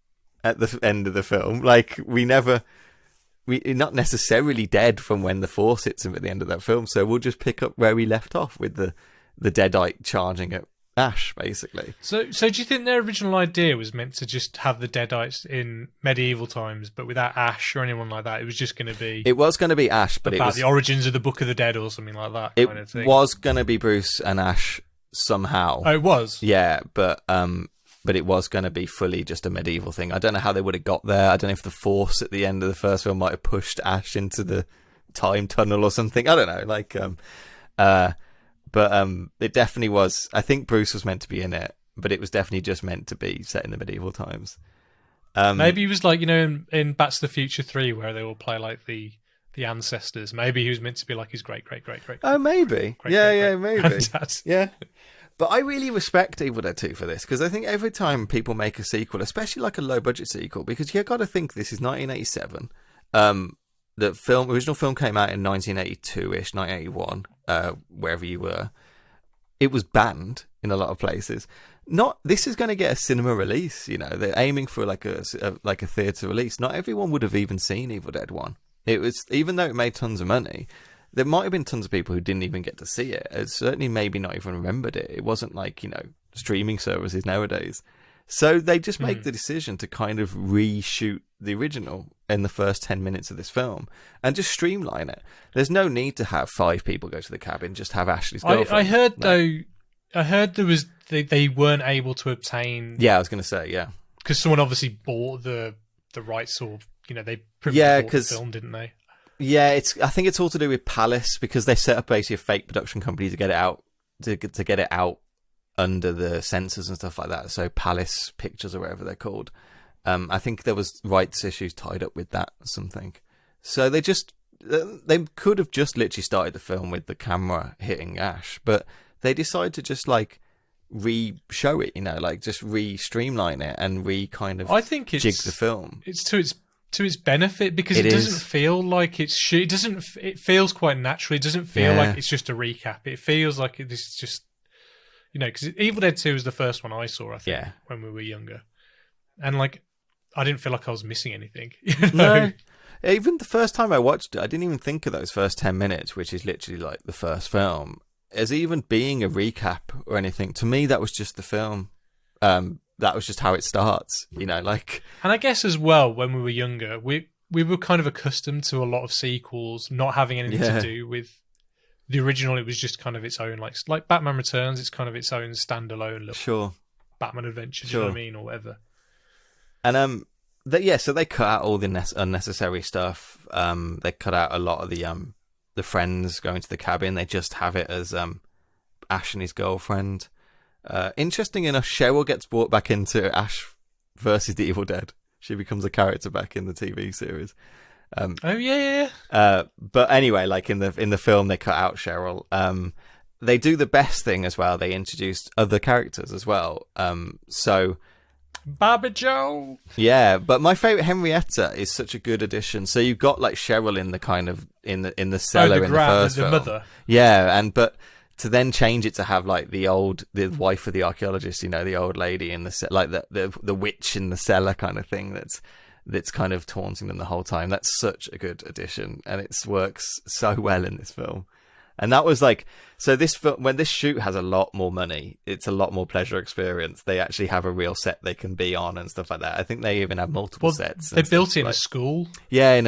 at the end of the film. Like, we're not necessarily dead from when the Force hits him at the end of that film, so we'll just pick up where we left off with the Deadite charging at Ash, basically. So do you think their original idea was meant to just have the Deadites in medieval times, but without Ash or anyone like that? It was just going to be... It was going to be Ash, but about it was... the origins of the Book of the Dead or something like that kind of thing. It was going to be Bruce and Ash somehow. Oh, it was? Yeah, but it was going to be fully just a medieval thing. I don't know how they would have got there. I don't know if the Force at the end of the first film might have pushed Ash into the time tunnel or something. I don't know. But it definitely was. I think Bruce was meant to be in it, but it was definitely just meant to be set in the medieval times. Maybe he was like, in Back to the Future 3, where they all play like the ancestors. Maybe he was meant to be like his great. Oh, maybe. Maybe. Granddad. Yeah. But I really respect Evil Dead 2 for this, because I think every time people make a sequel, especially like a low budget sequel, because you've got to think this is 1987. The original film came out in 1982-ish, 1981, wherever you were. It was banned in a lot of places. This is going to get a cinema release. They're aiming for like a theatre release. Not everyone would have even seen Evil Dead 1. It was, even though it made tons of money, there might have been tons of people who didn't even get to see it. It certainly maybe not even remembered it. It wasn't like, streaming services nowadays. So they just make the decision to kind of reshoot the original in the first 10 minutes of this film and just streamline it. There's no need to have 5 people go to the cabin, just have Ashley's girlfriend. I heard there was they weren't able to obtain... Yeah, I was going to say, yeah. Because someone obviously bought the rights, or, they bought the film, didn't they? Yeah, I think it's all to do with Palace, because they set up basically a fake production company to get it out, to get it out under the censors and stuff like that. So Palace Pictures or whatever they're called. I think there was rights issues tied up with that or something. So they could have just literally started the film with the camera hitting Ash, but they decided to just like re-show it, just re-streamline it and kind of jig the film. It's to its benefit, because it doesn't feel like it's it feels quite natural. It doesn't feel like it's just a recap. It feels like this is just, because Evil Dead 2 was the first one I saw, I think, when we were younger. And like, I didn't feel like I was missing anything. No. Even the first time I watched it, I didn't even think of those first 10 minutes, which is literally like the first film, as even being a recap or anything. To me, that was just the film. That was just how it starts, And I guess as well, when we were younger, we were kind of accustomed to a lot of sequels not having anything to do with the original. It was just kind of its own, like Batman Returns, it's kind of its own standalone little Batman adventure, do you know what I mean, or whatever. And so they cut out all the unnecessary stuff. They cut out a lot of the friends going to the cabin. They just have it as Ash and his girlfriend. Interesting enough, Cheryl gets brought back into Ash versus the Evil Dead. She becomes a character back in the TV series. But anyway, like in the film, they cut out Cheryl. They do the best thing as well. They introduced other characters as well. So Baba Joe. Yeah, but my favorite Henrietta is such a good addition. So you've got like Cheryl in the kind of in the cellar in the first film. Mother. Yeah, but to then change it to have like the wife of the archaeologist, the old lady in the like the witch in the cellar kind of thing that's kind of taunting them the whole time. That's such a good addition, and it works so well in this film. And that was like, so this film, when this shoot has a lot more money, it's a lot more pleasure experience. They actually have a real set they can be on and stuff like that. I think they even have multiple sets. They built it in a school. Yeah,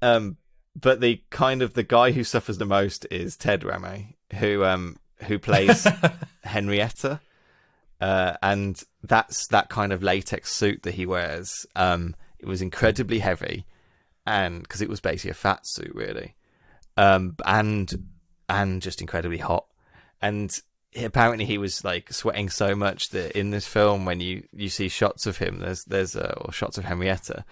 but the guy who suffers the most is Ted Raimi, who plays Henrietta. And that's that kind of latex suit that he wears. It was incredibly heavy, and because it was basically a fat suit, really. And just incredibly hot, and apparently he was like sweating so much that in this film, when you see shots of him, there's shots of Henrietta,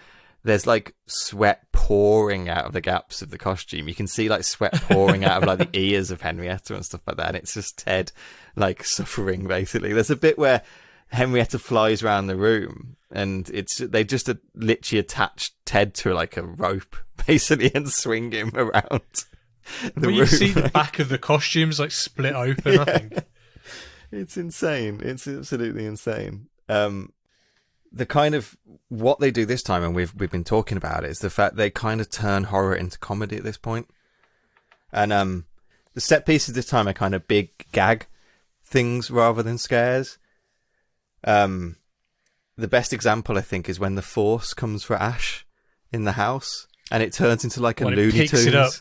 there's like sweat pouring out of the gaps of the costume. You can see like sweat pouring out of like the ears of Henrietta and stuff like that, and it's just Ted like suffering basically. There's a bit where Henrietta flies around the room, and they just literally attach Ted to like a rope basically and swing him around the room. You see the back of the costumes like split open. I think it's insane. It's absolutely insane. The kind of what they do this time, and we've been talking about it, is the fact they kind of turn horror into comedy at this point. And the set pieces this time are kind of big gag things rather than scares. The best example, I think, is when the Force comes for Ash in the house, and it turns into like a Looney Tunes. Picks it up.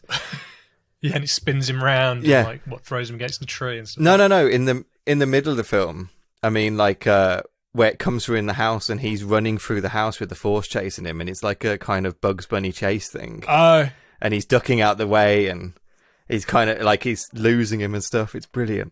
Yeah, and it spins him round. Yeah, and, like, throws him against the tree and stuff. No. In the middle of the film, I mean, like where it comes through in the house, and he's running through the house with the Force chasing him, and it's like a kind of Bugs Bunny chase thing. Oh, and he's ducking out the way, and he's kind of like he's losing him and stuff. It's brilliant.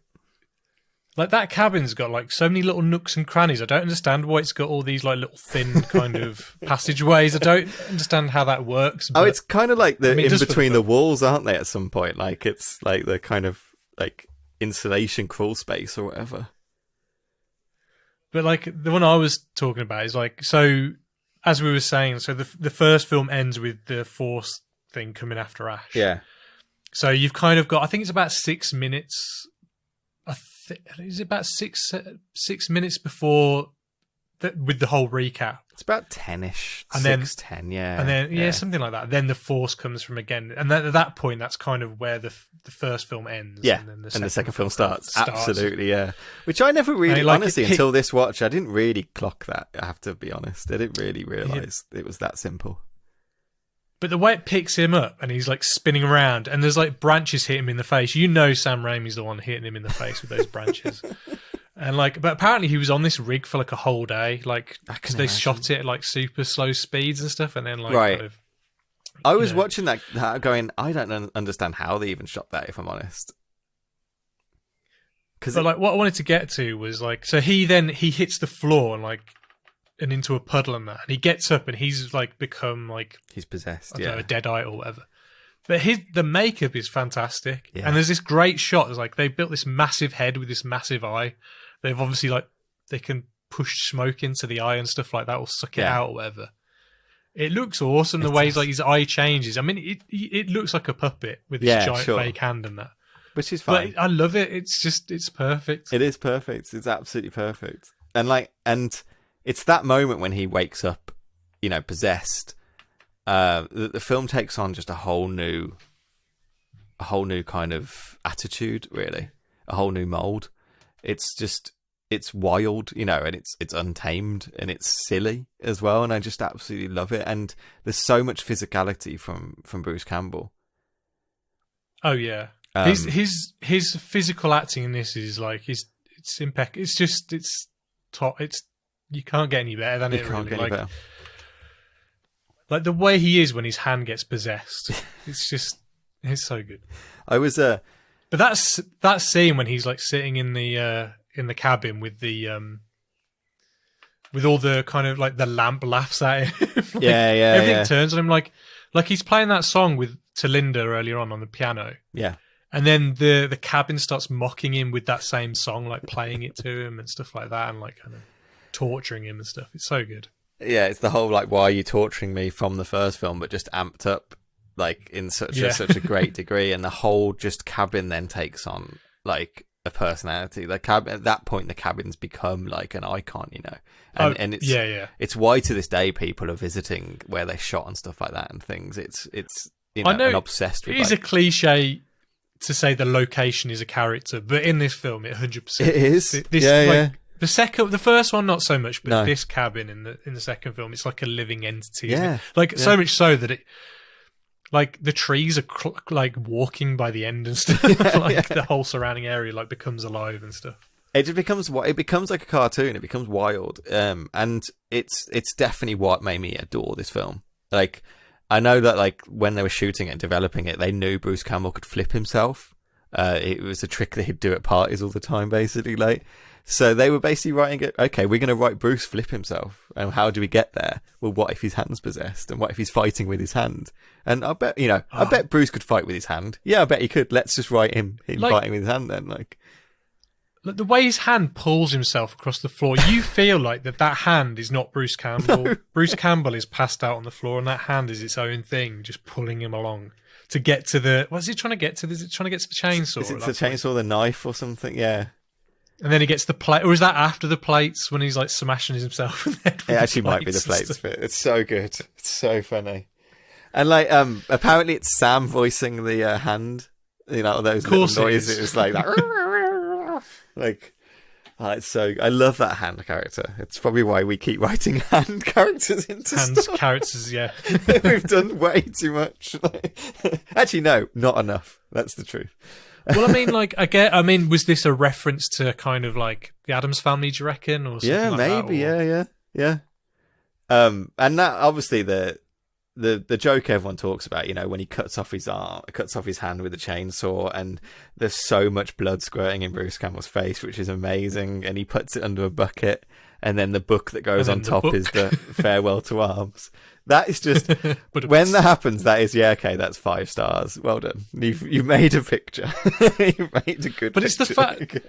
Like, that cabin's got like so many little nooks and crannies. I don't understand why it's got all these like little thin kind of passageways. I don't understand how that works. But, it's kind of like in between the walls, aren't they? At some point, like it's like the kind of like insulation crawl space or whatever. But like the one I was talking about is like, so as we were saying, so the first film ends with the Force thing coming after Ash. Yeah. So you've kind of got, I think it's about 6 minutes. Is it about six minutes before with the whole recap? It's about 10ish, and 10, yeah, and then something like that. Then the Force comes from again, and then at that point, that's kind of where the first film ends. Yeah, and then the second film starts. Absolutely, yeah. Which I never really, honestly, until this watch, I didn't really clock that. I have to be honest, I didn't really realise it was that simple. But the way it picks him up and he's like spinning around and there's like branches hitting him in the face. You know Sam Raimi's the one hitting him in the face with those branches. And like, but apparently he was on this rig for like a whole day. Like, because they shot it at like super slow speeds and stuff. And then like, right. Kind of, I was watching that going, I don't understand how they even shot that, if I'm honest. But like, what I wanted to get to was like, so he hits the floor and like, and into a puddle and that, and he gets up and he's like become like he's possessed, I don't know, a Deadite or whatever. But the makeup is fantastic, yeah. And there's this great shot. It's like they built this massive head with this massive eye. They've obviously like they can push smoke into the eye and stuff like that, or suck it out or whatever. It looks awesome the way like his eye changes. I mean, it looks like a puppet with this giant fake hand and that, which is fine. But I love it. It's perfect. It is perfect. It's absolutely perfect, and it's that moment when he wakes up, you know, possessed. The film takes on just a whole new kind of attitude, really, a whole new mold. It's wild, you know, and it's untamed and it's silly as well, and I just absolutely love it. And there's so much physicality from Bruce Campbell. Oh yeah, his physical acting in this is like it's impeccable. It's top. You can't get any better than it. Can't get any better. Like the way he is when his hand gets possessed, it's so good. I was but that's that scene when he's like sitting in the cabin with the with all the kind of like the lamp laughs at him. Like, everything turns on him like he's playing that song to Linda earlier on the piano. Yeah. And then the cabin starts mocking him with that same song, like playing it to him and stuff like that, and like kind of torturing him and stuff. It's so good. Yeah, it's the whole like, why are you torturing me from the first film, but just amped up like in such a great degree, and the whole just cabin then takes on like a personality. The cabin at that point, the cabin's become like an icon, you know, and it's it's why to this day people are visiting where they shot and stuff like that and things. It's you know, and obsessed with. It is a cliche to say the location is a character, but in this film, it 100%. It is. The first one not so much, but this cabin in the second film, it's like a living entity. Yeah, so much so that it, like the trees are like walking by the end and stuff. The whole surrounding area like becomes alive and stuff. It just becomes like a cartoon. It becomes wild, and it's definitely what made me adore this film. Like, I know that like when they were shooting it and developing it, they knew Bruce Campbell could flip himself. It was a trick that he'd do at parties all the time, basically. Like, so they were basically writing it. Okay, we're going to write Bruce flip himself, and how do we get there? Well, what if his hand's possessed, and what if he's fighting with his hand? And I bet I bet Bruce could fight with his hand. Yeah, I bet he could. Let's just write him fighting with his hand then. Like the way his hand pulls himself across the floor, you feel like that hand is not Bruce Campbell. No. Bruce Campbell is passed out on the floor, and that hand is its own thing, just pulling him along to get to the. What's he trying to get to? Is it trying to get to the chainsaw? Is it the chainsaw, the knife, or something? Yeah. And then he gets the plate, or is that after the plates when he's like smashing himself in the head? It actually might be the plates bit. It's so good. It's so funny. And like, apparently it's Sam voicing the hand. You know, those little noises. It's like that. Like, I love that hand character. It's probably why we keep writing hand characters into stuff. Characters, yeah. We've done way too much. Actually, no, not enough. That's the truth. Well, I mean, like, was this a reference to kind of like the Addams Family, do you reckon? Or something like maybe, that, yeah. And that, obviously, the joke everyone talks about, when he cuts off his hand with a chainsaw, and there's so much blood squirting in Bruce Campbell's face, which is amazing, and he puts it under a bucket, and then the book that goes on top is the farewell to arms. That is just, when that happens, that is, that's 5 stars. Well done. You made a picture. You made a good picture.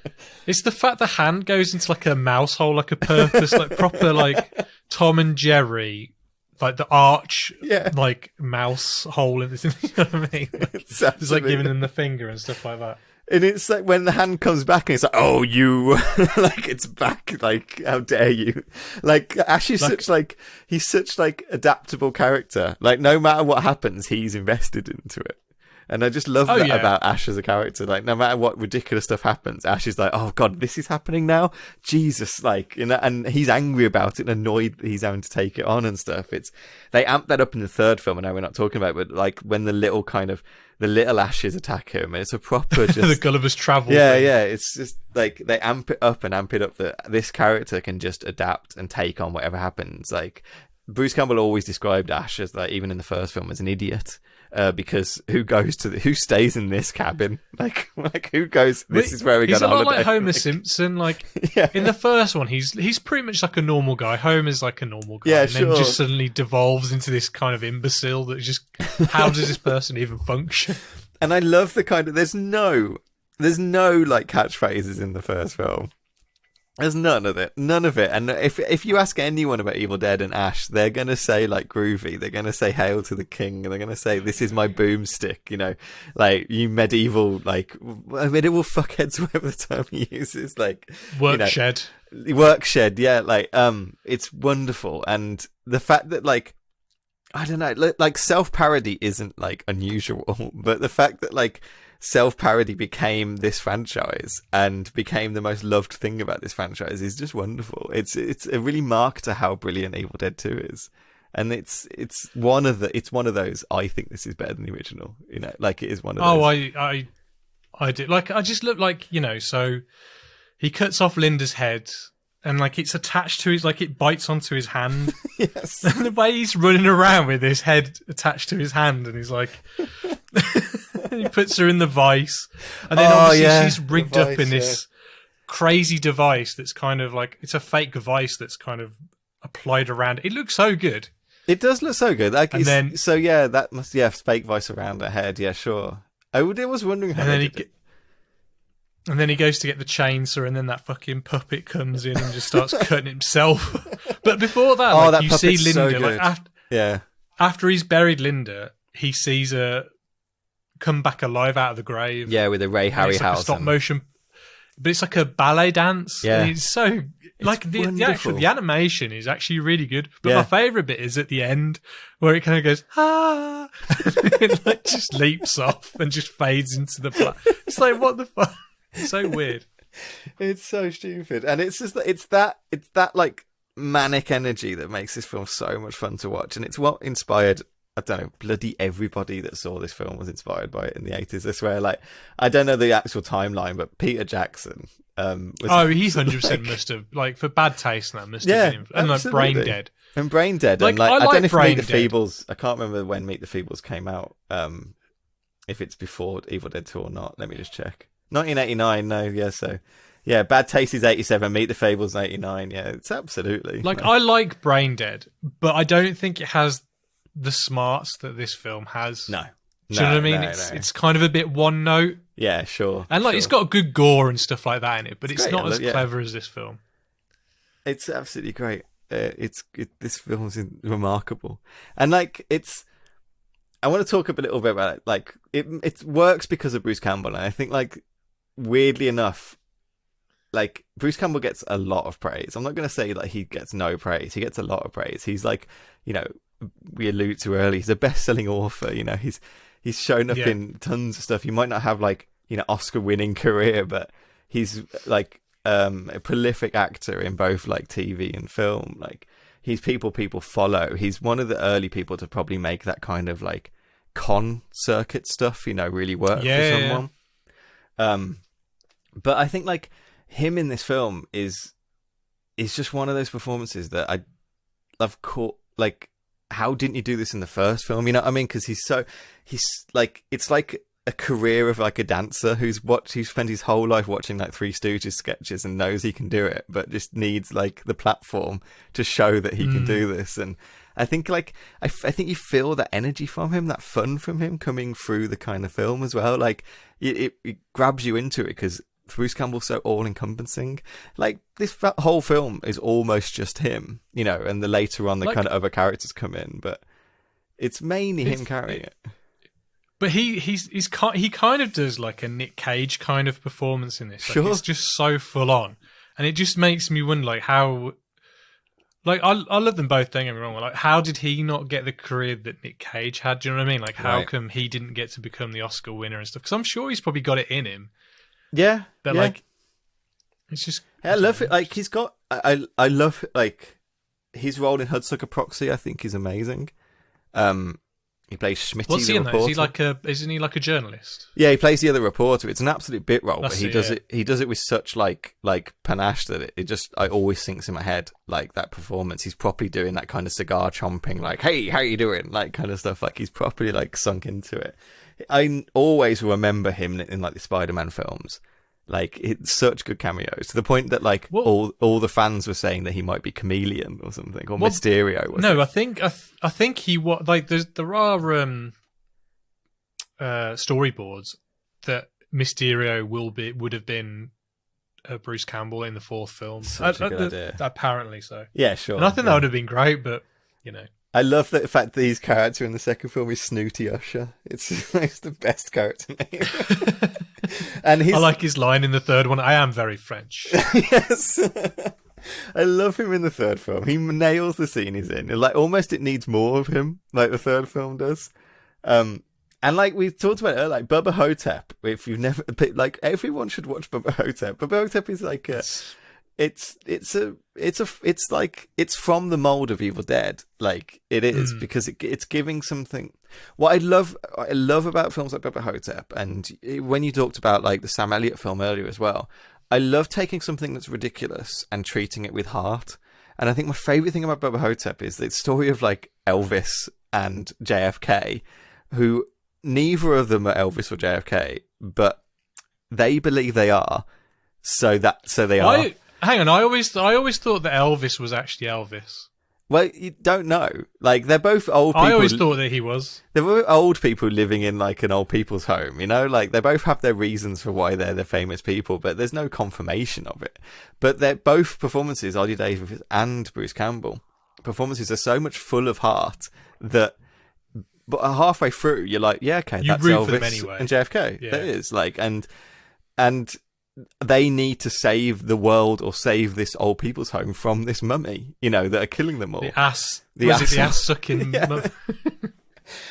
It's the fact the hand goes into like a mouse hole, like a purpose, like proper like Tom and Jerry, like the arch, like mouse hole in this. You know what I mean? Like, it's like giving them the finger and stuff like that. And it's like when the hand comes back and it's like, oh, you, like it's back. Like, how dare you? Like, Ash is he's such like adaptable character. Like, no matter what happens, he's invested into it. And I just love that about Ash as a character. Like, no matter what ridiculous stuff happens, Ash is like, oh God, this is happening now? Jesus, like, and he's angry about it and annoyed that he's having to take it on and stuff. They amp that up in the third film, I know we're not talking about it, but like when the little Ashes attack him, it's a proper just... the Gulliver's Travel thing. Yeah, it's just like, they amp it up that this character can just adapt and take on whatever happens. Like, Bruce Campbell always described Ash as, like, even in the first film, as an idiot. Because who stays in this cabin? Like who goes? This is where we go on holiday. He's a lot like Homer Simpson. Like in the first one, he's pretty much like a normal guy. Homer's like a normal guy, and then just suddenly devolves into this kind of imbecile that just how does this person even function? And I love the kind of there's no like catchphrases in the first film. There's none of it. And if you ask anyone about Evil Dead and Ash, they're going to say, like, Groovy. They're going to say, Hail to the King. And they're going to say, this is my boomstick, like, you medieval fuckheads, whatever the term he uses. Like, Workshed. Workshed, yeah. Like, it's wonderful. And the fact that, like, I don't know, like, self-parody isn't, like, unusual. But the fact that, like, self-parody became this franchise and became the most loved thing about this franchise is just wonderful. It's a really mark to how brilliant Evil Dead 2 is, and it's one of those. I think this is better than the original. Like it is one of those. I do. Like I just look like so he cuts off Linda's head. And like it's attached to it bites onto his hand. Yes. And the way he's running around with his head attached to his hand, and he's like, he puts her in the vice, and then obviously she's rigged up in this crazy device that's kind of like it's a fake vice that's kind of applied around. It looks so good. It does look so good. Like, and then that must fake vice around her head. Yeah, sure. I was wondering how. And then he goes to get the chainsaw, and then that fucking puppet comes in and just starts cutting himself. But before that, that you see Linda, so after he's buried Linda, he sees her come back alive out of the grave. Yeah, with a Ray Harryhausen. Like stop motion, but it's like a ballet dance. Yeah, and it's so like the animation is actually really good. But my favourite bit is at the end where it kind of goes and it like just leaps off and just fades into the black. It's like, what the fuck. It's so weird. It's so stupid, and it's just it's that like manic energy that makes this film so much fun to watch, and it's what inspired. I don't know, bloody everybody that saw this film was inspired by it in the 80s. I swear, like, I don't know the actual timeline, but Peter Jackson. He 100% must have, like, for bad taste, that must have been. And like Brain Dead. And Brain Dead. Like, and like, I don't know if Brain Meet the Feebles. I can't remember when Meet the Feebles came out. If it's before Evil Dead 2 or not. Let me just check. 1989, no, yeah, so. Yeah, Bad Taste is 87, Meet the Fables 89, yeah, it's absolutely. Like, I like Brain Dead, but I don't think it has the smarts that this film has. No. Do you know what I mean? It's kind of a bit one note. Yeah, sure. And like, it's got good gore and stuff like that in it, but it's not as clever as this film. It's absolutely great. This film's remarkable. And like, I want to talk a little bit about it. Like, it works because of Bruce Campbell, and I think, like, weirdly enough, like, Bruce Campbell gets a lot of praise. I'm not going to say like he gets no praise. He gets a lot of praise. He's like, you know, we alluded to earlier, he's a best-selling author. You know, he's shown up in tons of stuff. He might not have like, you know, Oscar-winning career, but he's like a prolific actor in both like TV and film. Like he's people follow. He's one of the early people to probably make that kind of like con circuit stuff, really work for someone. But I think like him in this film is just one of those performances that I've caught. Like, how didn't you do this in the first film? You know what I mean? Because he's like, it's like a career of like a dancer who's spent his whole life watching like Three Stooges sketches and knows he can do it, but just needs like the platform to show that he can do this. And I think like I think you feel that energy from him, that fun from him coming through the kind of film as well. Like it grabs you into it because Bruce Campbell's so all-encompassing. Like this whole film is almost just him, and the later on the kind of other characters come in, but it's mainly him carrying it. But he kind of does like a Nick Cage kind of performance in this. Like, sure. It's just so full on, and it just makes me wonder like how. Like I love them both. Don't get me wrong. Like how did he not get the career that Nick Cage had? Do you know what I mean? Like how come he didn't get to become the Oscar winner and stuff? Because I'm sure he's probably got it in him. Yeah, but like it's just. I love it. Like he's got. I love like his role in Hudsucker Proxy. I think is amazing. He plays Schmitty. What's he in reporter. Isn't he like a journalist? Yeah, he plays the other reporter. It's an absolute bit role, but he does it. He does it with such like panache that it just I always sinks in my head. Like that performance, he's properly doing that kind of cigar chomping, like "Hey, how you doing?" like kind of stuff. Like he's properly like sunk into it. I always remember him in like the Spider-Man films. Like it's such good cameos to the point that like all the fans were saying that he might be Chameleon or something or Mysterio. No, I think he like there are storyboards that Mysterio would have been Bruce Campbell in the fourth film. Such a good idea. Apparally so. Yeah, sure. And I think that would have been great, but I love the fact that his character in the second film is Snooty Usher. It's the best character name. And I like his line in the third one. I am very French. Yes. I love him in the third film. He nails the scene he's in. Like almost it needs more of him, like the third film does. And like we talked about earlier, like Bubba Hotep. If you've never, like everyone should watch Bubba Hotep. Bubba Hotep is like it's from the mold of Evil Dead. Like it is because it's giving something. What I love about films like Bubba Hotep, and when you talked about like the Sam Elliott film earlier as well, I love taking something that's ridiculous and treating it with heart. And I think my favorite thing about Bubba Hotep is the story of like Elvis and JFK, who neither of them are Elvis or JFK, but they believe they are. So they are. Hang on, I always thought that Elvis was actually Elvis. Well, you don't know. Like, they're both old people. I always thought that he was. They're both old people living in, like, an old people's home, Like, they both have their reasons for why they're the famous people, but there's no confirmation of it. But they're both performances, Ozzy Davis and Bruce Campbell. Performances are so much full of heart that but halfway through, you're like, yeah, okay, that's Elvis anyway. And JFK. Yeah. That is. Like, and they need to save the world or save this old people's home from this mummy, that are killing them all. The ass sucking mummy?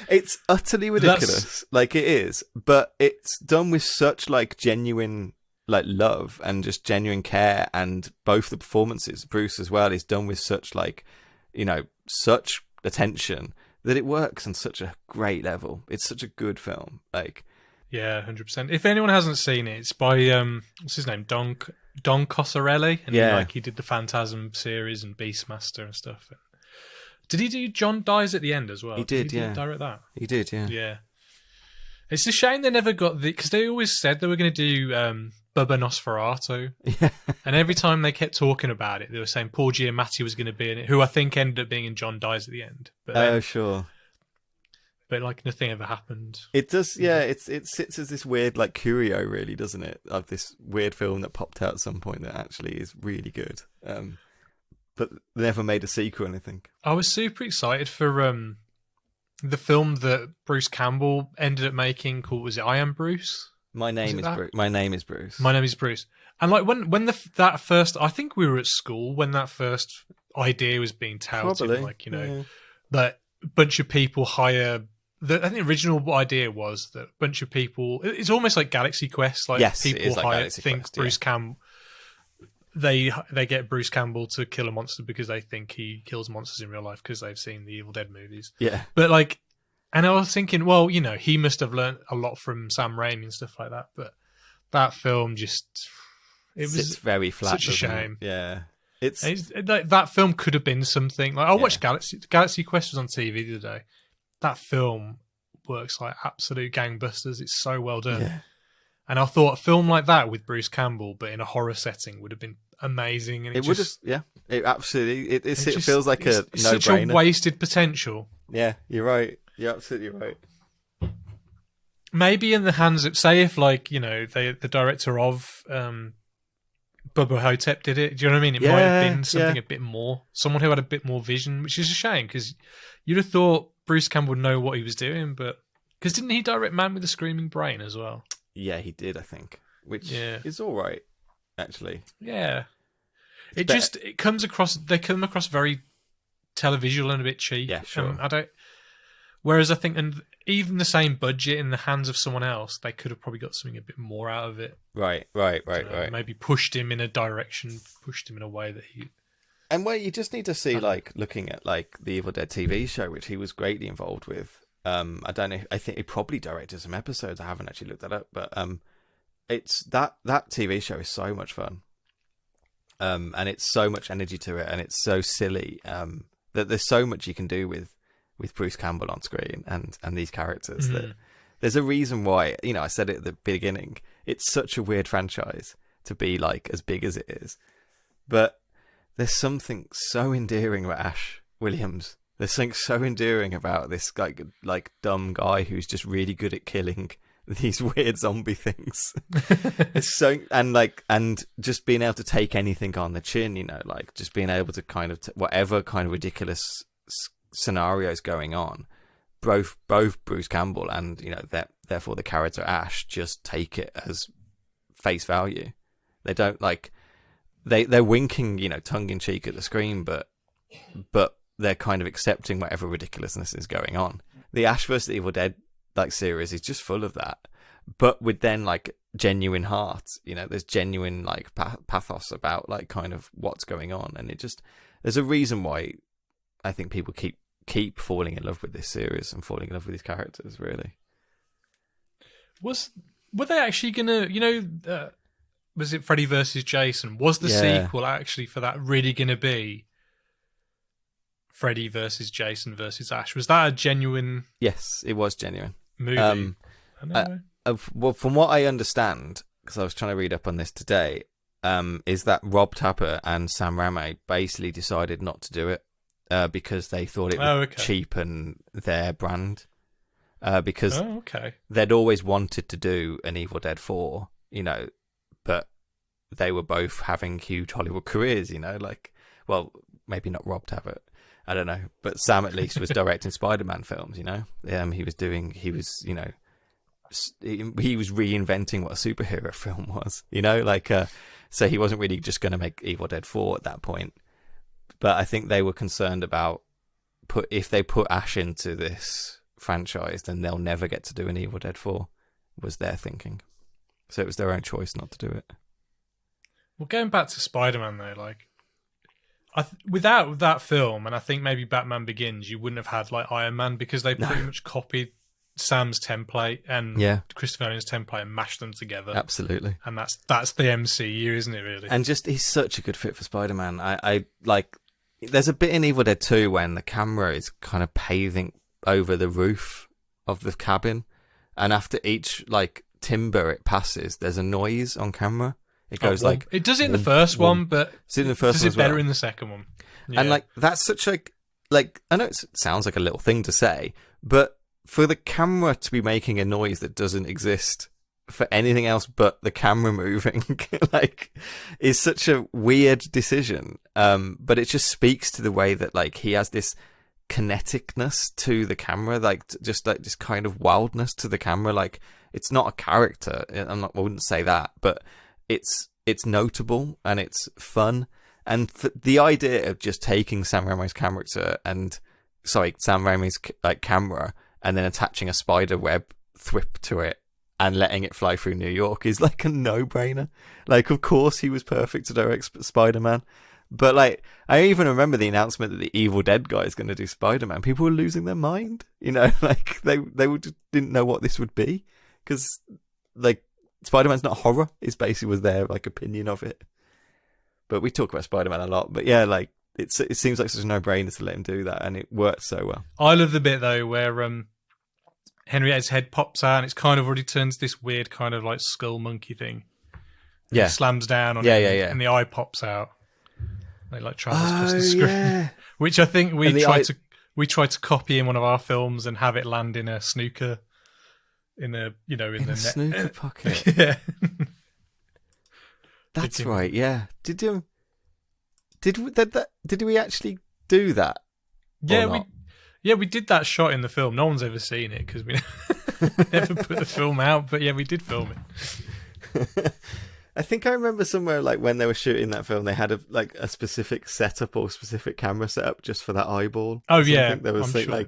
It's utterly ridiculous. Like it is, but it's done with such like genuine like love and just genuine care, and both the performances, Bruce as well, is done with such like, such attention that it works on such a great level. It's such a good film. Like, yeah, 100%. If anyone hasn't seen it, it's by what's his name, Don Coscarelli, and he did the Phantasm series and Beastmaster and stuff. Did he do John Dies at the End as well? He did, yeah. Direct that. He did, yeah. Yeah. It's a shame they never got because they always said they were going to do Bubba Nosferatu, and every time they kept talking about it, they were saying Paul Giamatti was going to be in it, who I think ended up being in John Dies at the End. But sure. But like nothing ever happened. It does, yeah. It sits as this weird like curio, really, doesn't it? Of this weird film that popped out at some point that actually is really good, but they never made a sequel. I think I was super excited for the film that Bruce Campbell ended up making called, was it I Am Bruce? My name is Bruce. My name is Bruce. My name is Bruce. And like when that first, I think we were at school when that first idea was being touted. Probably. Like that a bunch of people hire I think the original idea was that a bunch of people. It's almost like Galaxy Quest. Like yes, people it is like Galaxy think Quest, Bruce Campbell. They get Bruce Campbell to kill a monster because they think he kills monsters in real life because they've seen the Evil Dead movies. Yeah, but like, and I was thinking, well, you know, he must have learned a lot from Sam Raimi and stuff like that. But that film it's very flat. Such a shame. Yeah, it's like, that film could have been something. Like I watched Galaxy Quest was on TV the other day. That film works like absolute gangbusters. It's so well done. Yeah. And I thought a film like that with Bruce Campbell, but in a horror setting, would have been amazing. And it would have, yeah. It absolutely, it feels like a no-brainer. Such a wasted potential. Yeah, you're right. You're absolutely right. Maybe in the hands of, say, if like you know, the director of Bubba Hotep did it. Do you know what I mean? It might have been something a bit more. Someone who had a bit more vision, which is a shame because you'd have thought Bruce Campbell would know what he was doing, but because didn't he direct Man with a Screaming Brain as well? Yeah, he did, I think, which is all right, actually. Yeah, they come across very televisual and a bit cheap. Yeah, sure. Whereas I think, and even the same budget in the hands of someone else, they could have probably got something a bit more out of it. Right. Maybe pushed him in a direction, pushed him in a way that he. And where you just need to see, like, looking at like the Evil Dead TV show, which he was greatly involved with. I don't know. I think he probably directed some episodes. I haven't actually looked that up, but it's that TV show is so much fun, and it's so much energy to it, and it's so silly that there's so much you can do with Bruce Campbell on screen and these characters. That there's a reason why, you know, I said it at the beginning. It's such a weird franchise to be like as big as it is, but there's something so endearing about Ash Williams. There's something so endearing about this like dumb guy who's just really good at killing these weird zombie things. It's so and just being able to take anything on the chin, you know, like just being able to kind of whatever kind of ridiculous scenarios going on, both Bruce Campbell and, you know, therefore the character Ash just take it as face value. They don't like they're winking, you know, tongue in cheek at the screen, but they're kind of accepting whatever ridiculousness is going on. The Ash vs. Evil Dead like series is just full of that, but with then like genuine heart. You know, there's genuine like pathos about like kind of what's going on, and it just there's a reason why I think people keep falling in love with this series and falling in love with these characters. Really, were they actually gonna? You know, was it Freddy versus Jason? Was the sequel actually for that really gonna be Freddy versus Jason versus Ash? Was that a genuine? Yes, it was genuine movie. Well, from what I understand, because I was trying to read up on this today, is that Rob Tapert and Sam Raimi basically decided not to do it because they thought it would cheapen their brand. Because they'd always wanted to do an Evil Dead 4, you know, but they were both having huge Hollywood careers, you know, like, well, maybe not Rob Tapert. I don't know, but Sam at least was directing Spider-Man films. You know, he was reinventing what a superhero film was. You know, like so he wasn't really just going to make Evil Dead 4 at that point. But I think they were concerned about if they put Ash into this franchise, then they'll never get to do an Evil Dead 4. Was their thinking, so it was their own choice not to do it. Well, going back to Spider-Man though, like. Without that film, and I think maybe Batman Begins, you wouldn't have had like Iron Man because they pretty much copied Sam's template and Christopher Nolan's template and mashed them together. Absolutely, and that's the MCU, isn't it? Really, and just he's such a good fit for Spider-Man. I like. There's a bit in Evil Dead 2 when the camera is kind of paving over the roof of the cabin, and after each like timber it passes, there's a noise on camera. It goes like it does it in the first one, but it's in the first does one it as well. Better in the second one. Yeah. And like that's such a like I know it sounds like a little thing to say, but for the camera to be making a noise that doesn't exist for anything else but the camera moving, like, is such a weird decision. But it just speaks to the way that like he has this kineticness to the camera, like just kind of wildness to the camera. Like it's not a character. I wouldn't say that, but it's notable and it's fun, and the idea of just taking Sam Raimi's camera and then attaching a spider web thwip to it and letting it fly through New York is like a no-brainer. Like, of course he was perfect to direct Spider-Man. But, like, I even remember the announcement that the Evil Dead guy is going to do Spider-Man. People were losing their mind, you know, like, they just didn't know what this would be. Because, like, Spider-Man's not horror, is basically was their, like, opinion of it. But we talk about Spider-Man a lot. But, yeah, like, it seems like such a no-brainer to let him do that, and it worked so well. I love the bit, though, where Henrietta's head pops out, and it's kind of already turns this weird kind of, like, skull monkey thing. Yeah. It slams down on it, and the eye pops out. They like travels across the screen, which I think we tried to copy in one of our films and have it land in a snooker, in the snooker pocket. Yeah, that's right. Yeah, did we actually do that? Yeah, we did that shot in the film. No one's ever seen it because we never put the film out. But yeah, we did film it. I think I remember somewhere, like, when they were shooting that film, they had a specific setup or specific camera setup just for that eyeball. Oh, yeah. There was sure.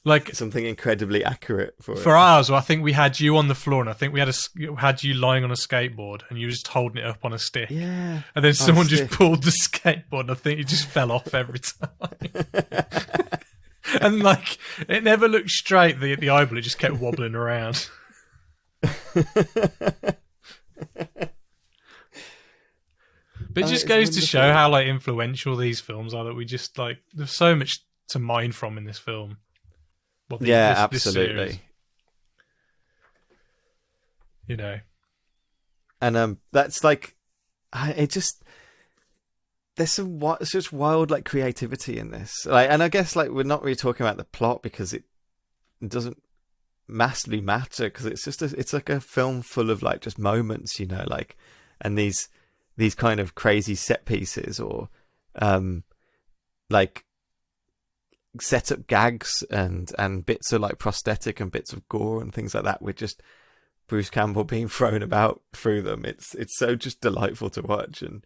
like something incredibly accurate for it. For ours, I think we had you on the floor, and I think we had you lying on a skateboard, and you were just holding it up on a stick. Yeah. And then someone just pulled the skateboard, and I think it just fell off every time. And, like, it never looked straight, the eyeball. It just kept wobbling around. But it just goes to show how, like, influential these films are, that we just, like, there's so much to mine from in this film. Absolutely. This you know. And that's like, it just, there's such wild, like, creativity in this. Like, and I guess, like, we're not really talking about the plot because it doesn't massively matter, because it's just it's like a film full of, like, just moments, you know, like, and these kind of crazy set pieces, or like set up gags and bits of, like, prosthetic and bits of gore and things like that, with just Bruce Campbell being thrown about through them. It's so just delightful to watch, and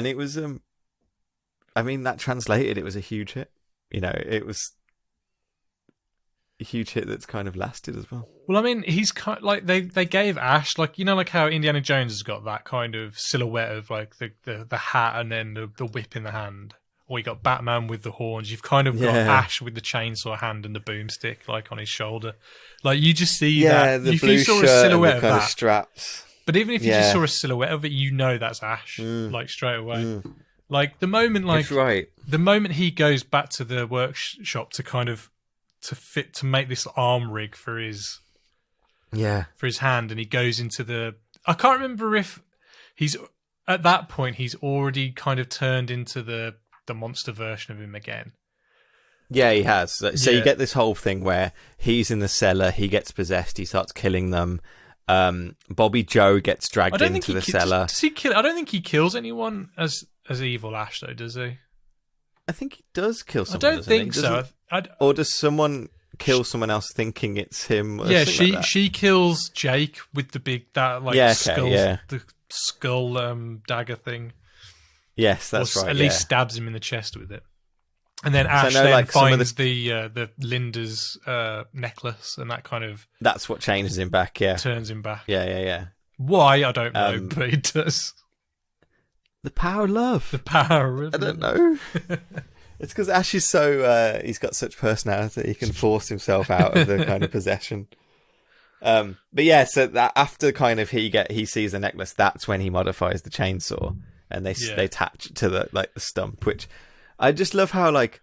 it was I mean, that translated, it was a huge hit, you know. It was a huge hit that's kind of lasted as well. Well, I mean, he's kind of, like, they gave Ash, like, you know, like how Indiana Jones has got that kind of silhouette of, like, the hat and then the whip in the hand, or you got Batman with the horns. You've kind of got Ash with the chainsaw hand and the boomstick, like, on his shoulder. Like, you just see that. The if blue you saw shirt a silhouette and the of kind that, of straps. But even if you just saw a silhouette of it, you know that's Ash, like, straight away. Like, the moment, like, that's right. The moment he goes back to the workshop to kind of to make this arm rig for his hand, and he goes into the, I can't remember if he's at that point he's already kind of turned into the monster version of him again. Yeah, he has. So you get this whole thing where he's in the cellar, he gets possessed, he starts killing them. Bobby Joe gets dragged into the cellar. Does he kill? I don't think he kills anyone as evil Ash, though, does he? I think he does kill someone. I don't think so. Or does someone kill someone else thinking it's him? Yeah, she kills Jake with the big the skull dagger thing. Yes, that's right. At least stabs him in the chest with it. And then Ash finds the Linda's necklace, and that kind of, that's what changes him back. Yeah, turns him back. Yeah. Why, I don't know, but it does. The power of love. The power of I don't know. It's because Ash is so he's got such personality, he can force himself out of the kind of possession. But yeah, so that after kind of he sees the necklace, that's when he modifies the chainsaw, and they attach it to the stump, which I just love how, like,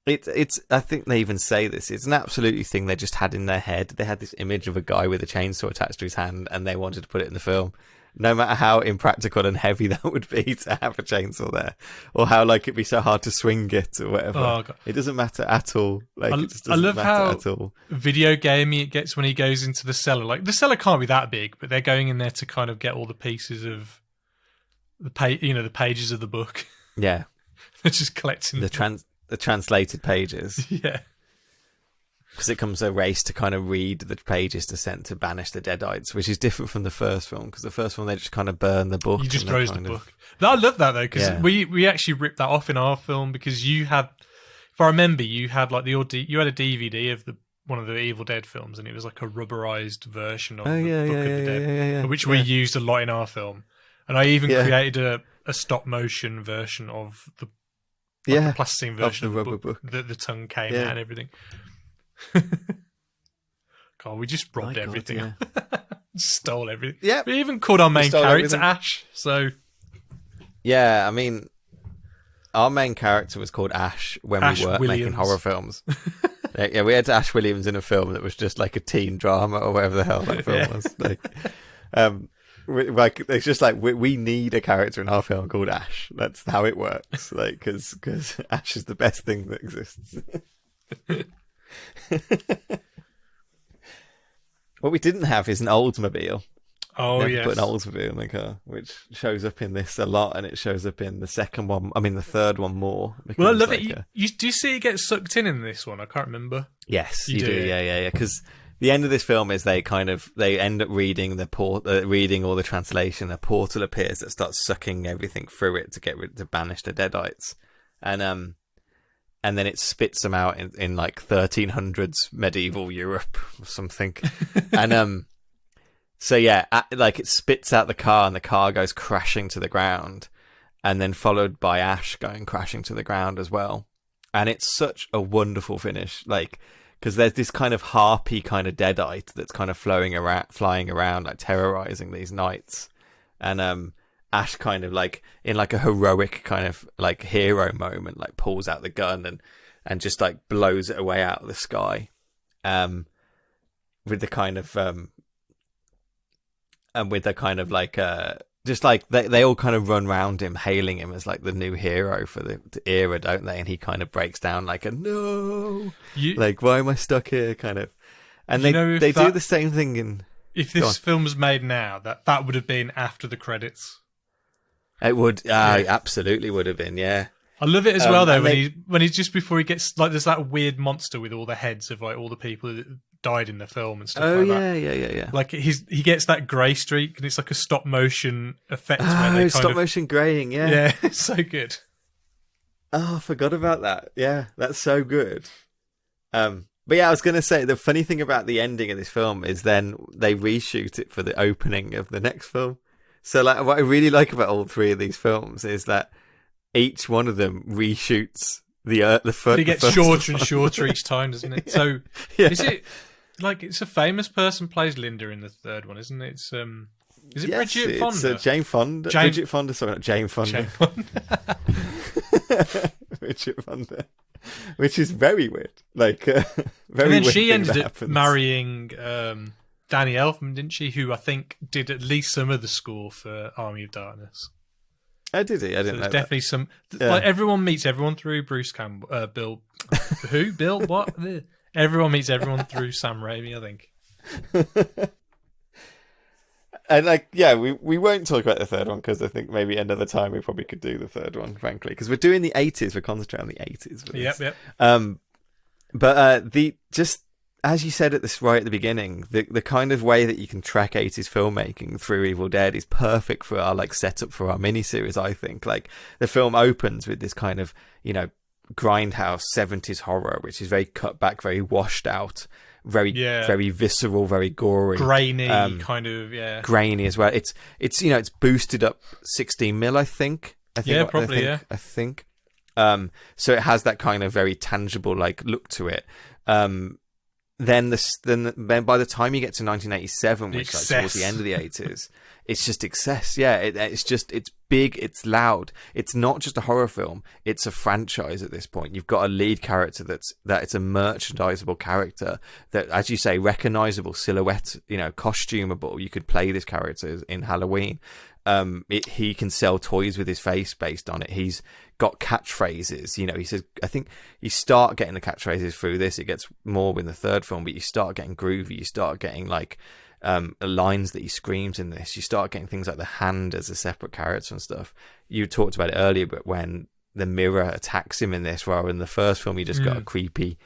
it's I think they even say this, it's an absolutely thing they just had in their head. They had this image of a guy with a chainsaw attached to his hand, and they wanted to put it in the film. No matter how impractical and heavy that would be to have a chainsaw there, or how, like, it'd be so hard to swing it or whatever. Oh, God. It doesn't matter at all. Like, it just doesn't matter at all. Video gamey it gets when he goes into the cellar. Like, the cellar can't be that big, but they're going in there to kind of get all the pieces of the pages of the book. Yeah, they're just collecting the translated pages. Yeah. Because it comes a race to kind of read the pages to banish the Deadites, which is different from the first film, because the first film they just kind of burn the book. You just throws the book. I love that, though, because we actually ripped that off in our film, because you had, if But I remember you had like you had a DVD of one of the Evil Dead films, and it was like a rubberized version of the Book of the Dead, which we used a lot in our film. And I even created a stop motion version of the plasticine version of the book. The tongue came out and everything. God, we just robbed everything. Stole everything. Yeah, we even called our main character everything. Ash. So yeah, I mean, our main character was called Ash when we weren't making horror films. Yeah, we had Ash Williams in a film that was just like a teen drama or whatever the hell that film was. Like, it's just like we need a character in our film called Ash. That's how it works. Like, because Ash is the best thing that exists. What we didn't have is an Oldsmobile. Oh, yes. Put an Oldsmobile in the car, which shows up in this a lot, and it shows up in the second one. I mean, the third one more. Well, I love it. You do you see it get sucked in this one? I can't remember. Yes, you do. Yeah. Because the end of this film is they end up reading reading all the translation. A portal appears that starts sucking everything through it to banish the Deadites, and then it spits them out in like 1300s medieval Europe or something, and So yeah, like it spits out the car and the car goes crashing to the ground, and then followed by Ash going crashing to the ground as well. And it's such a wonderful finish, like, because there's this kind of harpy kind of Deadite that's kind of flying around, like terrorizing these knights. And Ash kind of like in like a heroic kind of like hero moment, like pulls out the gun and just like blows it away out of the sky. With the kind of and with the kind of like just like they all kind of run round him, hailing him as like the new hero for the era, don't they? And he kind of breaks down like a like, why am I stuck here kind of. And they do the same thing in. If this film's made now, that would have been after the credits. It would, absolutely would have been, yeah. I love it as well though when he's just before he gets like there's that weird monster with all the heads of like all the people that died in the film and stuff like that. Yeah. Like he gets that grey streak and it's like a stop motion effect. Stop motion greying, yeah. Yeah, it's so good. Oh, I forgot about that. Yeah, that's so good. But yeah, I was going to say the funny thing about the ending of this film is then they reshoot it for the opening of the next film. So like what I really like about all three of these films is that each one of them reshoots the first. It gets shorter and shorter each time, doesn't it? So is it like it's a famous person plays Linda in the third one, isn't it? Is it Bridget Fonda? It's Jane Fonda. Bridget Fonda. Sorry, not Jane Fonda. Bridget Fonda, which is very weird. Like very. And then she ended up marrying Danny Elfman, didn't she? Who I think did at least some of the score for Army of Darkness. Oh, did he? I didn't know. There's definitely some. Like everyone meets everyone through Bruce Campbell. Bill. Who? Bill? What? Everyone meets everyone through Sam Raimi, I think. And like, yeah, we won't talk about the third one because I think maybe another time we probably could do the third one, frankly, because we're doing the 80s. We're concentrating on the 80s. Yep. But just as you said right at the beginning, the kind of way that you can track 80s filmmaking through Evil Dead is perfect for our like setup for our miniseries. I think like the film opens with this kind of grindhouse 70s horror, which is very cut back, very washed out, very visceral, very gory, grainy grainy as well. It's it's boosted up 16mm, I think. I think. So it has that kind of very tangible like look to it. Then by the time you get to 1987, which is like towards the end of the 80s, it's just excess. Yeah, it's big, it's loud. It's not just a horror film; it's a franchise at this point. You've got a lead character that it's a merchandisable character that, as you say, recognizable silhouette. Costumable. You could play this character in Halloween. He can sell toys with his face based on it. He's got catchphrases. He says, I think you start getting the catchphrases through this. It gets more in the third film, but you start getting groovy. You start getting like lines that he screams in this. You start getting things like the hand as a separate character and stuff. You talked about it earlier, but when the mirror attacks him in this, rather in the first film, you just got a creepy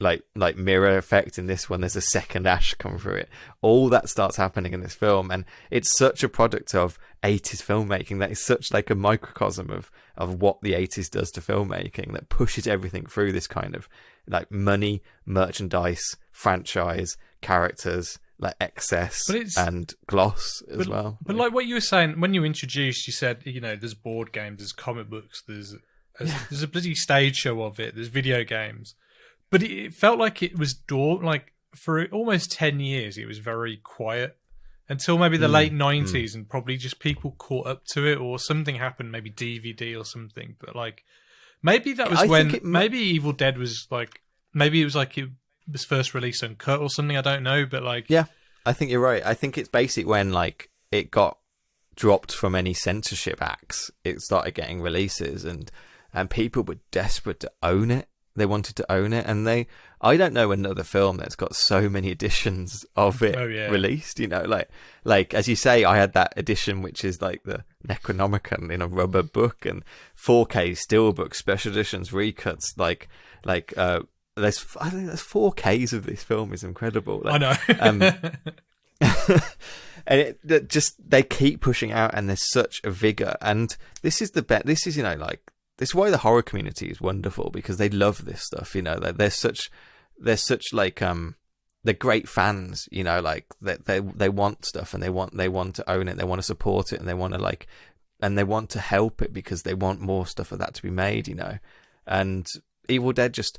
like mirror effect. In this one, there's a second Ash come through it. All that starts happening in this film, and it's such a product of 80s filmmaking that is such like a microcosm of what the 80s does to filmmaking, that pushes everything through this kind of like money, merchandise, franchise, characters, like excess and gloss as well. But like what you were saying when you introduced, you said, you know, there's board games, there's comic books, there's a bloody stage show of it, there's video games. But it felt like it was like for almost 10 years, it was very quiet until maybe the late 90s, and probably just people caught up to it, or something happened, maybe DVD or something. But like, maybe that was maybe Evil Dead was like, maybe it was like it was first released uncut or something. I don't know, but like, yeah, I think you're right. I think it's basically when like it got dropped from any censorship acts, it started getting releases, and people were desperate to own it. They wanted to own it, and I don't know another film that's got so many editions of it released, you know, like as you say, I had that edition which is like the Necronomicon in a rubber book, and 4K steelbook, special editions, recuts, like I think there's 4Ks of this film. Is incredible. Like, I know. And they keep pushing out, and there's such a vigor, and this is you know, like, this is why the horror community is wonderful, because they love this stuff, you know. They're such like they're great fans, you know, like they want stuff, and they want to own it, they want to support it, and they want to help it because they want more stuff of that to be made, you know. And Evil Dead just,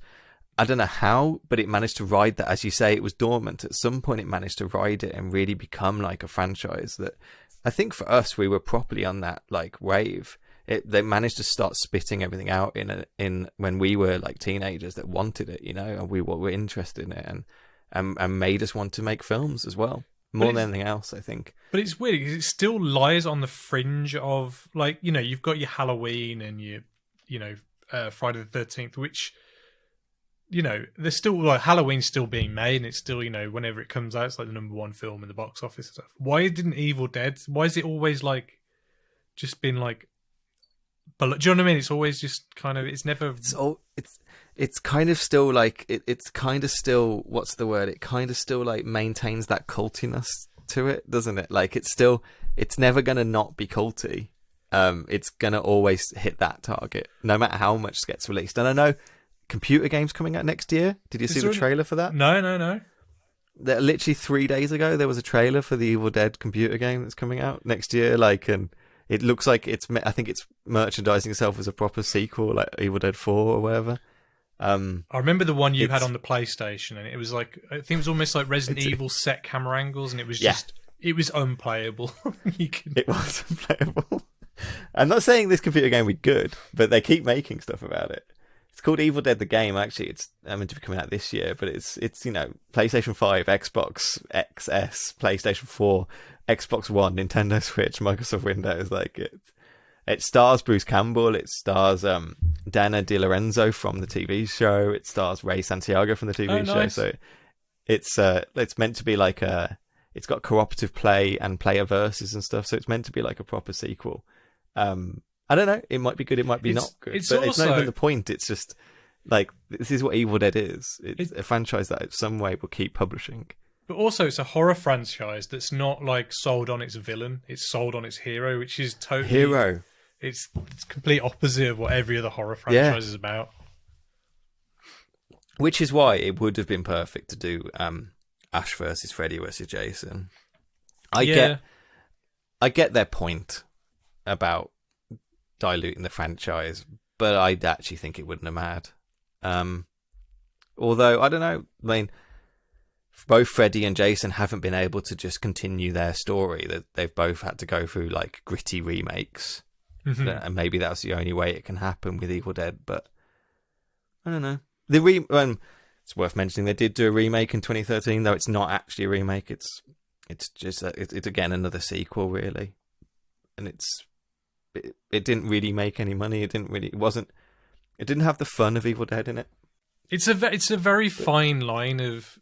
I don't know how, but it managed to ride that. As you say, it was dormant. At some point it managed to ride it and really become like a franchise that I think for us, we were properly on that like wave. They managed to start spitting everything out in when we were like teenagers that wanted it, you know, and we were interested in it, and made us want to make films as well, more than anything else, I think. But it's weird because it still lies on the fringe of, like, you know, you've got your Halloween and your, you know, Friday the 13th, which, you know, there's still like Halloween's still being made, and it's still, you know, whenever it comes out, it's like the #1 film in the box office and stuff. Why didn't Evil Dead? Why is it always like just been like? But do you know what I mean? It's always just kind of, it's never. It's kind of still like it's kind of still, what's the word? It kind of still like maintains that cultiness to it, doesn't it? Like it's never gonna not be culty. It's gonna always hit that target, no matter how much gets released. And I know computer games coming out next year. Did you see the trailer for that? No. Literally 3 days ago, there was a trailer for the Evil Dead computer game that's coming out next year. Like, and it looks like I think it's merchandising itself as a proper sequel, like Evil Dead 4 or whatever. I remember the one you had on the PlayStation, and it was like, I think it was almost like Resident Evil set camera angles, and it was just, it was unplayable. It was unplayable. I'm not saying this computer game would be good, but they keep making stuff about it. It's called Evil Dead the Game. Actually, it's meant to be coming out this year, but it's you know, PlayStation 5, Xbox XS, PlayStation 4, Xbox One, Nintendo Switch, Microsoft Windows. Like it stars Bruce Campbell. It stars Dana Di Lorenzo from the TV show. It stars Ray Santiago from the TV show. So it's meant to be like it's got cooperative play and player versus and stuff. So it's meant to be like a proper sequel. I don't know. It might be good. It might be not good. But it's not even the point. It's just like, this is what Evil Dead is. It's a franchise that in some way will keep publishing. But also, it's a horror franchise that's not like sold on its villain. It's sold on its hero, which is totally hero. It's complete opposite of what every other horror franchise is about. Which is why it would have been perfect to do Ash versus Freddy versus Jason. I get their point about diluting the franchise, but I actually think it wouldn't have mattered. Although I don't know, I mean, both Freddy and Jason haven't been able to just continue their story. That they've both had to go through like gritty remakes, and maybe that's the only way it can happen with Evil Dead. But I don't know. It's worth mentioning they did do a remake in 2013, though it's not actually a remake. It's just it's again another sequel, really, and it didn't really make any money. It didn't have the fun of Evil Dead in it. It's a very fine line of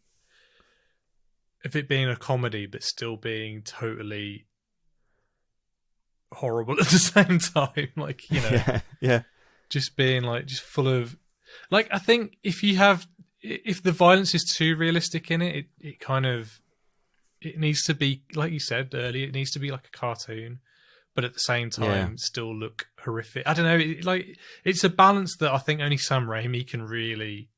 it being a comedy but still being totally horrible at the same time. Like, you know, yeah, just being like just full of, like, I think if you have if the violence is too realistic in it, it needs to be, like you said earlier, it needs to be like a cartoon, but at the same time still look horrific. I don't know, it's a balance that I think only Sam Raimi can really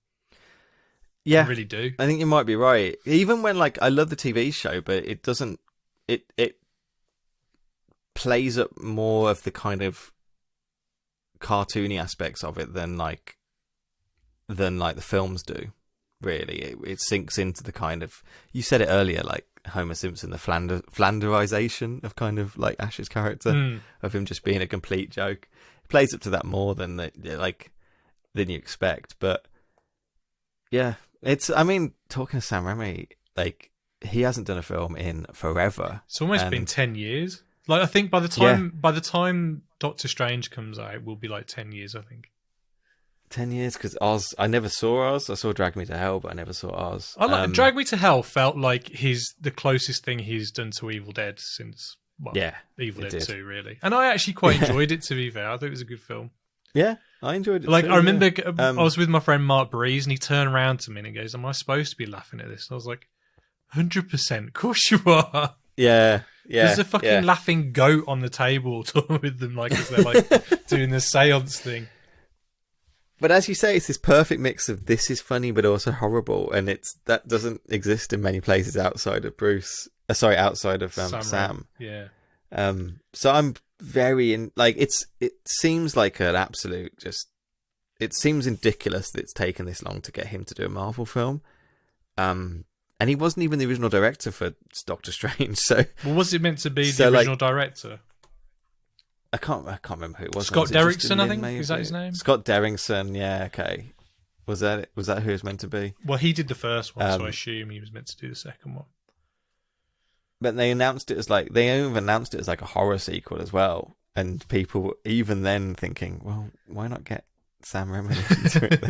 do. I think you might be right. Even when, like, I love the TV show, but it doesn't, it plays up more of the kind of cartoony aspects of it than the films do. Really, it sinks into the kind of, you said it earlier, like Homer Simpson, the Flanderization of kind of like Ash's character, of him just being a complete joke. It plays up to that more than you expect. But yeah, I mean, talking to Sam Raimi, like, he hasn't done a film in forever. It's almost been 10 years. Like, I think by the time Doctor Strange comes out, it will be like 10 years, I think. 10 years, because Oz, I never saw Oz. I saw Drag Me to Hell, but I never saw Oz. Drag Me to Hell felt like the closest thing he's done to Evil Dead since Evil Dead 2, really. And I actually quite enjoyed it, to be fair. I thought it was a good film. Yeah, I enjoyed it too, I remember I was with my friend Mark Breeze, and he turned around to me and he goes, "Am I supposed to be laughing at this?" And I was like, 100%, of course you are. Yeah. There's a fucking laughing goat on the table talking with them, like, as they're like doing the seance thing. But as you say, it's this perfect mix of this is funny but also horrible, and that doesn't exist in many places outside of outside of Sam. Yeah. So I'm very it seems like an absolute it seems ridiculous that it's taken this long to get him to do a Marvel film. And he wasn't even the original director for Doctor Strange. So, well, was it meant to be the original director? I can't remember who it was. Scott Derrickson, I think. Is that his name? Scott Derrickson. Yeah. Okay. Was that who it was meant to be? Well, he did the first one, so I assume he was meant to do the second one. But they announced it as like a horror sequel as well, and people even then thinking, well, why not get Sam Raimi into it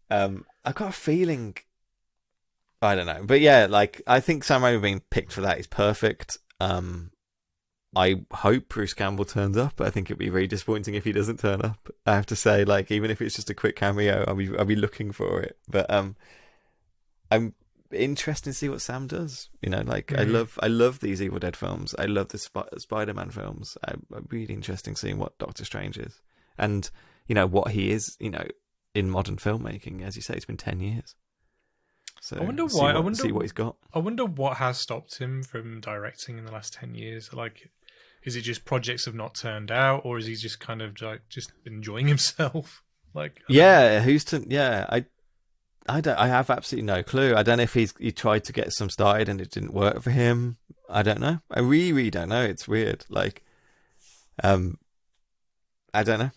then? I've got a feeling. I don't know, but yeah, like, I think Sam Raimi being picked for that is perfect. I hope Bruce Campbell turns up, but I think it'd be very disappointing if he doesn't turn up. I have to say, like, even if it's just a quick cameo, I'll be looking for it. But I'm interested to see what Sam does. You know, like, I love these Evil Dead films. I love the Spider-Man films. I'm really interested in seeing what Doctor Strange is, and you know what he is. You know, in modern filmmaking, as you say, it's been 10 years. So I wonder why. See what he's got. I wonder what has stopped him from directing in the last 10 years. Like, is it just projects have not turned out, or is he just kind of like just enjoying himself? Like, I have absolutely no clue. I don't know if he tried to get some started and it didn't work for him. I don't know. I really, really don't know. It's weird. Like, I don't know.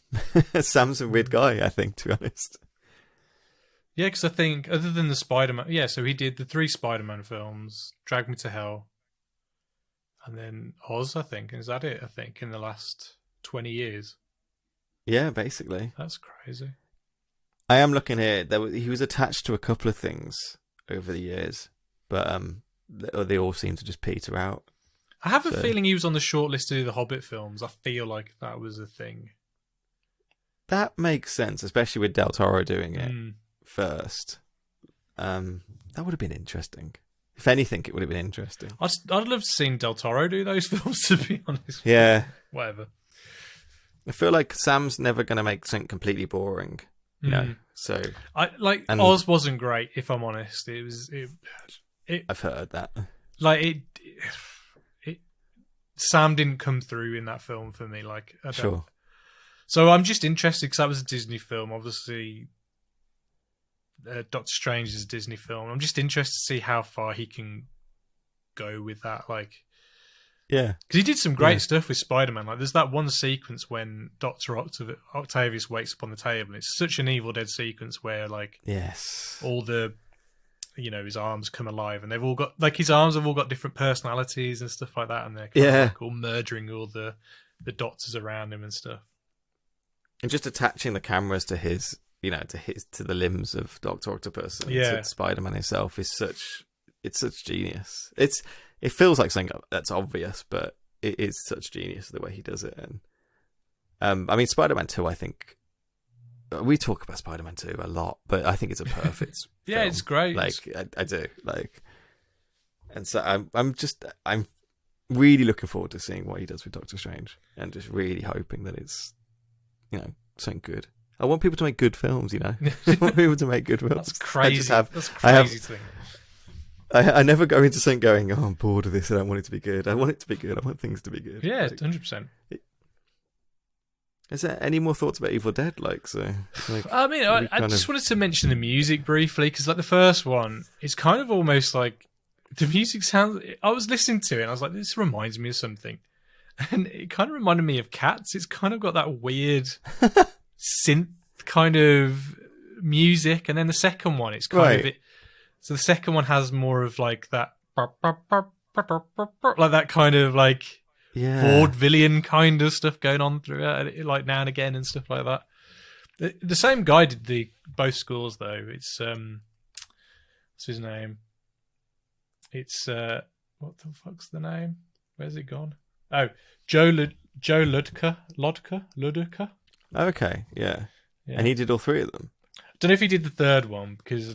Sam's a weird guy, I think, to be honest. Yeah, because I think, other than the Spider-Man... Yeah, so he did the 3 Spider-Man films, Drag Me to Hell, and then Oz, I think. Is that it, I think, in the last 20 years? Yeah, basically. That's crazy. I am looking here. He was attached to a couple of things over the years, but they all seem to just peter out. I have a feeling he was on the shortlist to do the Hobbit films. I feel like that was a thing. That makes sense, especially with Del Toro doing it. First, that would have been interesting. If anything, it would have been interesting. I'd love to see Del Toro do those films, to be honest. Yeah, whatever. I feel like Sam's never going to make something completely boring, you know. So Oz wasn't great, if I'm honest. I've heard that. Like Sam didn't come through in that film for me. Like, I don't. Sure. So I'm just interested because that was a Disney film, obviously. Doctor Strange is a Disney film. I'm just interested to see how far he can go with that. Like, yeah, because he did some great stuff with Spider-Man. Like, there's that one sequence when Dr. Octavius wakes up on the table. It's such an Evil Dead sequence where, like, all the, you know, his arms come alive, and they've all got, like, his arms have all got different personalities and stuff like that, and they're kind of like all murdering all the doctors around him and stuff. And just attaching the cameras to his, you know, to the limbs of Dr. Octopus and to Spider-Man himself is such genius. It feels like something that's obvious, but it is such genius the way he does it. And I mean, Spider-Man 2, I think we talk about Spider-Man 2 a lot, but I think it's a perfect yeah, film. it's great. Like, I do. Like, and so I'm really looking forward to seeing what he does with Doctor Strange, and just really hoping that it's, something good. I want people to make good films, I want people to make good films. That's crazy. That's crazy thing. I never go into something going, I'm bored of this, I don't want it to be good. I want it to be good. I want things to be good. Yeah, 100%. Is there any more thoughts about Evil Dead? I just wanted to mention the music briefly, because like the first one, it's kind of almost like the music sounds. I was listening to it and I was like, this reminds me of something, and it kind of reminded me of Cats. It's kind of got that weird synth kind of music, and then the second one, it's kind of it. So the second one has more of like that, like that kind of like vaudevillian kind of stuff going on through it, like now and again and stuff like that. The same guy did both scores though. It's what's his name? It's what the fuck's the name? Where's it gone? Oh, Joe Ludka. Okay, yeah. And he did all three of them. Don't know if he did the third one because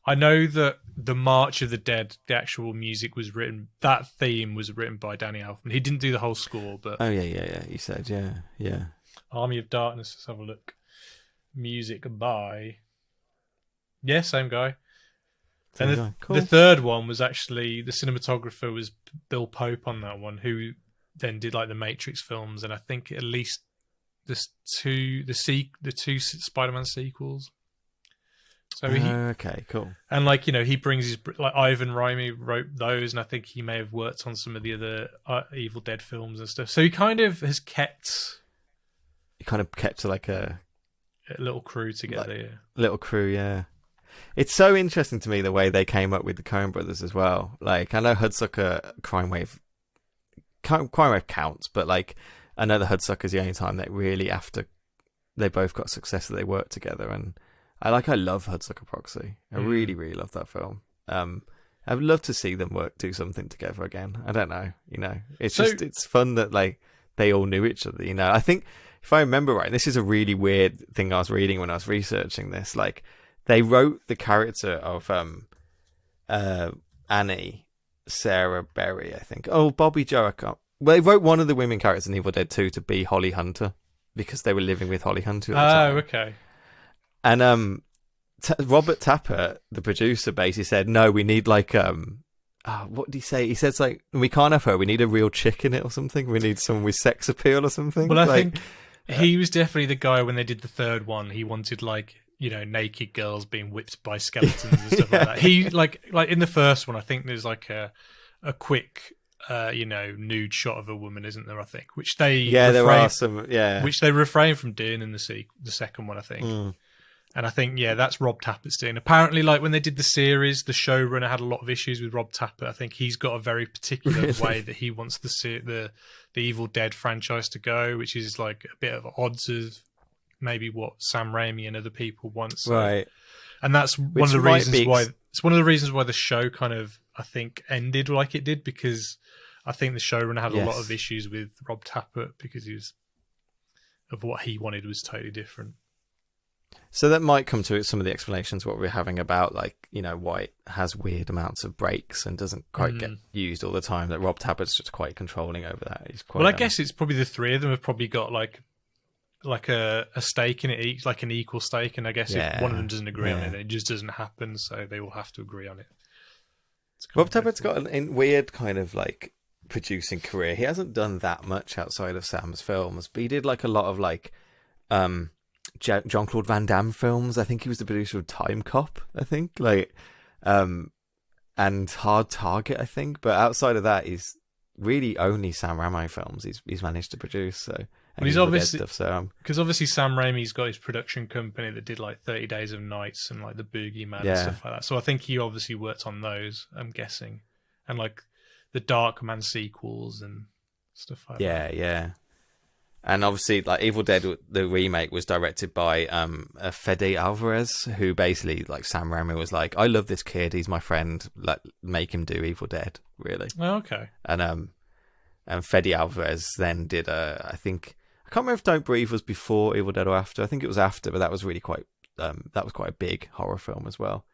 I know that the March of the Dead, the actual music was written. That theme was written by Danny Elfman. He didn't do the whole score, but You said, yeah. Army of Darkness. Let's have a look. Music by same guy. Cool. The third one was actually the cinematographer was Bill Pope on that one, who then did like the Matrix films, and I think at least the two Spider-Man sequels. So okay, cool. And he brings his Ivan Raimi wrote those, and I think he may have worked on some of the other Evil Dead films and stuff. So he kind of has kept. He kind of kept like a little crew together. Little crew, yeah. It's so interesting to me the way they came up with the Coen brothers as well. Like, I know Hudsucker Crime Wave counts, but I know the Hudsucker's the only time that really, after they both got success, that they worked together. And I love Hudsucker Proxy. I really, really love that film. I would love to see them do something together again. I don't know, it's fun that they all knew each other. I think if I remember right, this is a really weird thing I was reading when I was researching this. They wrote the character of Annie, Sarah Berry, I think. Oh, Bobby Joe. Well, they wrote one of the women characters in Evil Dead 2 to be Holly Hunter because they were living with Holly Hunter at the time. Oh, okay. And Robert Tapert, the producer, basically said, no, we need what did he say? He says we can't have her. We need a real chick in it or something. We need someone with sex appeal or something. Well, I think he was definitely the guy when they did the third one. He wanted naked girls being whipped by skeletons and stuff like that. He like in the first one, I think there's a quick nude shot of a woman, isn't there? I think which they there are some which they refrain from doing in the second one, I think. And I think that's Rob Tapert's doing. Apparently, when they did the series, the showrunner had a lot of issues with Rob Tapert. I think he's got a very particular way that he wants the Evil Dead franchise to go, which is a bit of odds of maybe what Sam Raimi and other people want. So. Right. And that's one of the reasons why it's one of the reasons why the show kind of, I think, ended like it did, because I think the showrunner had a lot of issues with Rob Tapert because of what he wanted was totally different. So that might come to some of the explanations what we're having about why it has weird amounts of breaks and doesn't quite get used all the time. That Rob Tapert's just quite controlling over that. He's quite. Well, I guess it's probably the three of them have probably got a stake in it, an equal stake, and I guess if one of them doesn't agree on it, it just doesn't happen. So they will have to agree on it. Rob Tapert's got a weird kind of producing career. He hasn't done that much outside of Sam's films, but he did a lot of Jean-Claude Van Damme films. I think he was the producer of Time Cop, I think, and Hard Target, I think. But outside of that, he's really only Sam Raimi films he's managed to produce. So, and he's obviously stuff. Because obviously Sam Raimi's got his production company that did 30 Days of Nights and the Boogeyman and stuff like that. So I think he obviously worked on those. I'm guessing, and the Darkman sequels and stuff like that. Yeah. And obviously, Evil Dead, the remake, was directed by Fede Alvarez, who basically, Sam Raimi was I love this kid, he's my friend, make him do Evil Dead, really. Oh, okay. And Fede Alvarez then did I I can't remember if Don't Breathe was before Evil Dead or after. I think it was after, but that was really quite a big horror film as well.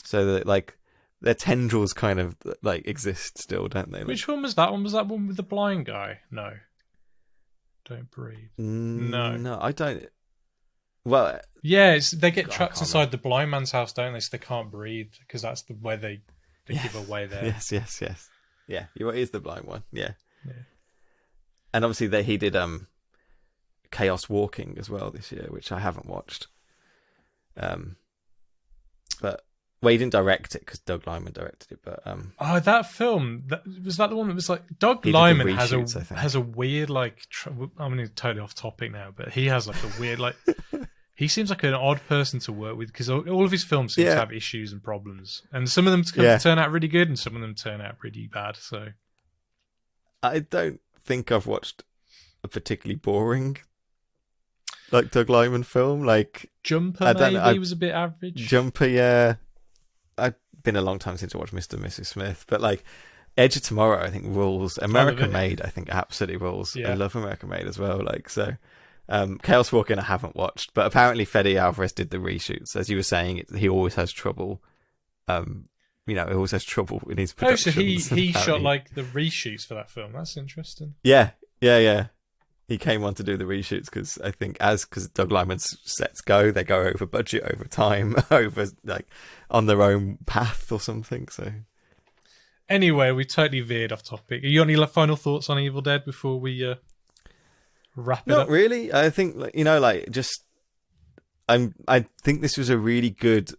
So that like their tendrils kind of like exist still, don't they? Which one was that one? Was that one with the blind guy? No. Don't Breathe. No, I don't. Well, yeah, they get trapped inside the blind man's house, don't they? So they can't breathe because that's the way they give away their. Yes. Yeah, it is the blind one. Yeah. And obviously he did Chaos Walking as well this year, which I haven't watched. But he didn't direct it because Doug Liman directed it. But that film was that the one that was like Doug Liman has a weird like. I'm totally off topic now, but he has like a weird like. He seems like an odd person to work with because all of his films seem to have issues and problems, and some of them turn out really good, and some of them turn out pretty bad. So, I don't think I've watched a particularly boring, like Doug Liman film. Like Jumper, maybe was a bit average. Jumper, yeah. I've been a long time since I watched Mr. and Mrs. Smith, but like Edge of Tomorrow, I think rules. American Made, I think absolutely rules. Yeah. I love American Made as well. Like so. Chaos Walking I haven't watched, but apparently Fede Alvarez did the reshoots. As you were saying, he always has trouble. He always has trouble in his productions. Oh, so he shot like the reshoots for that film. That's interesting. Yeah. He came on to do the reshoots because I think because Doug Liman's sets they go over budget, over time, over like on their own path or something. So anyway, we totally veered off topic. Are you any final thoughts on Evil Dead before we? Wrap it up? Not really. I think I think this was a really good,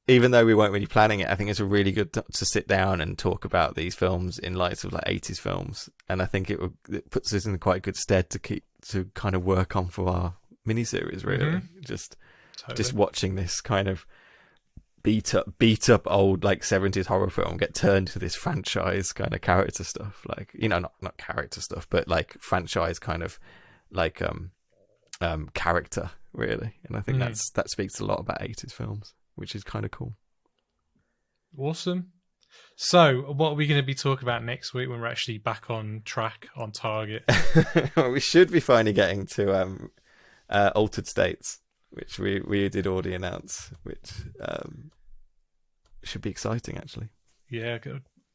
even though we weren't really planning it, I think it's a really good to sit down and talk about these films in light of like 80s films, and I think it puts us in quite good stead to kind of work on for our miniseries. Really, just watching this kind of beat up old like 70s horror film get turned into this franchise kind of character stuff, like not character stuff, but like franchise kind of like character really, and I think that speaks a lot about 80s films, which is kind of cool. Awesome. So what are we going to be talking about next week when we're actually back on track, on target? Well, we should be finally getting to Altered States, which we did already announce, which should be exciting actually. Yeah,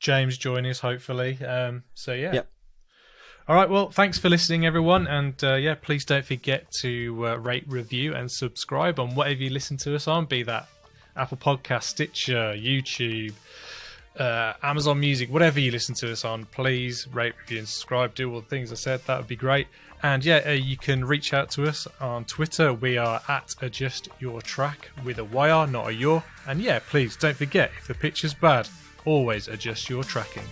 James join us hopefully. So yeah. Yep. All right, well, thanks for listening, everyone. And please don't forget to rate, review, and subscribe on whatever you listen to us on, be that Apple Podcast, Stitcher, YouTube, Amazon Music, whatever you listen to us on. Please rate, review, and subscribe. Do all the things I said. That would be great. And you can reach out to us on Twitter. We are at AdjustYourTrack with a YR, not a your. And please don't forget, if the picture's bad, always adjust your tracking.